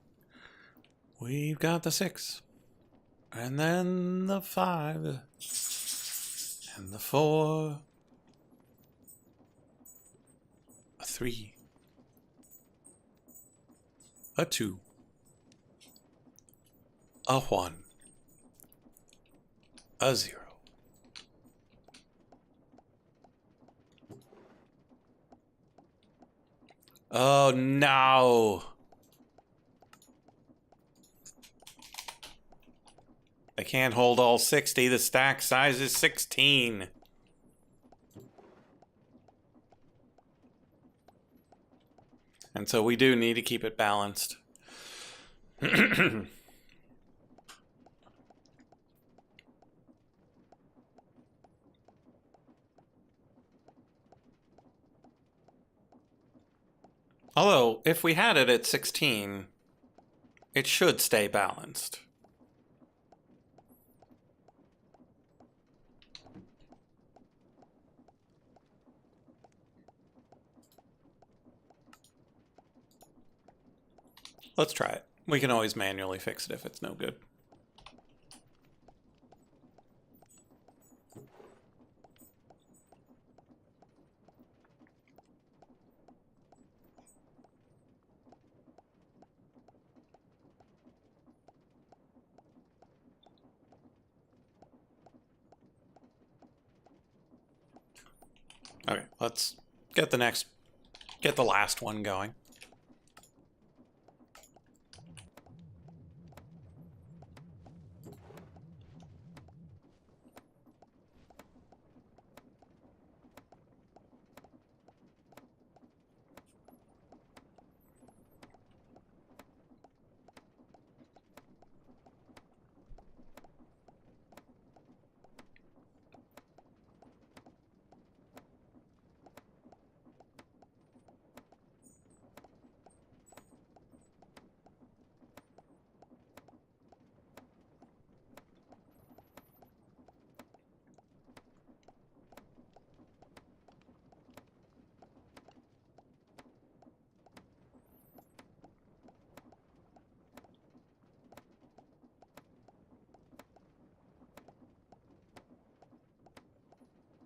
We've got the 6. And then the 5. And the 4. A 3. A 2. A 1. A 0. Oh no! I can't hold all 60. The stack size is 16. And so we do need to keep it balanced. Although, if we had it at 16, it should stay balanced. Let's try it. We can always manually fix it if it's no good. Okay, let's get the last one going.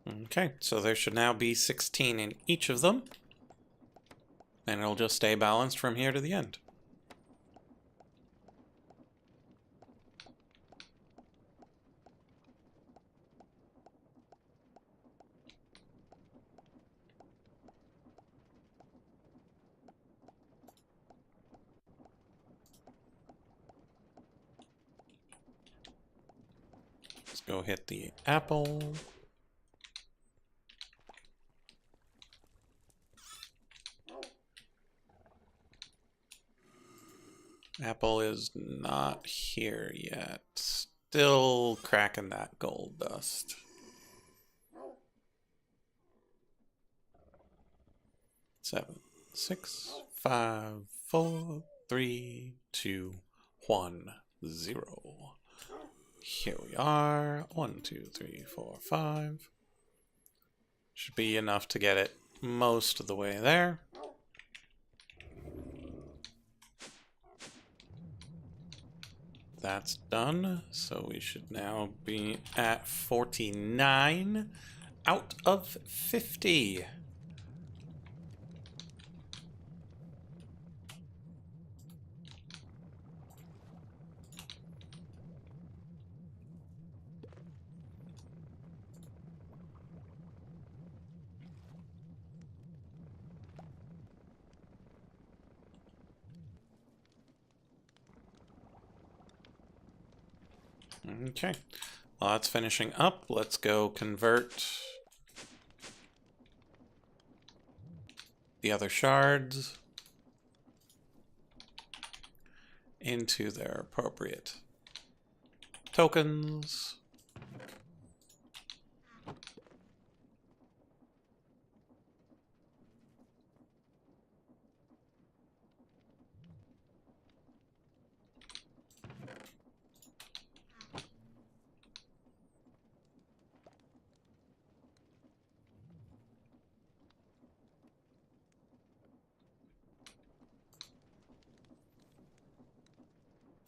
Okay, so there should now be 16 in each of them. And it'll just stay balanced from here to the end. Let's go hit the apple. Apple is not here yet. Still cracking that gold dust. Seven, 6, 5, 4, 3, 2, 1, 0. Here we are. 1, 2, 3, 4, 5. Should be enough to get it most of the way there. That's done. So we should now be at 49 out of 50. Okay, well, that's finishing up. Let's go convert the other shards into their appropriate tokens.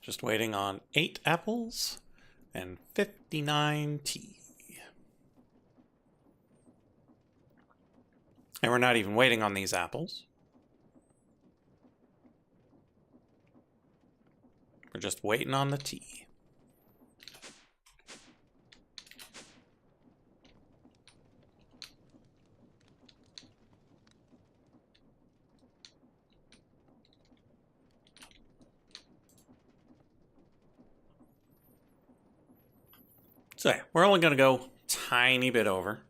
Just waiting on 8 apples and 59 tea. And we're not even waiting on these apples. We're just waiting on the tea. So yeah, we're only going to go tiny bit over.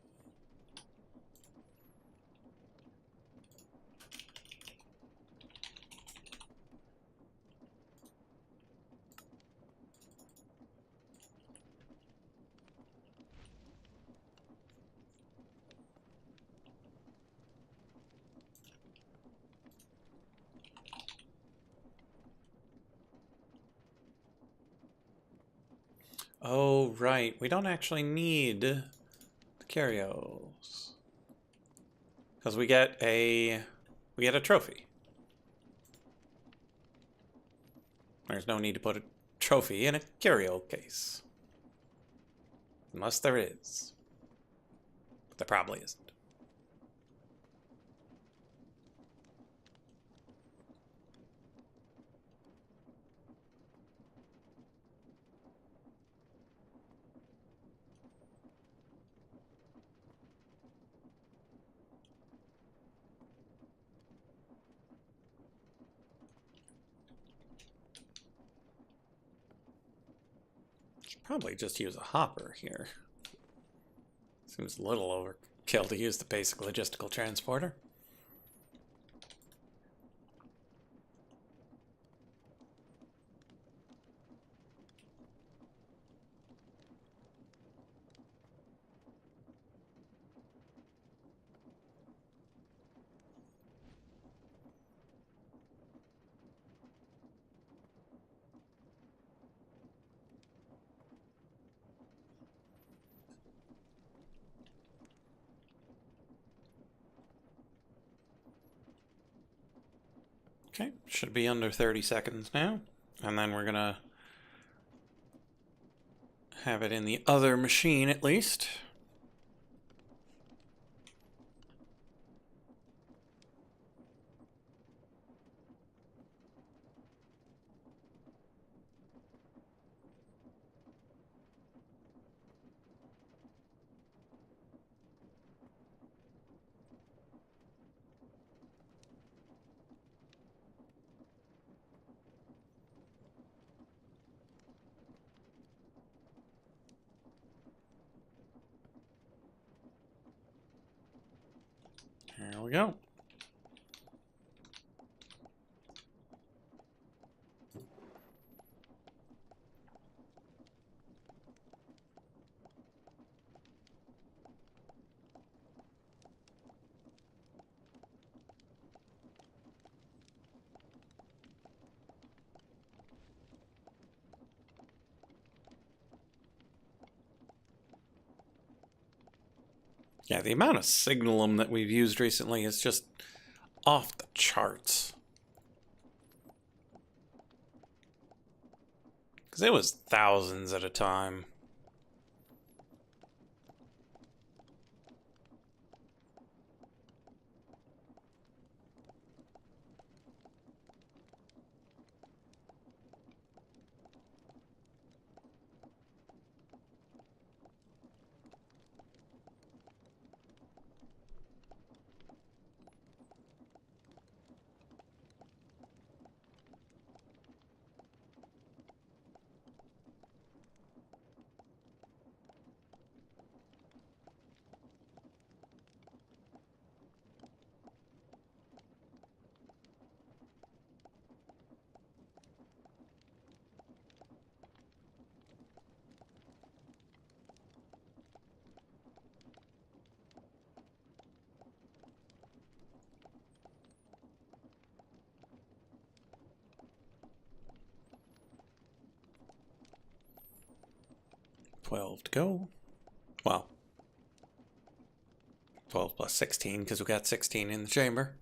Oh, right. We don't actually need the curios. Because we get a trophy. There's no need to put a trophy in a curio case. Unless there is. But there probably isn't. Should probably just use a hopper here. Seems a little overkill to use the basic logistical transporter. Okay, should be under 30 seconds now. And then we're gonna have it in the other machine at least. we go. Yeah, the amount of signalum that we've used recently is just off the charts. Because it was thousands at a time. $12 to go. Well, 12 plus 16 because we got 16 in the chamber.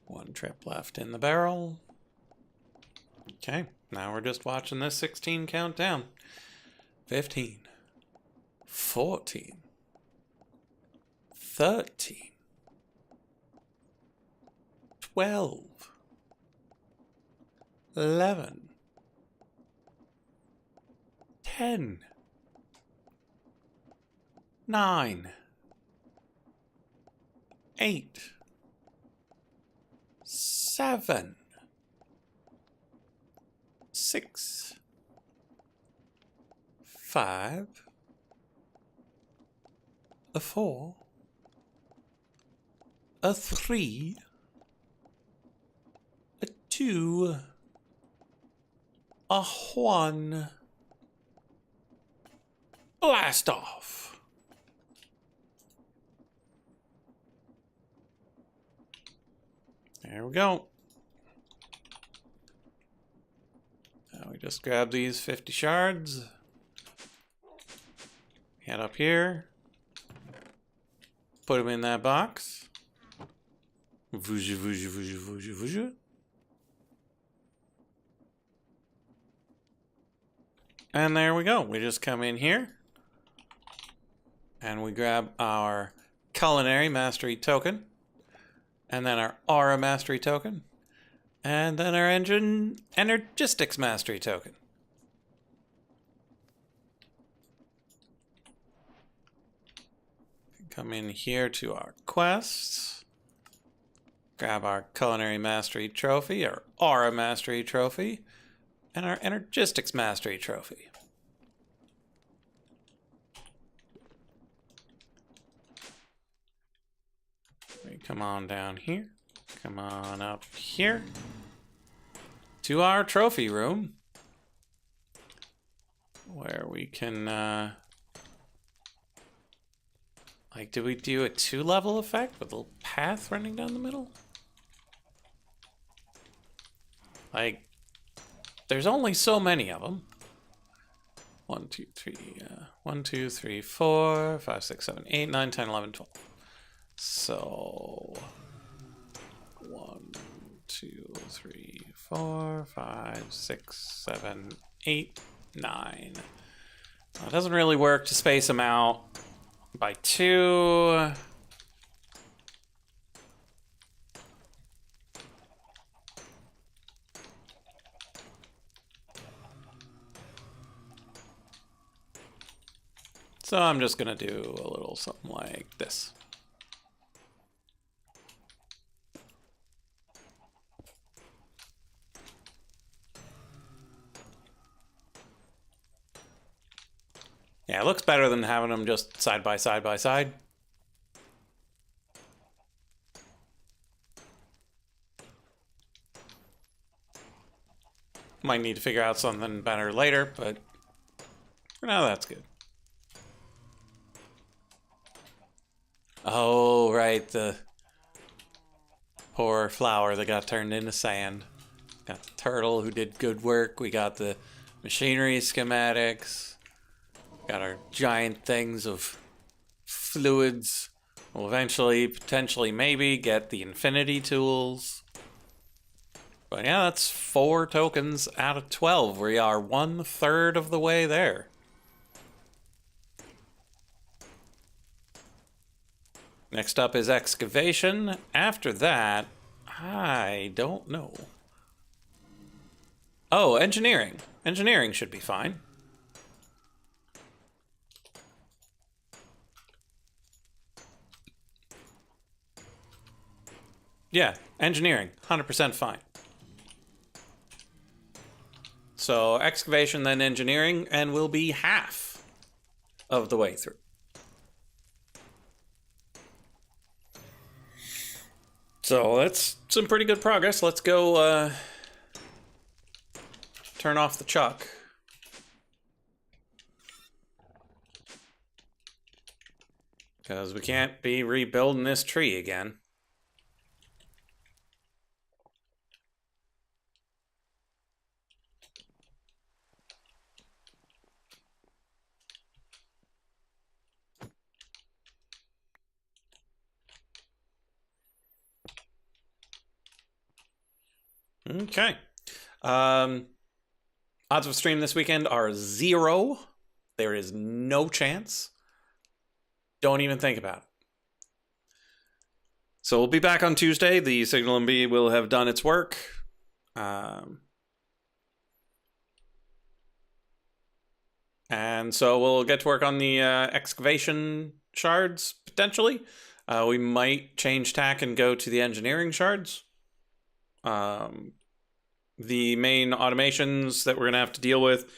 One trip left in the barrel. Okay, now we're just watching this 16 count down. 15, 14, 13, 12, 11, 10, 9, 8, 7, 6, 5, 4, 3, 2, 1. Blast off. There we go. Now we just grab these 50 shards. Head up here. Put them in that box. Vuja, vuja, vuja, vuja, vuja. And there we go. We just come in here. And we grab our Culinary Mastery token. And then our Aura Mastery token. And then our Energistics Mastery token. Come in here to our quests. Grab our Culinary Mastery trophy, our Aura Mastery trophy, and our Energistics Mastery trophy. We come on down here. Come on up here to our trophy room, where we can, like, do we do a 2-level effect with a little path running down the middle? Like, there's only so many of them. 1, 2, 3, 1, 2, 3, 4, 5, 6, 7, 8, 9, 10, 11, 12. So 1, 2, 3, 4, 5, 6, 7, 8, 9. It doesn't really work to space them out by 2. So I'm just going to do a little something like this. Yeah, it looks better than having them just side by side by side. Might need to figure out something better later, but for now, that's good. Oh, right, the poor flower that got turned into sand. Got the turtle who did good work. We got the machinery schematics. Got our giant things of fluids. We'll eventually, potentially, maybe get the infinity tools. But yeah, that's 4 tokens out of 12. We are 1/3 of the way there. Next up is excavation. After that, I don't know. Oh, engineering. Engineering should be fine. Yeah, engineering, 100% fine. So excavation, then engineering, and we'll be half of the way through. So that's some pretty good progress. Let's go turn off the chuck. Because we can't be rebuilding this tree again. Okay. Odds of stream this weekend are 0. There is no chance. Don't even think about it. So we'll be back on Tuesday. The Signal MB will have done its work. And so we'll get to work on the excavation shards, potentially. We might change tack and go to the engineering shards. The main automations that we're going to have to deal with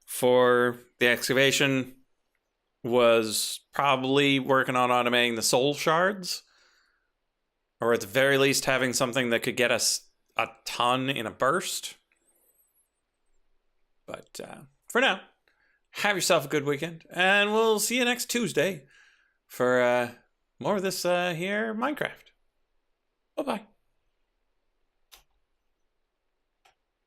for the excavation was probably working on automating the soul shards, or at the very least having something that could get us a ton in a burst. But for now, have yourself a good weekend, and we'll see you next Tuesday for more of this here Minecraft. Bye-bye.